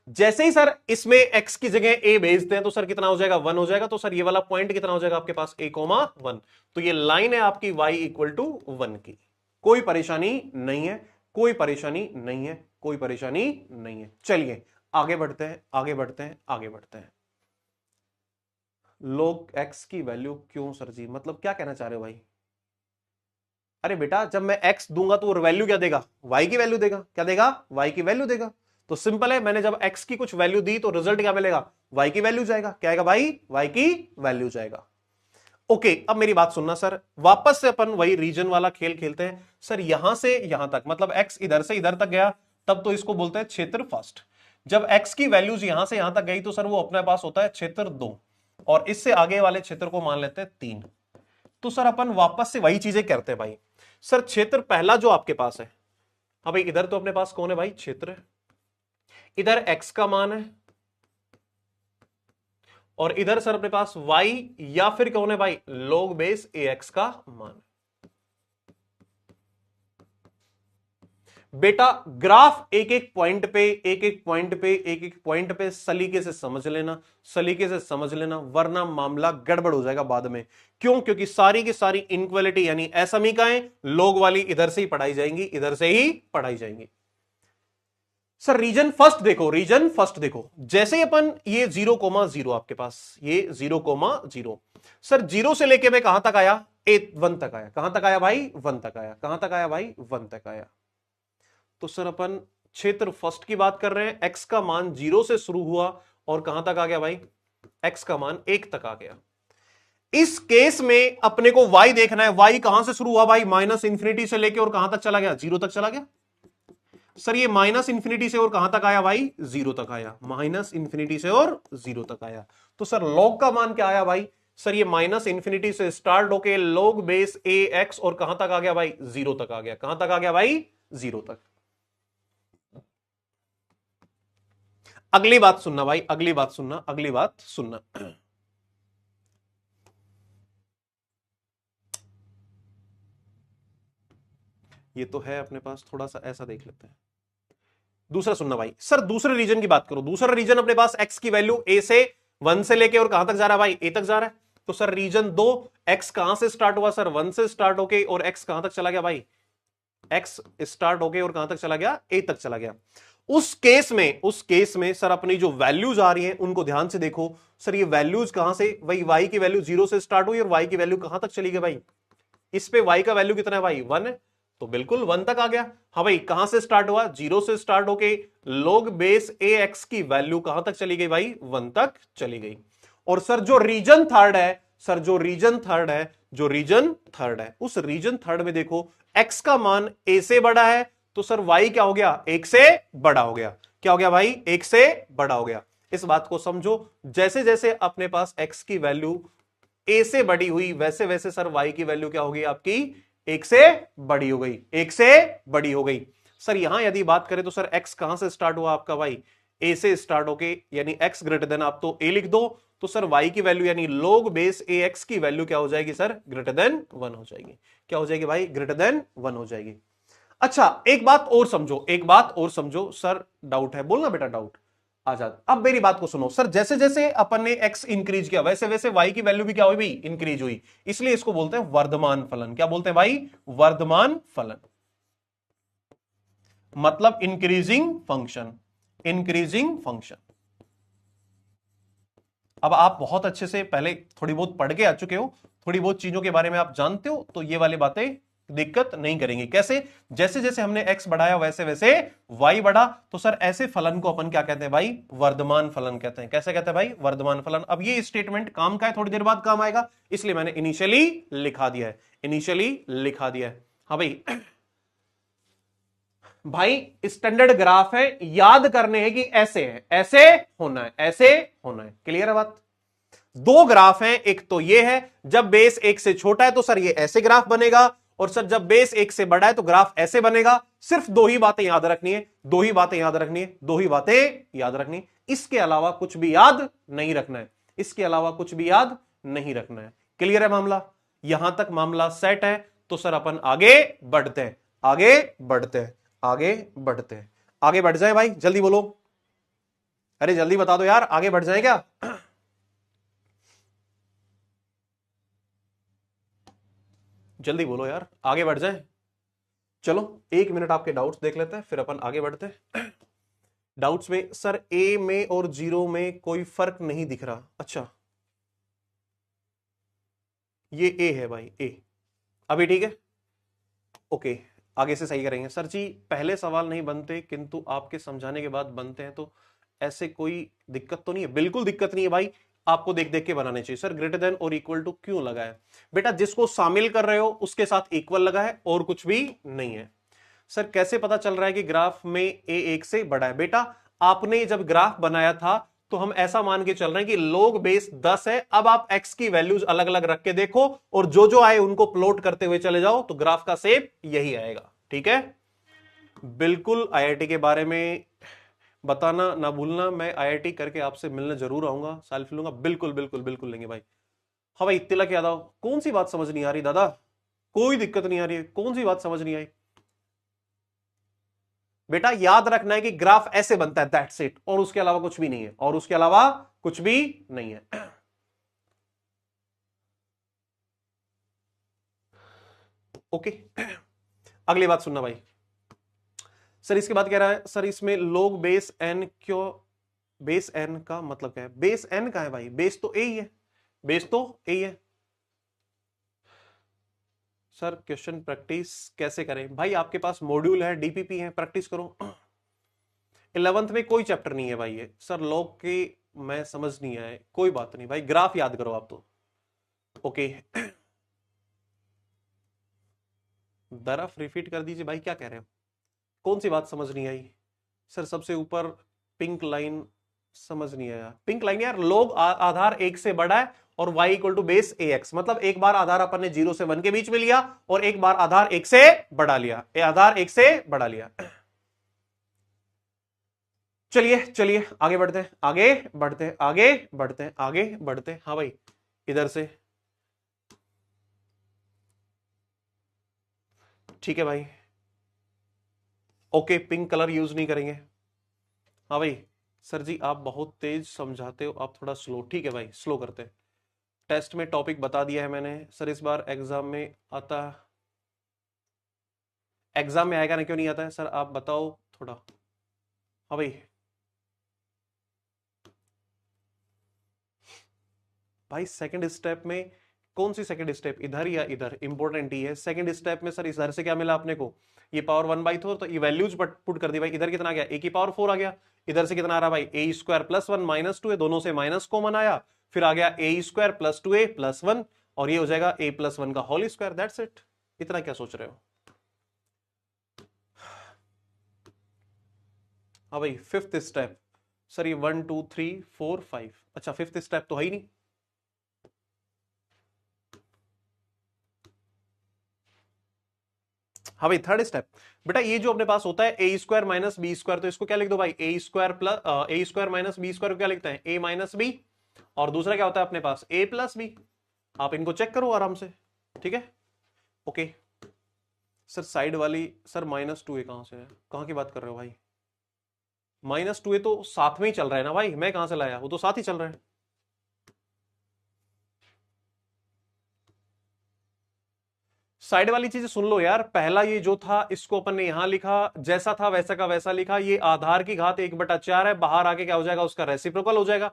जैसे ही सर इसमें x की जगह a भेजते हैं तो सर कितना हो जाएगा 1 हो जाएगा, तो सर ये वाला पॉइंट कितना हो जाएगा आपके पास 1,1, तो ये लाइन है आपकी y इक्वल टू 1 की। कोई परेशानी नहीं है, चलिए आगे बढ़ते हैं। log x की वैल्यू क्यों सर जी, मतलब क्या कहना चाह रहे हो भाई? अरे बेटा जब मैं x दूंगा तो वो वैल्यू क्या देगा? y की वैल्यू देगा। क्या देगा? y की वैल्यू देगा। तो सिंपल है, मैंने जब x की कुछ वैल्यू दी तो रिजल्ट क्या मिलेगा? y की वैल्यू जाएगा। क्या आएगा भाई? y की वैल्यू जाएगा। ओके, अब मेरी बात सुनना सर, वापस से अपन वही रीजन वाला खेल खेलते हैं सर। यहां से यहां तक मतलब x इधर से इधर तक गया, तब तो इसको बोलते हैं क्षेत्र फर्स्ट। जब x की वैल्यूज यहां से यहां तक गई तो सर वो अपने पास होता है क्षेत्र 2, और इससे आगे वाले क्षेत्र को मान लेते हैं 3। तो सर अपन वापस से वही चीजें करते हैं भाई। सर क्षेत्र पहला जो आपके पास है, हाँ भाई इधर तो अपने पास कौन है भाई? क्षेत्र है। इधर x का मान है, और इधर सर अपने पास y या फिर कौन है भाई? log बेस ax का मान। बेटा ग्राफ एक एक पॉइंट पे एक एक पॉइंट पे एक एक पॉइंट पे सलीके से समझ लेना, सलीके से समझ लेना, वरना मामला गड़बड़ हो जाएगा बाद में। क्यों? क्योंकि सारी की सारी इनक्वालिटी यानी असमीकाएं लोग वाली इधर से ही पढ़ाई जाएंगी, इधर से ही पढ़ाई जाएंगी। सर रीजन फर्स्ट देखो, रीजन फर्स्ट देखो, जैसे ही अपन ये 0,0 आपके पास ये 0,0, सर 0 से लेके मैं कहां तक आया? 1 तक आया। कहां तक आया भाई? 1 तक आया। कहां तक आया भाई? 1 तक आया। तो सर अपन क्षेत्र फर्स्ट की बात कर रहे हैं, एक्स का मान 0 से शुरू हुआ और कहां तक आ गया भाई? एक्स का मान 1 तक आ गया। इस केस में अपने को y देखना है, y कहां से शुरू हुआ भाई? माइनस इंफिनिटी से लेके और कहां तक चला गया? 0 तक चला गया। सर ये माइनस इंफिनिटी से और कहां तक आया भाई? 0 तक आया। माइनस इंफिनिटी से और 0 तक आया। तो सर log का मान क्या आया भाई? सर ये माइनस इंफिनिटी से स्टार्ट होके log बेस ए एक्स और कहां तक आ गया भाई? 0 तक आ गया। कहां तक आ गया भाई? 0 तक। अगली बात सुनना भाई, अगली बात सुनना, अगली बात सुनना। ये तो है अपने पास, थोड़ा सा ऐसा देख लेते हैं। दूसरा सुनना भाई, सर दूसरे रीजन की बात करो। दूसरा रीजन अपने पास x की वैल्यू a से 1 से लेके और कहां तक जा रहा है भाई? a तक जा रहा है। तो सर रीजन 2, x कहां से स्टार्ट हुआ? सर 1 से स्टार्ट होके और x कहां तक चला गया भाई? x स्टार्ट होके और कहां तक चला गया? a तक चला गया। उस केस में सर अपनी जो वैल्यूज आ रही हैं उनको ध्यान से देखो। सर ये वैल्यूज कहां से? भाई y की वैल्यू 0 से स्टार्ट हुई और y की वैल्यू कहां तक चली गई भाई? इस पे y का वैल्यू कितना है भाई? 1 है, तो बिल्कुल 1 तक आ गया। हाँ भाई कहां से स्टार्ट हुआ? 0 से स्टार्ट होके log बेस ax की वैल्यू कहां तक चली गई भाई? 1 तक चली गई। और सर जो रीजन थर्ड है, सर जो रीजन थर्ड है, जो रीजन थर्ड है, उस रीजन थर्ड में देखो x का मान a से बड़ा है, तो सर y क्या हो गया? 1 से बड़ा हो गया। क्या हो गया भाई? 1 से बड़ा हो गया। इस बात को समझो, जैसे जैसे अपने पास x की वैल्यू a से बड़ी हुई वैसे वैसे सर y की वैल्यू क्या होगी आपकी? 1 से बड़ी हो गई। 1 से बड़ी हो गई। सर यहां यदि बात करें तो सर x कहां से स्टार्ट हुआ आपका भाई? a से स्टार्ट होके, यानी x ग्रेटर देन, आप तो a लिख दो, तो सर y की वैल्यू यानी log बेस ax की वैल्यू क्या हो जाएगी सर? ग्रेटर देन 1 हो जाएगी। क्या हो जाएगी भाई? ग्रेटर देन 1 हो जाएगी। अच्छा एक बात और समझो, एक बात और समझो सर, डाउट है बोलना बेटा, डाउट आजाद। अब मेरी बात को सुनो सर, जैसे जैसे अपन ने x इंक्रीज किया वैसे वैसे y की वैल्यू भी क्या हुई भाई? इंक्रीज हुई। इसलिए इसको बोलते हैं वर्धमान फलन। क्या बोलते हैं भाई? वर्धमान फलन, मतलब इंक्रीजिंग फंक्शन, इंक्रीजिंग फंक्शन। अब आप बहुत अच्छे से पहले थोड़ी बहुत पढ़ के आ चुके हो, थोड़ी बहुत चीजों के बारे में आप जानते हो, तो ये वाली बातें दिक्कत नहीं करेंगे। कैसे? जैसे जैसे हमने x बढ़ाया वैसे वैसे y बढ़ा, तो सर ऐसे फलन को अपन क्या कहते हैं भाई? वर्धमान फलन कहते हैं। कैसे कहते हैं भाई? वर्धमान फलन। अब ये स्टेटमेंट काम का है, थोड़ी देर बाद काम आएगा, इसलिए मैंने इनिशियली लिखा दिया है, इनिशियली लिखा दिया है। हाँ भाई भाई स्टैंडर्ड ग्राफ है, याद करने हैं कि ऐसे है, ऐसे होना है, ऐसे होना है। क्लियर है बात? दो ग्राफ हैं, एक तो ये है, जब बेस 1 से छोटा है तो सर ये ऐसे ग्राफ बनेगा, और सर जब बेस 1 से बड़ा है तो ग्राफ ऐसे बनेगा। सिर्फ दो ही बातें याद रखनी है, दो ही बातें याद रखनी है, दो ही बातें याद रखनी, इसके अलावा कुछ भी याद नहीं रखना है, इसके अलावा कुछ भी याद नहीं रखना है। क्लियर है मामला? यहां तक मामला सेट है, तो सर अपन आगे बढ़ते हैं, आगे बढ़ते हैं, आगे बढ़ते हैं। आगे बढ़ जाए भाई, जल्दी बोलो, अरे जल्दी बता दो यार, आगे बढ़ जाए क्या? जल्दी बोलो यार, आगे बढ़ जाए। चलो 1 मिनट आपके डाउट्स देख लेते हैं, फिर अपन आगे बढ़ते हैं। डाउट्स में सर a में और 0 में कोई फर्क नहीं दिख रहा। अच्छा ये ए है भाई, ए। अभी ठीक है, ओके। आगे से सही करेंगे। सर जी पहले सवाल नहीं बनते किंतु आपके समझाने के बाद बनते हैं, तो ऐसे कोई दिक्कत तो नहीं है? बिल्कुल दिक्कत नहीं है भाई, आपको देख देख के बनाने चाहिए। सर ग्रेटर देन और इक्वल टू क्यों लगा है? बेटा जिसको शामिल कर रहे हो उसके साथ इक्वल लगा है और कुछ भी नहीं है। सर कैसे पता चल रहा है कि ग्राफ में ए एक से बड़ा है? बेटा आपने जब ग्राफ बनाया था तो हम ऐसा मान के चल रहे हैं कि log बेस 10 है। अब आप x की वैल्यूज अलग अलग रख के देखो और जो जो आए उनको प्लॉट करते हुए चले जाओ, तो ग्राफ का शेप यही आएगा। ठीक है, बिल्कुल। आईआईटी के बारे में बताना ना भूलना, मैं आईआईटी करके आपसे मिलने जरूर आऊंगा, सेल्फी लूंगा। बिल्कुल बिल्कुल बिल्कुल लेंगे भाई। हाँ भाई तिलक यादव, कौन सी बात समझ नहीं आ रही दादा? कोई दिक्कत नहीं आ रही है, कौन सी बात समझ नहीं आई? बेटा याद रखना है कि ग्राफ ऐसे बनता है, दैट्स इट, और उसके अलावा कुछ भी नहीं है, और उसके अलावा कुछ भी नहीं है। ओके, अगली बात सुनना भाई। सर इसके बाद कह रहा है सर इसमें लोग बेस एन क्यों? बेस एन का मतलब क्या है? बेस एन का है भाई, बेस तो ए ही है, बेस तो ए ही है। सर क्वेश्चन प्रैक्टिस कैसे करें? भाई आपके पास मॉड्यूल है, डीपीपी है, प्रैक्टिस करो। 11th में कोई चैप्टर नहीं है भाई ये। सर लॉग के मैं समझ नहीं आए, कोई बात नहीं भाई, ग्राफ याद करो आप तो। ओके, दरफ रिपीट कर दीजिए भाई, क्या कह रहे हो? कौन सी बात समझ नहीं आई? सर सबसे ऊपर पिंक लाइन समझ नहीं आया। पिंक लाइन यार, लोग आधार एक से बड़ा है और y equal to base A X, मतलब एक बार आधार अपन ने 0 से 1 के बीच में लिया और एक बार आधार एक से बढ़ा लिया, आधार एक से बढ़ा लिया। चलिए चलिए आगे बढ़ते हैं, आगे बढ़ते हैं, आगे बढ़ते हैं, आगे बढ़ते हैं। हाँ भाई इधर से, ठीक है भाई। ओके, पिंक कलर यूज नहीं करेंगे। हाँ भाई, सर जी आप बहुत तेज समझाते हो, आप थोड़ा स्लो। ठीक है भाई, स्लो करते हैं। टेस्ट में टॉपिक बता दिया है मैंने। सर इस बार एग्जाम में आता, एग्जाम में आएगा ना, क्यों नहीं आता है सर आप बताओ थोड़ा। हाँ भाई, भाई सेकंड स्टेप में, कौन सी सेकंड स्टेप, इधर या इधर? इंपॉर्टेंट ही है। सेकंड स्टेप में सर इधर से क्या मिला अपने को? ये पावर 1/4, तो ये वैल्यूज पुट कर दी भाई। इधर कितना आ गया? ए की पावर 4 आ गया। इधर से कितना आ रहा भाई? ए स्क्वायर प्लस 1 माइनस 2 है, दोनों से माइनस कॉमन आया, फिर आ गया ए स्क्वायर प्लस 2a प्लस 1, और ये हो जाएगा a प्लस 1 का होल स्क्वायर। That's it. इतना क्या सोच रहे हो? हाँ भाई फिफ्थ स्टेप। सर ये 1 2 3 4 5, अच्छा फिफ्थ स्टेप तो है ही नहीं। हाँ भाई थर्ड स्टेप। बेटा ये जो अपने पास होता है ए स्क्वायर माइनस बी स्क्वायर, तो इसको क्या लिख दो भाई? ए स्क्वायर प्लस ए स्क्वायर माइनस बी स्क्वायर को क्या लिखते हैं? ए माइनस बी, और दूसरा क्या होता है अपने पास? ए प्लस बी। आप इनको चेक करो आराम से, ठीक है। ओके सर साइड वाली, सर -2a कहां से है? कहां की बात कर रहे हो भाई? -2a तो साथ में ही चल रहा है ना भाई, मैं कहां से लाया? वो तो साथ ही चल रहा है। साइड वाली चीजें सुन लो यार। पहला ये जो था इसको अपन ने यहां लिखा, जैसा था वैसा का वैसा लिखा। ये आधार की घात 1/4 है, बाहर आके क्या हो जाएगा? उसका रेसिप्रोकल हो जाएगा,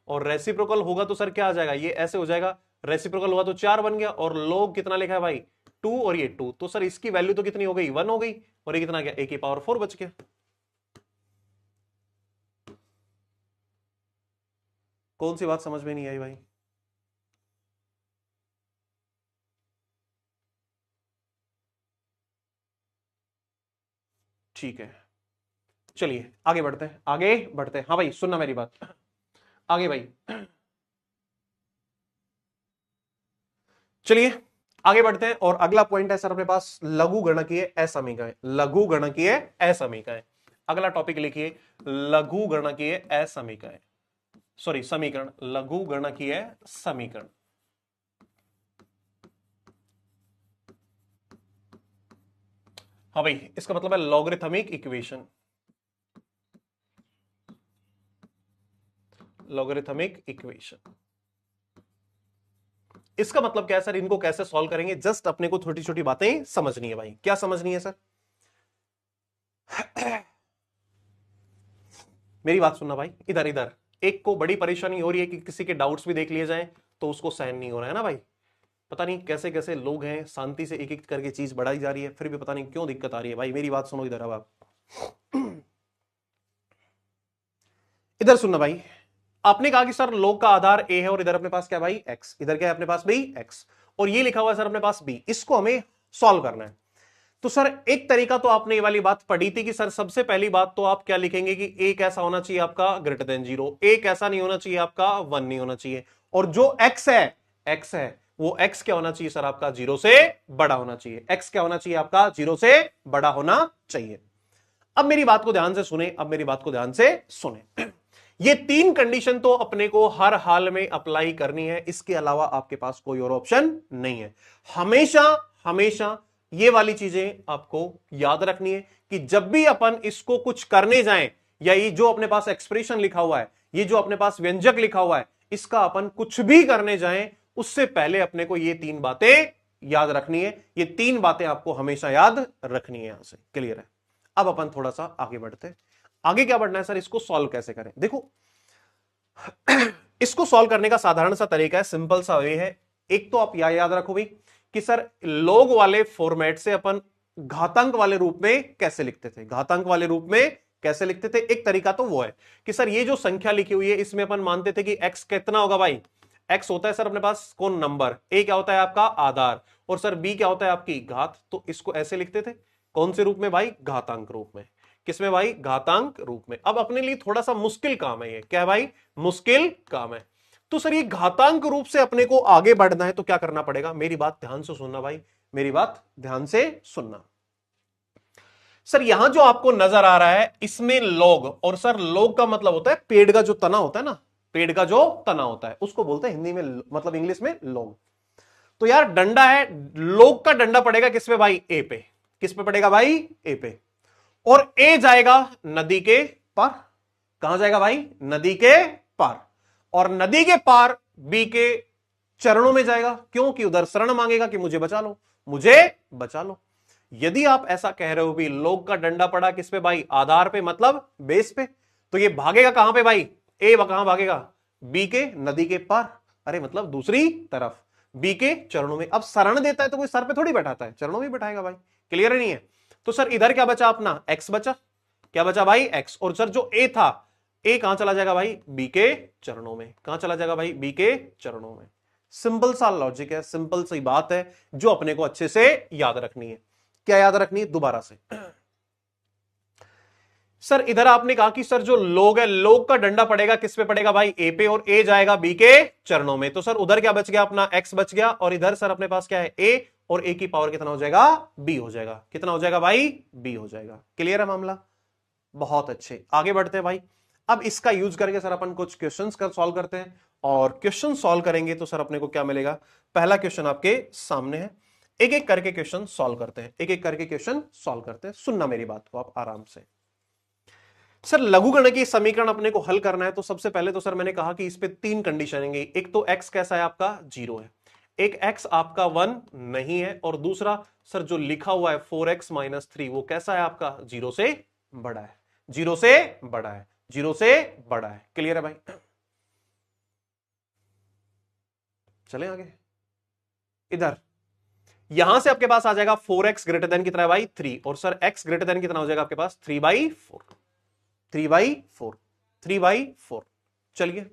और रेसिप्रोकल होगा तो सर क्या आ जाएगा? ये ऐसे हो जाएगा, रेसिप्रोकल हुआ तो 4 बन गया, और लोग कितना लिखा है भाई? 2, और ये 2, तो सर इसकी वैल्यू तो कितनी हो गई? 1 हो गई, और ये कितना गया? ए की पावर 4 बच गया। कौन सी बात समझ में नहीं आई भाई? ठीक है, चलिए आगे बढ़ते हैं, आगे बढ़ते हैं। हाँ भाई सुनना मेरी बात, आगे भाई चलिए आगे बढ़ते हैं। और अगला पॉइंट है सर अपने पास लघु गणकीय असमीकरण। लघु गणकीय असमीकरण, अगला टॉपिक लिखिए, लघु गणकीय असमीकरण, सॉरी समीकरण, लघु गणकीय समीकरण। हाँ भाई इसका मतलब है लॉगरिथमिक इक्वेशन, लॉगरिथमिक इक्वेशन। इसका मतलब क्या है सर? इनको कैसे सॉल्व करेंगे? जस्ट अपने को छोटी छोटी बातें समझनी है भाई। क्या समझनी है सर? मेरी बात सुनना भाई, इधर इधर। एक को बड़ी परेशानी हो रही है कि किसी के डाउट्स भी देख लिए जाएं, तो उसको सहन नहीं हो रहा है ना भाई। पता नहीं कैसे कैसे लोग हैं, शांति से एक एक करके चीज बढ़ाई जा रही है, फिर भी पता नहीं क्यों दिक्कत आ रही है। भाई मेरी बात सुनो इधर, अब आप इधर सुनना भाई। आपने कहा कि सर log का आधार a है और इधर अपने पास क्या भाई x, इधर क्या है अपने पास भाई x, और ये लिखा हुआ है सर अपने पास b, इसको हमें सॉल्व करना है। तो सर एक तरीका तो आपने ये वाली बात पढ़ी थी कि सर सबसे पहली बात तो आप क्या लिखेंगे कि a कैसा होना चाहिए आपका ग्रेटर देन 0, a कैसा नहीं होना चाहिए आपका 1 नहीं होना चाहिए, और जो x है वो x क्या होना चाहिए सर आपका 0 से बड़ा होना चाहिए, x क्या होना चाहिए आपका 0 से बड़ा होना चाहिए। अब मेरी बात को ध्यान से सुने, अब मेरी बात को ध्यान से सुने। ये तीन कंडीशन तो अपने को हर हाल में अप्लाई करनी है, इसके अलावा आपके पास कोई और ऑप्शन नहीं है। हमेशा हमेशा ये वाली चीजें आपको याद रखनी है कि जब भी अपन इसको कुछ करने जाएं, या ये जो अपने पास एक्सप्रेशन लिखा हुआ है, ये जो अपने पास व्यंजक लिखा हुआ है, इसका अपन कुछ भी करने जाएं उससे पहले अपने को ये तीन बातें याद रखनी है। ये तीन बातें आपको हमेशा याद रखनी है। यहां से क्लियर है? अब अपन थोड़ा सा आगे बढ़ते हैं। आगे क्या बढ़ना है सर, इसको सॉल्व कैसे करें? देखो इसको सॉल्व करने का साधारण सा तरीका है, सिंपल सा वे है। एक तो आप याद रखो भी कि सर log वाले फॉर्मेट से अपन घातांक वाले रूप में कैसे लिखते थे, घातांक वाले रूप में कैसे लिखते थे। एक तरीका तो वो है कि सर ये जो संख्या लिखी हुई है इसमें अपन मानते थे कि x कितना होगा भाई, x होता है सर अपने पास कौन नंबर, a क्या होता है आपका आधार, और सर b क्या होता है आपकी घात। तो इसको ऐसे लिखते थे, कौन से रूप में भाई, घातांक रूप में। किसमें भाई, घातांक रूप में। अब अपने लिए थोड़ा सा मुश्किल काम है ये, क्या है भाई, मुश्किल काम है। तो सर ये घातांक रूप से अपने को आगे बढ़ना है तो क्या करना पड़ेगा, मेरी बात ध्यान से सुनना भाई, मेरी बात ध्यान से सुनना। सर यहां जो आपको नजर आ रहा है इसमें log, और सर log का मतलब होता है पेड़ का जो तना होता है ना, पेड़ का जो तना होता है उसको बोलते हैं हिंदी में, मतलब इंग्लिश में log। तो यार डंडा है, log का डंडा पड़ेगा किस पे भाई, a पे। किस पे पड़ेगा भाई, a पे। और a जाएगा नदी के पार। कहां जाएगा भाई, नदी के पार। और नदी के पार b के चरणों में जाएगा, क्योंकि उधर शरण मांगेगा कि मुझे बचा लो, मुझे बचा लो। यदि आप ऐसा कह रहे हो भी log का डंडा पड़ा किस पे भाई, आधार पे, मतलब बेस पे, तो ये भागेगा कहां पे भाई, a कहां भागेगा, b के नदी के पार, अरे मतलब दूसरी तरफ, b के चरणों में। अब शरण देता है तो कोई सर पे थोड़ी बैठाता है, चरणों में बैठाएगा भाई। क्लियर नहीं है? तो सर इधर क्या बचा अपना, x बचा। क्या बचा भाई, x। और सर जो a था, a कहां चला जाएगा भाई, b के चरणों में। कहां चला जाएगा भाई, b के चरणों में। सिंपल सा लॉजिक है, सिंपल सी बात है जो अपने को अच्छे से याद रखनी है। क्या याद रखनी है दोबारा से? सर इधर आपने कहा कि सर जो log है, log का डंडा पड़ेगा किस पे पड़ेगा भाई, a पे, और a जाएगा b के चरणों में। तो सर उधर क्या बच गया अपना, x बच गया, और इधर सर अपने पास क्या है, a, और a की पावर कितना हो जाएगा, b हो जाएगा। कितना हो जाएगा भाई, b हो जाएगा। क्लियर है मामला? बहुत अच्छे, आगे बढ़ते हैं भाई। अब इसका यूज करके सर अपन कुछ क्वेश्चंस कर सॉल्व करते हैं, और क्वेश्चन सॉल्व करेंगे तो सर अपने को क्या मिलेगा। पहला क्वेश्चन आपके सामने है, एक एक करके क्वेश्चन सॉल्व करते हैं, एक एक करके क्वेश्चन सॉल्व करते हैं। सुनना मेरी बात को आप आराम से। सर लघुगणकीय समीकरण अपने को हल करना है, तो सबसे पहले तो सर मैंने कहा कि इस पे तीन कंडीशन है। एक तो x कैसा है आपका, 0 है, एक x आपका 1 नहीं है, और दूसरा सर जो लिखा हुआ है 4x - 3 वो कैसा है आपका, 0 से बड़ा है, 0 से बड़ा है, 0 से बड़ा है। क्लियर है भाई? चलें आगे। इधर यहां से आपके पास आ जाएगा 4x ग्रेटर देन कितना है भाई, 3, और सर x ग्रेटर देन कितना हो जाएगा आपके पास, 3/4, 3/4, 3/4। चलिए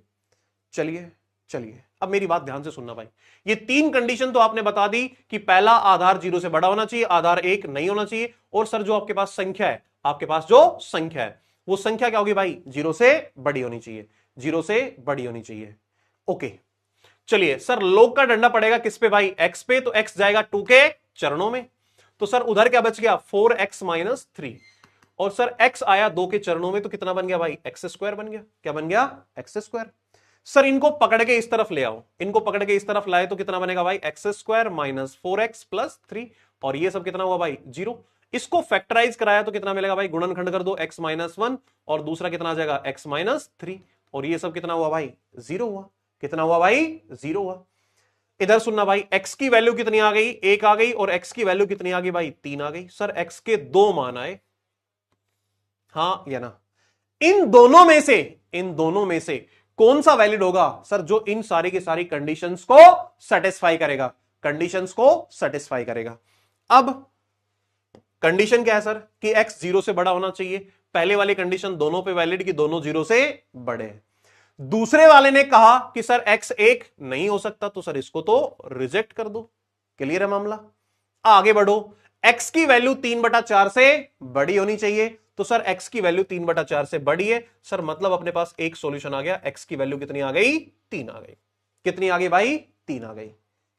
चलिए चलिए, अब मेरी बात ध्यान से सुनना भाई। ये तीन कंडीशन तो आपने बता दी कि पहला आधार 0 से बड़ा होना चाहिए, आधार 1 नहीं होना चाहिए, और सर जो आपके पास संख्या है, आपके पास जो संख्या है वो संख्या क्या होगी भाई, 0 से बड़ी होनी चाहिए, 0 से बड़ी होनी चाहिए। ओके चलिए, सर log का डंडा पड़ेगा किस पे भाई, x पे, तो x जाएगा 2 के चरणों में। तो सर उधर क्या बच गया, 4x - 3, और सर x आया 2 के चरणों में, तो कितना बन गया भाई, x² बन गया। क्या बन गया, x²। सर इनको पकड़ के इस तरफ ले आओ, इनको पकड़ के इस तरफ लाए तो कितना बनेगा भाई, x² - 4x + 3, और ये सब कितना हुआ भाई, 0। इसको फैक्टराइज कराया तो कितना मिलेगा भाई, गुणनखंड कर दो, x - 1, और दूसरा कितना आ जाएगा, x - 3, और ये सब कितना हुआ भाई, 0 हुआ। कितना हुआ भाई, 0 हुआ। इधर सुनना भाई, x की वैल्यू कितनी आ गई, 1 आ गई, और x की वैल्यू कितनी आ गई भाई, 3 आ गई। सर x के 2 मान आए, हां या ना? इन दोनों में से कौन सा वैलिड होगा सर, जो इन सारी की सारी कंडीशंस को सेटिस्फाई करेगा। कंडीशंस को सेटिस्फाई करेगा। अब कंडीशन क्या है सर कि x 0 से बड़ा होना चाहिए। पहले वाली कंडीशन दोनों पे वैलिड कि दोनों 0 से बड़े हैं। दूसरे वाले ने कहा कि सर x 1 नहीं हो सकता, तो सर इसको तो रिजेक्ट कर दो। क्लियर है मामला। आगे बढ़ो, x की वैल्यू 3/4 से बड़ी होनी चाहिए, तो सर x की वैल्यू 3/4 से बड़ी है सर, मतलब अपने पास एक सॉल्यूशन आ गया। x की वैल्यू कितनी आ गई? 3 आ गई। कितनी आ गई भाई? 3 आ गई।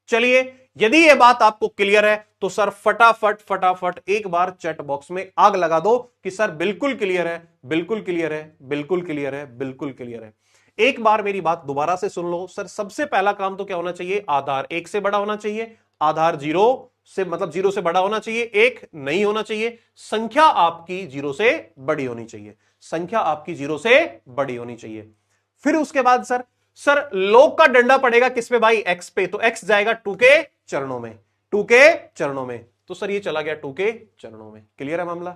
चलिए, यदि यह बात आपको क्लियर है तो सर फटाफट फटाफट एक बार चैट बॉक्स में आग लगा दो कि सर बिल्कुल क्लियर है, बिल्कुल क्लियर है, बिल्कुल क्लियर है, बिल्कुल क्लियर है। एक बार मेरी बात दोबारा से सुन लो सर। सबसे पहला काम तो क्या होना चाहिए? आधार 1 से बड़ा होना चाहिए, आधार 0 से मतलब 0 से बड़ा होना चाहिए, 1 नहीं होना चाहिए, संख्या आपकी 0 से बड़ी होनी चाहिए, संख्या आपकी 0 से बड़ी होनी चाहिए। फिर उसके बाद सर लोग का डंडा पड़ेगा किस पे भाई? x पे, तो x जाएगा 2 के चरणों में, 2 के चरणों में, तो सर ये चला गया 2 के चरणों में। क्लियर है मामला?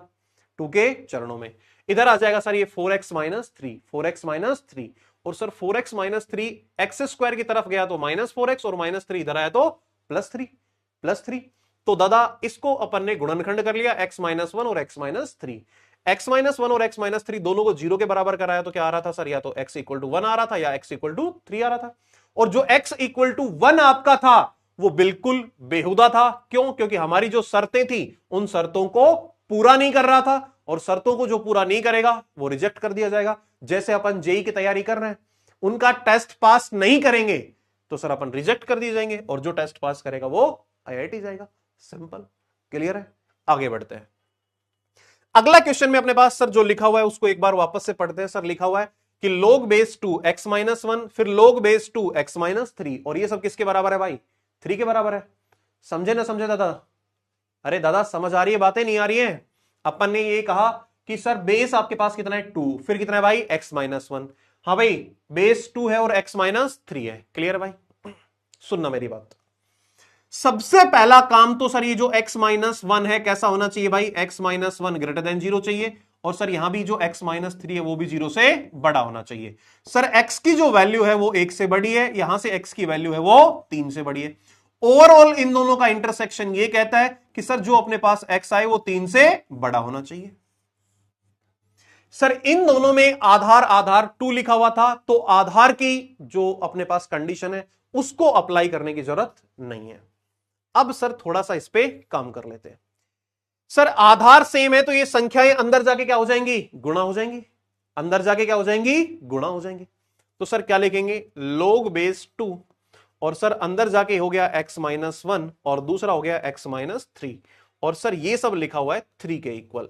2 के चरणों में। इधर आ जाएगा सर ये 4x - 3, 4x - 3, और सर 4x - 3 एक्स स्क्वायर की तरफ गया तो -4x, और -3 इधर आया तो +3। तो दादा इसको अपन ने गुणनखंड कर लिया, x - 1 और x - 3। x - 1 और x - 3 दोनों को 0 के बराबर कराया तो क्या आ रहा था सर? या तो x = 1 आ रहा था या x = 3 आ रहा था। और जो x = 1 आपका था वो बिल्कुल बेहुदा था। क्यों? क्योंकि हमारी जो शर्तें थी उन शर्तों को पूरा नहीं कर रहा था, और शर्तों को जो पूरा नहीं करेगा वो रिजेक्ट कर दिया जाएगा। जैसे अपन जेई की तैयारी कर रहे हैं, उनका टेस्ट पास नहीं करेंगे तो सर अपन रिजेक्ट कर दिए जाएंगे, और जो टेस्ट पास करेगा वो आईआईटी जाएगा। सिंपल। क्लियर है? आगे बढ़ते हैं। अगला क्वेश्चन में अपने पास सर जो लिखा हुआ है उसको एक बार वापस से पढ़ते हैं। सर लिखा हुआ है कि log बेस 2 x - 1, फिर log बेस 2 x - 3, और ये सब किसके बराबर है भाई? 3 के बराबर है। समझे ना समझे दादा? अरे दादा समझ आ रही है बातें? नहीं आ रही है? अपन ने ये कहा कि सर बेस आपके पास कितना है? 2, फिर कितना है भाई? x - 1। हाँ भाई, बेस 2 है और x - 3 है। क्लियर है भाई? सुनना मेरी बात। सबसे पहला काम तो सर ये जो x - 1 है कैसा होना चाहिए भाई? x - 1 ग्रेटर देन 0 चाहिए, और सर यहां भी जो x - 3 है वो भी 0 से बड़ा होना चाहिए। सर x की जो वैल्यू है वो 1 से बड़ी है, यहां से x की वैल्यू है वो 3 से बड़ी है। ओवरऑल इन दोनों का इंटरसेक्शन ये कहता है कि सर जो अपने पास x आए वो 3 से बड़ा होना चाहिए। सर इन दोनों में आधार आधार 2 लिखा हुआ था, तो आधार की जो अपने पास कंडीशन है उसको अप्लाई करने की जरूरत नहीं है। अब सर थोड़ा सा इस पे काम कर लेते हैं। सर आधार सेम है तो ये संख्याएं अंदर जाके क्या हो जाएंगी? गुणा हो जाएंगी। अंदर जाके क्या हो जाएंगी? गुणा हो जाएंगी। तो सर क्या लिखेंगे? log बेस 2, और सर अंदर जाके हो गया x - 1 और दूसरा हो गया x - 3, और सर ये सब लिखा हुआ है 3 के इक्वल।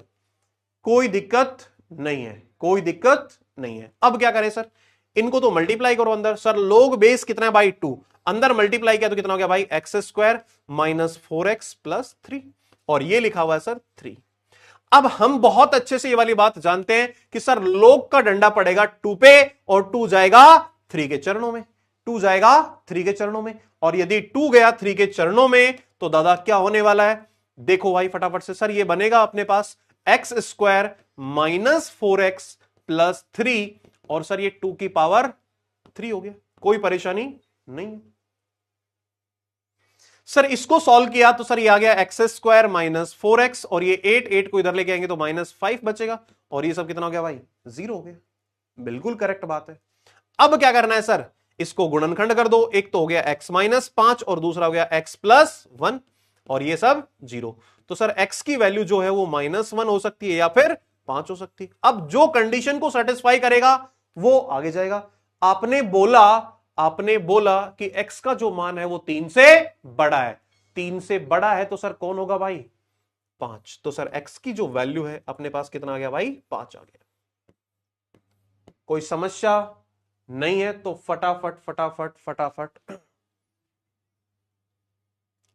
कोई दिक्कत नहीं है, कोई दिक्कत नहीं है। अब क्या करें सर? इनको तो मल्टीप्लाई करो अंदर। सर log बेस कितना है भाई? 2, अंदर मल्टीप्लाई किया तो कितना हो गया भाई? x² - 4x + 3, और ये लिखा हुआ है सर 3। अब हम बहुत अच्छे से ये वाली बात जानते हैं कि सर log का डंडा पड़ेगा 2 पे, और 2 जाएगा 3 के चरणों में, 2 जाएगा 3 के चरणों में, और यदि 2 गया 3 के चरणों में तो दादा क्या होने वाला है? देखो भाई फटाफट से। सर ये बनेगा अपने पास x² - 4x + 3, और सर ये 2 की पावर 3 हो गया। कोई परेशानी नहीं। सर इसको सॉल्व किया तो सर ये आ गया x² - 4x, और ये 8 को इधर लेके आएंगे तो -5 बचेगा, और ये सब कितना हो गया भाई? 0 हो गया। बिल्कुल करेक्ट बात है। अब क्या करना है सर? इसको गुणनखंड कर दो। एक तो हो गया x - 5 और दूसरा हो गया x + 1, और ये सब 0। तो सर x की वैल्यू जो है वो -1 हो सकती है या फिर 5 हो सकती है। अब जो कंडीशन को सेटिस्फाई करेगा वो आगे जाएगा। आपने बोला कि x का जो मान है वो 3 से बड़ा है। 3 से बड़ा है तो सर कौन होगा भाई? 5। तो सर x की जो वैल्यू है अपने पास कितना आ गया भाई? 5 आ गया। कोई समस्या नहीं है तो फटाफट फटाफट फटाफट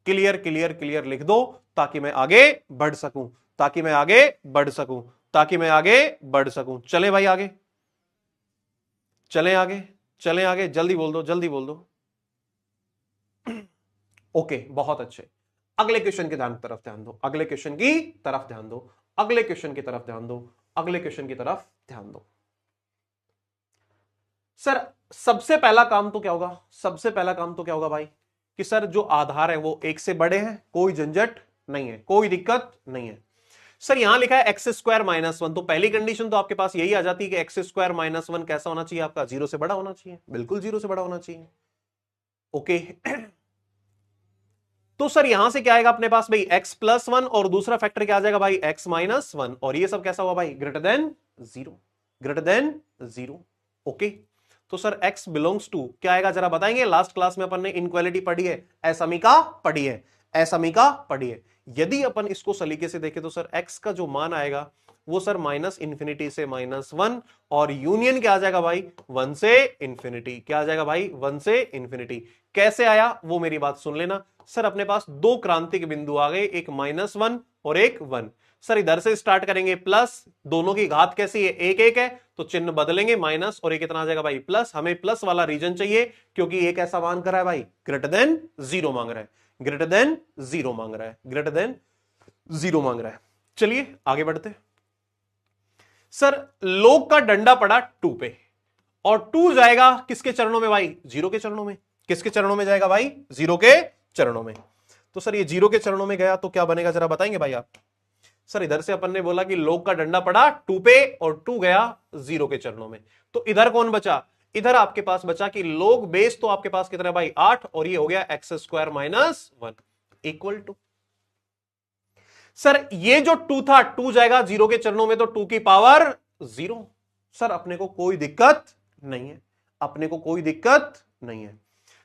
क्लियर क्लियर क्लियर लिख दो, ताकि मैं आगे बढ़ सकूं, ताकि मैं आगे बढ़ सकूं, ताकि मैं आगे बढ़ सकूं। चले भाई आगे, चले आगे, चले आगे, जल्दी बोल दो, जल्दी बोल दो। ओके, बहुत अच्छे। अगले क्वेश्चन की तरफ ध्यान दो, अगले क्वेश्चन की तरफ ध्यान दो, अगले क्वेश्चन की तरफ ध्यान दो, अगले क्वेश्चन की तरफ ध्यान दो। सर सबसे पहला काम तो क्या होगा? सबसे पहला काम तो क्या होगा भाई? कि सर जो आधार है वो 1 से बड़े हैं, कोई झंझट नहीं है, कोई दिक्कत नहीं है। सर यहां लिखा है एक्स स्क्वायर माइनस वन, तो पहली कंडीशन तो आपके पास यही आ जाती है कि एक्स स्क्वायर माइनस वन कैसा होना चाहिए आपका, 0 से बड़ा होना चाहिए, बिल्कुल 0 से बड़ा होना चाहिए। ओके तो सर यहां से क्या आएगा अपने पास भाई x प्लस वन, और दूसरा फैक्टर क्या आ जाएगा भाई x माइनस वन, और ये सब कैसा हुआ भाई greater than 0, greater than 0। Okay तो सर x बिलोंग्स टू क्या आएगा जरा बताएंगे, लास्ट क्लास में अपन ने इनक्वालिटी पढ़ी है, असमीका पढ़ी है, असमीका पढ़ी है। यदि अपन इसको सलीके से देखें तो सर x का जो मान आएगा वो सर माइनस इंफिनिटी से माइनस वन, और यूनियन क्या आ जाएगा भाई 1 से इंफिनिटी, क्या आ जाएगा भाई 1 से इंफिनिटी। कैसे आया वो मेरी बात सुन लेना। सर अपने पास दो क्रांतिक बिंदु आ गए, एक -1 और एक 1। सर इधर से स्टार्ट करेंगे प्लस, दोनों की घात कैसी है, एक एक है, तो चिन्ह बदलेंगे माइनस, और ये कितना आ जाएगा भाई प्लस। हमें प्लस वाला रीजन चाहिए क्योंकि एक ऐसा मान कर रहा है भाई ग्रेटर देन 0 मांग रहा है, ग्रेटर देन 0 मांग रहा है, ग्रेटर देन 0 मांग रहा है। चलिए आगे बढ़ते। सर लोग का डंडा पड़ा 2 पे, और 2 जाएगा किसके चरणों में भाई, 0 के चरणों में। किसके चरणों में जाएगा भाई, 0 के चरणों में। तो सर ये 0 के चरणों में गया तो क्या बनेगा जरा बताएंगे भाई आप। सर इधर से अपन ने बोला कि लोग का डंडा पड़ा 2 पे और 2 गया 0 के चरणों में, तो इधर कौन बचा, इधर आपके पास बचा कि लोग बेस तो आपके पास कितना है भाई 8, और ये हो गया X square minus 1 equal to. Sir ये जो 2 था 2 जाएगा 0 के चरणों में, तो 2 की पावर 0। सर अपने को कोई दिक्कत नहीं है, अपने को कोई दिक्कत नहीं है।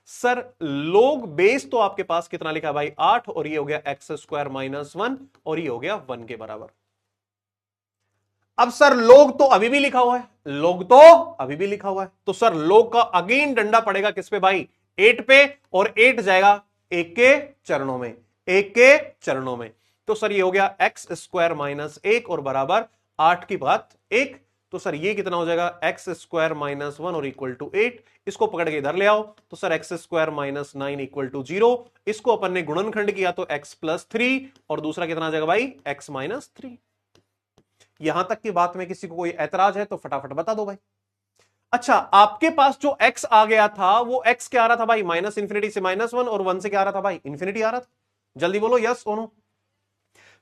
सर लोग बेस तो आपके पास कितना लिखा है भाई 8, और ये हो गया एक्स स्क्वायर माइनस 1, और ये हो गया 1 के बराबर। अब सर लोग तो अभी भी लिखा हुआ है, लोग तो अभी भी लिखा हुआ है, तो सर लोग का अगेन डंडा पड़ेगा किस पे भाई 8 पे, और 8 जाएगा 1 के चरणों में, 1 के चरणों में। तो सर ये हो गया एक्स स्क्वायर माइनस 1 और बराबर 8 की बात 1। तो सर ये कितना हो जाएगा एक्स स्क्वायर माइनस 1 और इक्वल टू 8। इसको पकड़ के इधर ले आओ, तो sir X square minus 9 equal to 0। इसको अपन ने गुणनखंड किया तो एक्स प्लस 3, और दूसरा कितना आ जाएगा भाई एक्स माइनस 3। यहां तक की बात में किसी को कोई ऐतराज है तो फटाफट बता दो भाई। अच्छा आपके पास जो x आ गया था वो x क्या आ रहा था भाई, माइनस इंफिनिटी से -1, और 1 से क्या आ रहा था भाई इंफिनिटी आ रहा था। जल्दी बोलो यस और नो।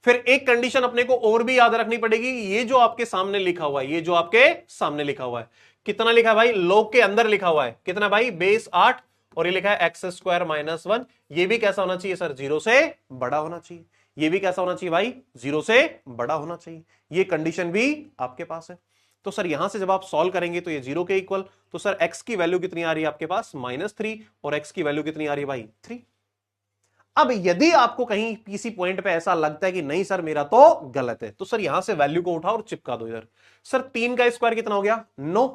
फिर एक कंडीशन अपने को और भी याद रखनी पड़ेगी, ये जो आपके सामने लिखा हुआ है, ये जो आपके सामने लिखा हुआ है कितना लिखा है भाई, लोग के अंदर लिखा हुआ है कितना भाई बेस 8, और ये लिखा है एक्स स्क्वायर माइनस 1। ये भी कैसा होना चाहिए सर 0 से बड़ा होना चाहिए, ये भी कैसा होना चाहिए भाई 0 से बड़ा होना चाहिए। ये कंडीशन भी आपके पास है। तो सर यहां से जब आप सॉल्व करेंगे तो ये 0 के इक्वल, तो सर x की वैल्यू कितनी आ रही है आपके पास -3, और x की वैल्यू कितनी आ रही है भाई 3। अब यदि आपको कहीं किसी पॉइंट पे ऐसा लगता है कि नहीं सर मेरा तो गलत है, तो सर यहां से वैल्यू को उठाओ और चिपका दो इधर। सर 3 का स्क्वायर कितना हो गया 9,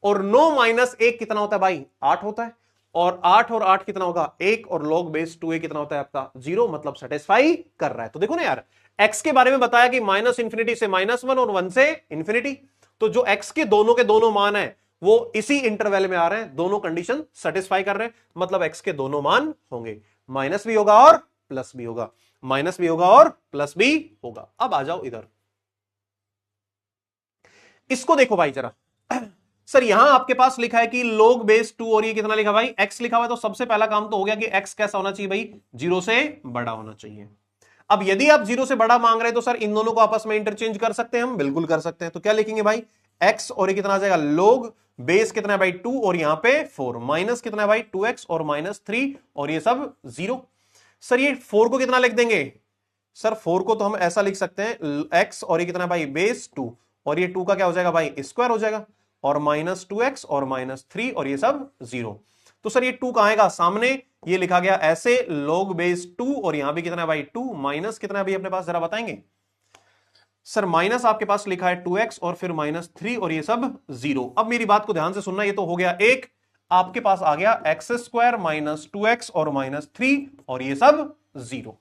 और 9 माइनस 1 कितना होता है भाई 8 होता है, और 8 और 8 कितना होगा 1, और log बेस 2a कितना होता है आपका 0, मतलब सेटिस्फाई कर रहा है। तो देखो ना यार x के बारे में बताया कि माइनस इंफिनिटी से -1 और 1 से इंफिनिटी, तो जो x के दोनों मान है वो इसी इंटरवल में आ रहे हैं, दोनों कंडीशन सेटिस्फाई कर रहे हैं, मतलब x के दोनों मान होंगे, माइनस भी होगा और प्लस भी होगा, माइनस भी होगा और प्लस भी होगा। अब आ जाओ इधर, इसको देखो भाई जरा। सर यहां आपके पास लिखा है कि log बेस 2, और ये कितना लिखा भाई x लिखा हुआ है, तो सबसे पहला काम तो हो गया कि x कैसा होना चाहिए भाई 0 से बड़ा होना चाहिए। अब यदि आप 0 से बड़ा मांग रहे हैं तो सर इन दोनों को आपस में इंटरचेंज कर सकते हैं हम, बिल्कुल कर सकते हैं। तो क्या लिखेंगे भाई x, और ये कितना आ जाएगा log बेस कितना है भाई 2, और यहां पे 4, माइनस कितना है भाई 2x और -3, और ये सब 0। सर ये 4 को कितना लिख देंगे, सर 4 को तो हम ऐसा लिख सकते हैं x, और ये कितना है भाई बेस 2, और ये 2 का क्या हो जाएगा भाई स्क्वायर हो जाएगा, और -2x और -3, और ये सब 0। तो सर ये 2 कहां आएगा सामने, ये लिखा गया ऐसे log बेस 2, और यहां भी कितना है भाई 2, माइनस कितना है भाई अपने पास जरा बताएंगे। सर माइनस आपके पास लिखा है 2x और फिर -3, और ये सब 0। अब मेरी बात को ध्यान से सुनना, ये तो हो गया एक, आपके पास आ गया एक्स स्क्वायर माइनस 2x और -3, और ये सब 0।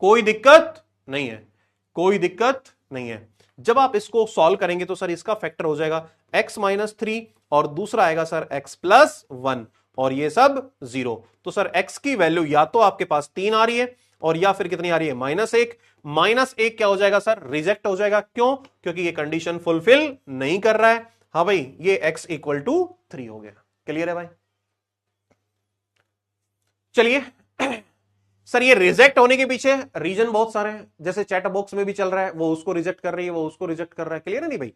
कोई दिक्कत नहीं है, कोई दिक्कत नहीं है। जब आप इसको सॉल्व करेंगे तो सर इसका फैक्टर हो जाएगा x -3, और दूसरा आएगा सर x +1, और ये सब 0। तो सर x की वैल्यू या तो आपके पास 3 आ रही है, और या फिर कितनी आ रही है -1। -1 क्या हो जाएगा सर रिजेक्ट हो जाएगा, क्यों, क्योंकि ये कंडीशन फुलफिल नहीं कर रहा है। हाँ भाई ये x = 3 हो गया। क्लियर है भाई। चलिए सर ये रिजेक्ट होने के पीछे रीजन बहुत सारे हैं, जैसे चैट बॉक्स में भी चल रहा है, वो उसको रिजेक्ट कर रही है, वो उसको रिजेक्ट कर रहा है, क्लियर है नहीं भाई?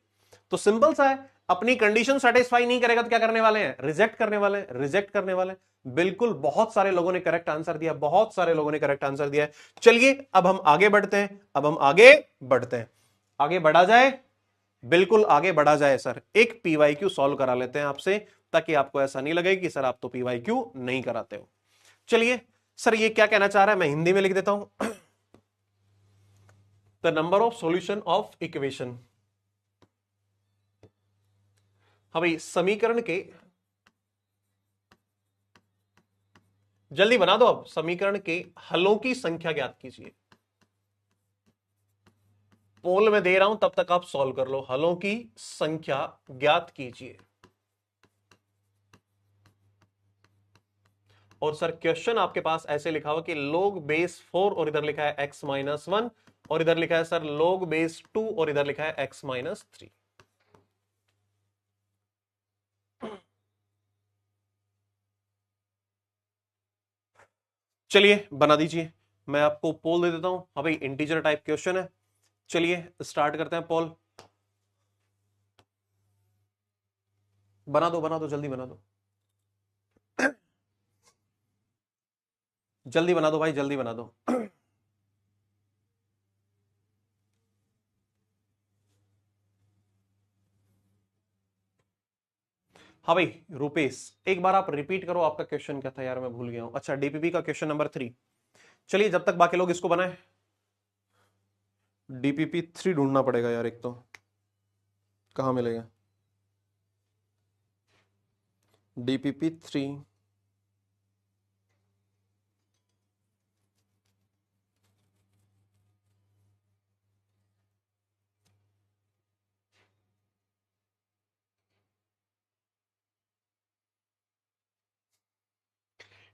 तो सिंपल सा है, अपनी कंडीशन सेटिस्फाई नहीं करेगा तो क्या करने वाले हैं? रिजेक्ट करने वाले हैं, रिजेक्ट करने वाले हैं। बिल्कुल, बहुत सारे लोगों ने करेक्ट आंसर दिया, बहुत सारे लोगों ने करेक्ट आंसर दिया है। चलिए अब हम आगे बढ़ते हैं, अब हम आगे बढ़ते हैं, आगे बढ़ा जाए, बिल्कुल आगे बढ़ा जाए सर। एक पीवाईक्यू सॉल्व करा लेते हैं आपसे, ताकि आपको ऐसा नहीं लगे कि सर आप तो पीवाईक्यू नहीं कराते हो। चलिए सर ये क्या कहना चाह रहा है, मैं हिंदी में लिख देता हूं। The number of solution of equation. हाँ भाई, समीकरण के, जल्दी बना दो, अब समीकरण के हलों की संख्या ज्ञात कीजिए। पोल में दे रहा हूं, तब तक आप सॉल्व कर लो। हलों की संख्या ज्ञात कीजिए। और सर क्वेश्चन आपके पास ऐसे लिखा हुआ कि log बेस 4 और इधर लिखा है x माइनस 1, और इधर लिखा है सर log बेस 2 और इधर लिखा है x माइनस 3। चलिए बना दीजिए, मैं आपको पोल दे देता हूं। हाँ भाई, इंटीजर टाइप क्वेश्चन है। चलिए स्टार्ट करते हैं पोल। बना दो जल्दी बना दो, जल्दी बना दो भाई, जल्दी बना दो। हाँ भाई रुपेश, एक बार आप रिपीट करो, आपका क्वेश्चन क्या था यार, मैं भूल गया हूं। अच्छा, डीपीपी का क्वेश्चन नंबर 3। चलिए जब तक बाकी लोग इसको बनाए, डीपीपी 3 ढूंढना पड़ेगा यार, एक तो कहां मिलेगा डीपीपी 3?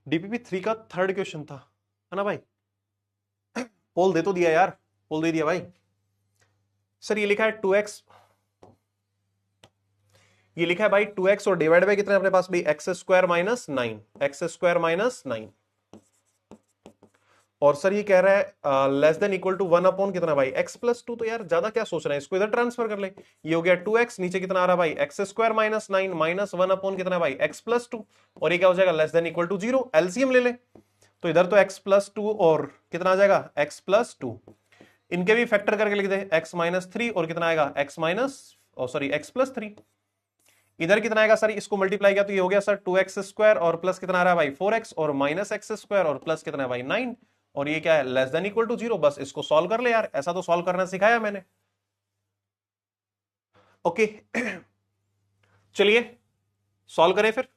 डीपीपी 3 का थर्ड क्वेश्चन था, है ना भाई? पोल दे तो दिया यार, पोल दे दिया भाई। सर ये लिखा है 2x, ये लिखा है भाई 2x, और डिवाइड बाय कितना है अपने पास भाई? X square minus 9, X square minus 9। और सर ये कह रहा है less than equal to 1 upon कितना भाई? x plus 2। तो यार ज्यादा क्या सोच रहे हैं, इसको इधर ट्रांसफर कर ले। ये हो गया 2x, नीचे कितना आ रहा भाई? X square minus 9 minus 1 upon कितना भाई? x plus 2। और ये क्या हो जाएगा? Less than equal to 0। LCM ले ले, तो इधर तो x प्लस 2 और कितना आ जाएगा? x plus 2। इनके भी फैक्टर करके लिख दे, x माइनस 3 और कितना आएगा? x minus, sorry x plus 3। इधर कितना आएगा सर? इसको मल्टीप्लाई किया तो ये हो गया सर 2x स्क्वायर, और प्लस कितना आ रहा है भाई? 4x, और माइनस एक्स स्क्वायर, और प्लस कितना है भाई? 9। और ये क्या है? Less than equal to 0। बस इसको सॉल्व कर ले यार, ऐसा तो सॉल्व करना सिखाया मैंने। ओके चलिए सॉल्व करें फिर।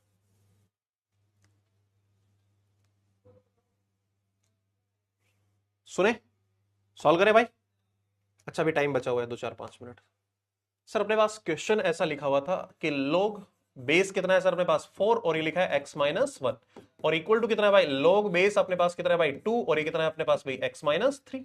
सुने, सॉल्व करें भाई। अच्छा अभी टाइम बचा हुआ है 2 4 5 मिनट। सर अपने पास क्वेश्चन ऐसा लिखा हुआ था कि लोग बेस कितना है सर अपने पास? 4, और ये लिखा है x माइनस 1, और इक्वल टू कितना है भाई? लोग बेस अपने पास कितना है भाई? 2, और ये कितना है अपने पास भाई? x minus 3।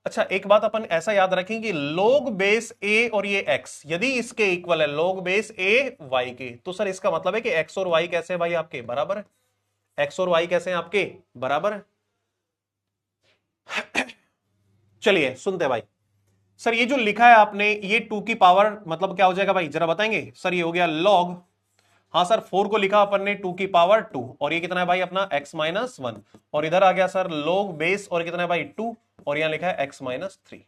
अच्छा एक बात अपन ऐसा याद रखें कि लोग बेस a और ये x यदि इसके इक्वल है, लोग बेस a y के, तो सर इसका मतलब है कि x और y कैसे है भाई? आपके बराबर है। x और y कैसे हैं आपके? बराबर है। चलिए सुनते हैं भाई। सर ये जो लिखा है आपने, ये 2 की पावर मतलब क्या हो जाएगा भाई? जरा बताएंगे सर। ये हो गया लॉग, हाँ सर 4 को लिखा अपन ने 2 की पावर 2, और ये कितना है भाई अपना? x minus 1। और इधर आ गया सर log बेस, और कितना है भाई? 2, और यहां लिखा है x माइनस 3।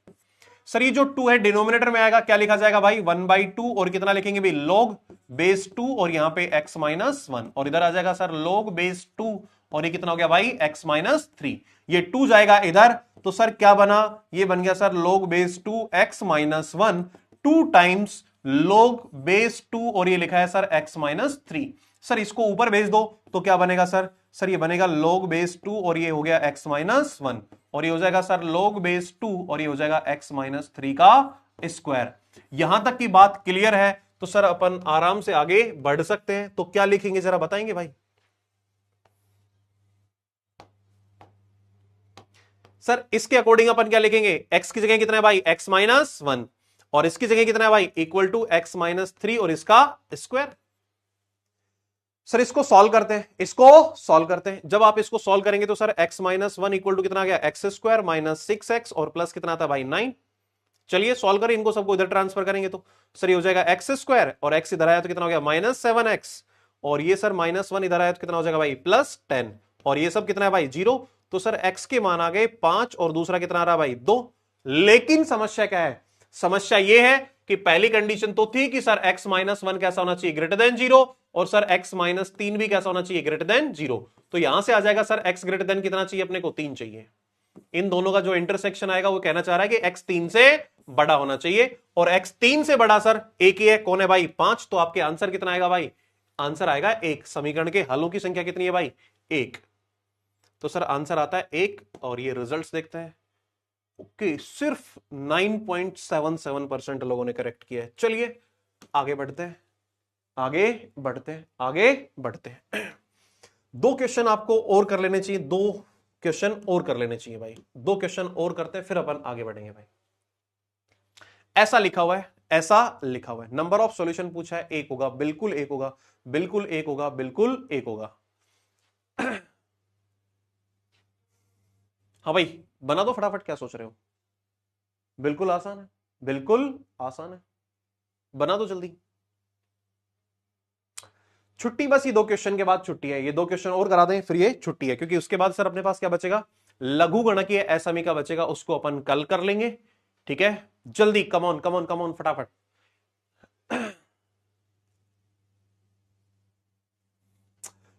सर ये जो 2 है डिनोमिनेटर में आएगा, क्या लिखा जाएगा भाई? 1/2, और कितना लिखेंगे भाई? log बेस 2, और यहां पे x माइनस 1, और इधर आ जाएगा सर log बेस 2, और ये कितना हो गया भाई? x minus 3। ये 2 जाएगा इधर, तो सर क्या बना? ये बन गया sir log base 2 x minus 1, 2 times log base 2, और ये लिखा है सर x माइनस 3। सर इसको ऊपर भेज दो तो क्या बनेगा सर? सर ये बनेगा log बेस 2, और ये हो गया x माइनस 1, और ये हो जाएगा सर log बेस 2, और ये हो जाएगा x माइनस 3 का स्क्वायर। यहां तक की बात क्लियर है तो सर अपन आराम से आगे बढ़ सकते हैं। तो क्या लिखेंगे जरा बताएंगे भाई? सर इसके अकॉर्डिंग अपन क्या लिखेंगे? x की जगह कितना है भाई? x माइनस 1, और इसकी जगह कितना है भाई? इक्वल टू x माइनस 3 और इसका स्क्वायर। सर इसको सॉल्व करते हैं, इसको सॉल्व करते हैं। जब आप इसको सॉल्व करेंगे तो sir x minus one equal to कितना आ गया, एक्स स्क्वायर माइनस 6x और प्लस कितना आता है भाई 9। चलिए सॉल्व करें, इनको सबको इधर ट्रांसफर करेंगे तो सर ये हो जाएगा एक्स स्क्वायर और x इधर आया तो कितना हो गया -7x और ये सर -1 इधर आया तो कितना हो जाएगा भाई +10 और ये सब कितना है भाई 0। तो सर x के मान आ गए 5 और दूसरा कितना आ रहा है भाई 2। लेकिन समस्या क्या है, समस्या ये है कि पहली कंडीशन तो थी कि सर x -1 कैसा होना चाहिए, ग्रेटर देन 0 और सर x -3 भी कैसा होना चाहिए, ग्रेटर देन 0। तो यहां से आ जाएगा सर x ग्रेटर देन कितना चाहिए अपने को, 3 चाहिए। इन दोनों का जो इंटरसेक्शन आएगा वो कहना चाह रहा है कि x 3 से बड़ा होना चाहिए और x 3 से बड़ा सर एक ही है, कौन है भाई 5। तो आपके आंसर कितना आएगा भाई, आंसर आएगा 1। समीकरण के हलों की संख्या कितनी है भाई 1। तो सर आंसर आता है 1 और ये रिजल्ट्स देखते हैं। ओके, सिर्फ 9.77% लोगों ने करेक्ट किया है। चलिए आगे बढ़ते हैं, आगे बढ़ते हैं, आगे बढ़ते हैं। 2 क्वेश्चन आपको और कर लेने चाहिए, 2 क्वेश्चन और कर लेने चाहिए भाई, 2 क्वेश्चन और करते हैं फिर अपन आगे बढ़ेंगे भाई। ऐसा लिखा हुआ है, ऐसा लिखा हुआ है, नंबर ऑफ सॉल्यूशन पूछा है 1 होगा, बिल्कुल 1 होगा, बिल्कुल 1 होगा, बिल्कुल 1 होगा। हाँ भाई बना दो फटाफट, क्या सोच रहे हो, बिल्कुल आसान है, बिल्कुल आसान है, बना दो जल्दी। छुट्टी बस ये 2 क्वेश्चन के बाद छुट्टी है, ये 2 क्वेश्चन और करा दें फिर ये छुट्टी है, क्योंकि उसके बाद सर अपने पास क्या बचेगा, लघु गणकीय असमी का बचेगा, उसको अपन कल कर लेंगे। ठीक है जल्दी, कमॉन कमॉन कमॉन फटाफट।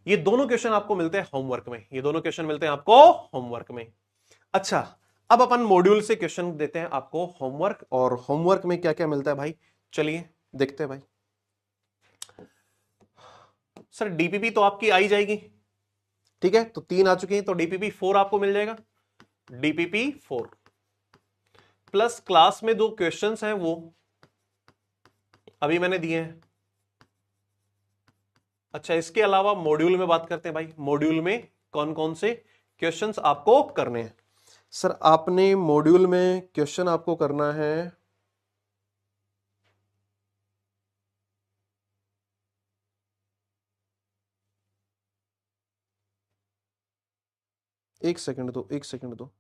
ये दोनों क्वेश्चन आपको मिलते हैं होमवर्क में, ये दोनों क्वेश्चन मिलते हैं आपको होमवर्क में। अच्छा अब अपन मॉड्यूल से क्वेश्चन देते हैं आपको होमवर्क, और होमवर्क में क्या क्या मिलता है भाई चलिए देखते हैं भाई। सर डीपीपी तो आपकी आई जाएगी, ठीक है, तो 3 आ चुकी हैं, तो डीपीपी 4 आपको मिल जाएगा, डीपीपी 4 प्लस क्लास में 2 क्वेश्चंस हैं वो अभी मैंने दिए हैं। अच्छा इसके अलावा मॉड्यूल में बात करते हैं भाई, मॉड्यूल में कौन कौन से क्वेश्चंस आपको करने हैं। सर आपने मॉड्यूल में क्वेश्चन आपको करना है, एक सेकंड दो, एक सेकंड दो।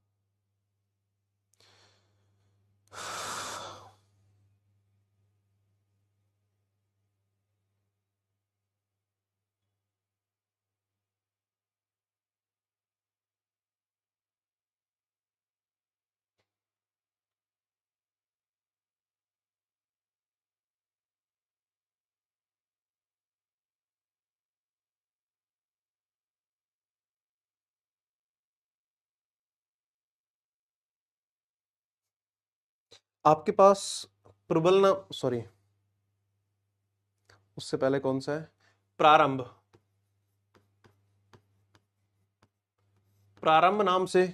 आपके पास प्रबल ना, सॉरी उससे पहले कौन सा है, प्रारंभ, प्रारंभ नाम से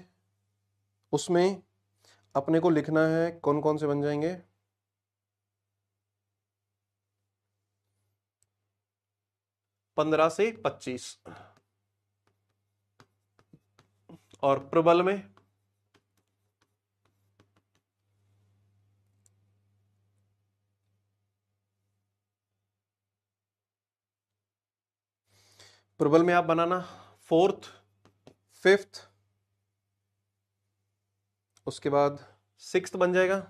उसमें अपने को लिखना है कौन कौन से बन जाएंगे, 15 से 25 और प्रबल में प्रबल में आप बनाना 4th 5th, उसके बाद 6th बन जाएगा,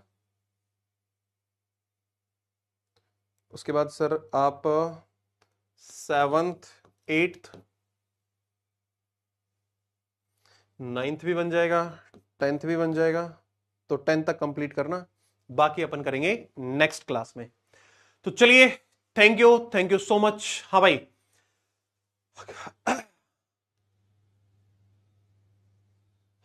उसके बाद सर आप 7th 8th 9th भी बन जाएगा, 10th भी बन जाएगा, तो 10th तक कंप्लीट करना, बाकी अपन करेंगे नेक्स्ट क्लास में। तो चलिए थैंक यू सो मच। हाँ भाई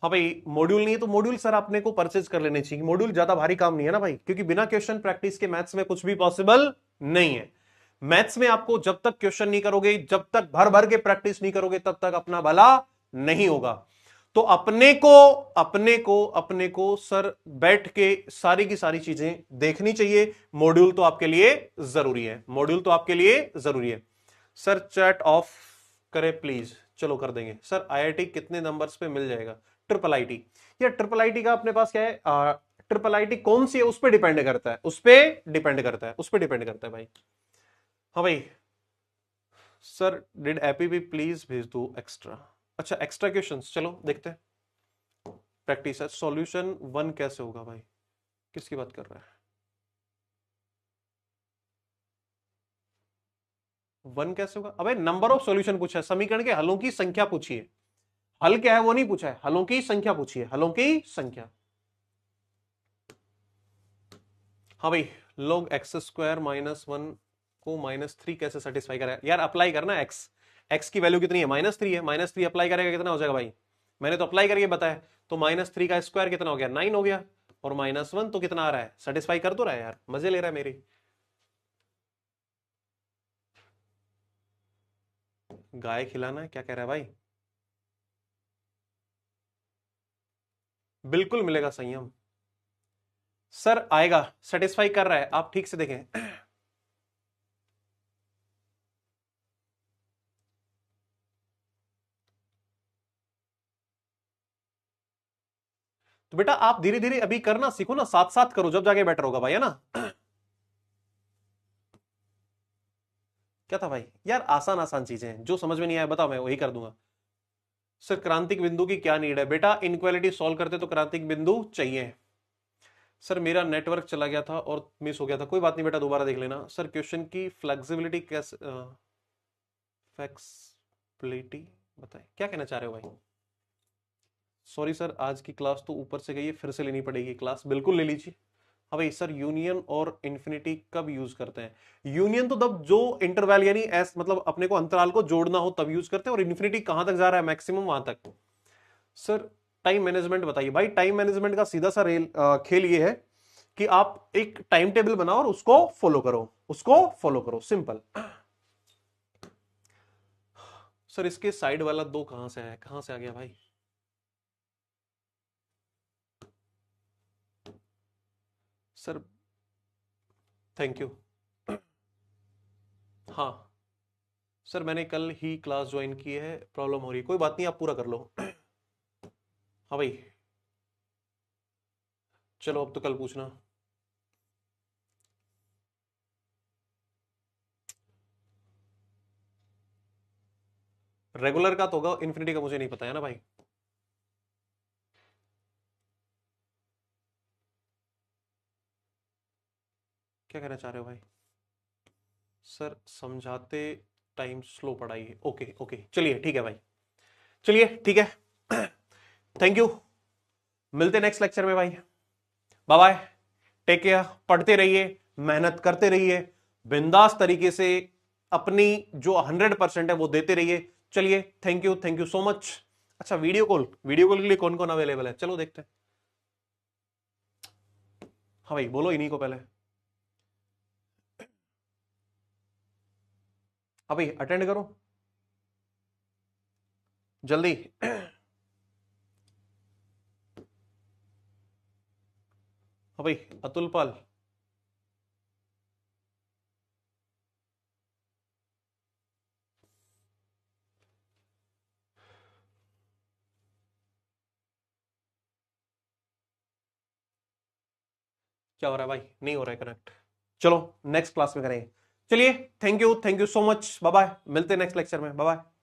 हाँ भाई मॉड्यूल नहीं है तो मॉड्यूल सर आपने को परचेज कर लेने चाहिए, मॉड्यूल ज्यादा भारी काम नहीं है ना भाई, क्योंकि बिना क्वेश्चन प्रैक्टिस के मैथ्स में कुछ भी पॉसिबल नहीं है। मैथ्स में आपको जब तक क्वेश्चन नहीं करोगे, जब तक भर भर के प्रैक्टिस नहीं करोगे, तब तक अपना भला नहीं होगा। तो अपने को सर बैठ के सारी की सारी चीजें देखनी चाहिए। मॉड्यूल तो आपके लिए जरूरी है, मॉड्यूल तो आपके लिए जरूरी है। सर चैट ऑफ करें प्लीज, चलो कर देंगे सर। आईआईटी कितने नंबर्स पे मिल जाएगा, ट्रिपल आईटी, या ट्रिपल आईटी का अपने पास क्या है, ट्रिपल आईटी कौन सी है उस पर डिपेंड करता है, उस पर डिपेंड करता है, उस पर डिपेंड करता है भाई। हाँ भाई सर डिड एपी भी प्लीज भेज दो एक्स्ट्रा। अच्छा एक्स्ट्रा क्वेश्चंस, चलो देखते हैं। प्रैक्टिस है। सॉल्यूशन 1 कैसे होगा भाई, किसकी बात कर रहा है? 1 कैसे होगा? अबे नंबर ऑफ सॉल्यूशन पूछा है, समीकरण के हलों की संख्या पूछी है। हल क्या है वो नहीं पूछा है, हलों की संख्या पूछी है, हलों की संख्या। हाँ भाई, log एक्स स्क्वायर -1 को -3 कैसे सेटिस्फाई करेगा? यार अप्लाई करना एक्स, एक्स की वैल्यू कितनी है? -3 है, -3 अप्लाई करेगा कितना हो जाएगा भाई? मैंने तो अप्लाई करके बताया। तो -3 का स्क्वायर कितना हो गया? 9 हो गया। और -1 तो कितना आ रहा है? सेटिस्फाई कर तो रहा है यार, मजे ले रहा है मेरी। गाय खिलाना है, क्या कह रहा है भाई? बिल्कुल मिलेगा संयम सर, आएगा, सेटिस्फाई कर रहा है, आप ठीक से देखें। तो बेटा आप धीरे धीरे अभी करना सीखो ना, साथ साथ करो, जब जाके बेटर होगा भाई, है ना? क्या था भाई? यार आसान आसान चीजें हैं, जो समझ में नहीं आया बताओ, मैं वही कर दूंगा। सर क्रांतिक बिंदु की क्या नीड है? बेटा इनक्वालिटी सॉल्व करते तो क्रांतिक बिंदु चाहिए। सर मेरा नेटवर्क चला गया था और मिस हो गया था, कोई बात नहीं बेटा, दोबारा देख लेना। सर क्वेश्चन की फ्लेक्सिबिलिटी कैसे, फ्लेक्सिबिलिटी बताए, क्या कहना चाह रहे हो भाई? सॉरी सर, आज की क्लास तो ऊपर से गई है, फिर से लेनी पड़ेगी क्लास, बिल्कुल ले लीजिए। हाँ भाई सर, यूनियन और इन्फिनिटी कब यूज करते हैं? यूनियन तो तब जो इंटरवल यानी एस मतलब अपने को अंतराल को जोड़ना हो तब यूज करते हैं, और इन्फिनिटी कहां तक जा रहा है? मैक्सिमम वहां तक। सर टाइम मैनेजमेंट बताइए। भाई टाइम मैनेजमेंट का सीधा सा खेल ये है कि आप एक टाइम टेबल बनाओ और उसको फॉलो करो, उसको फॉलो करो, सिंपल। सर इसके साइड वाला 2 कहां से आया, कहां से आ गया भाई? Sir thank you. हाँ सर, मैंने कल ही क्लास ज्वाइन की है, प्रॉब्लम हो रही है, कोई बात नहीं, आप पूरा कर लो। हाँ भाई, चलो अब तो कल पूछना। रेगुलर का तो होगा, इन्फिनिटी का मुझे नहीं पता है ना भाई। क्या कहना चाह रहे हो भाई? सर समझाते टाइम स्लो पढ़ाइए। ओके ओके, चलिए ठीक है भाई, चलिए ठीक है। थैंक यू, मिलते नेक्स्ट लेक्चर में भाई। बाय बाय, टेक केयर, पढ़ते रहिए, मेहनत करते रहिए, बिंदास तरीके से अपनी जो 100% है वो देते रहिए। चलिए थैंक यू सो मच। अच्छा वीडियो कॉल के लिए कौन कौन अवेलेबल है, चलो देखते हैं। हाँ भाई बोलो इन्हीं को पहले। हाँ भाई अटेंड करो जल्दी। हाँ भाई अतुल पाल। क्या हो रहा है भाई? नहीं हो रहा है कनेक्ट। चलो नेक्स्ट क्लास में करेंगे। चलिए thank you so much, bye bye, मिलते हैं नेक्स्ट लेक्चर में, बाय बाय।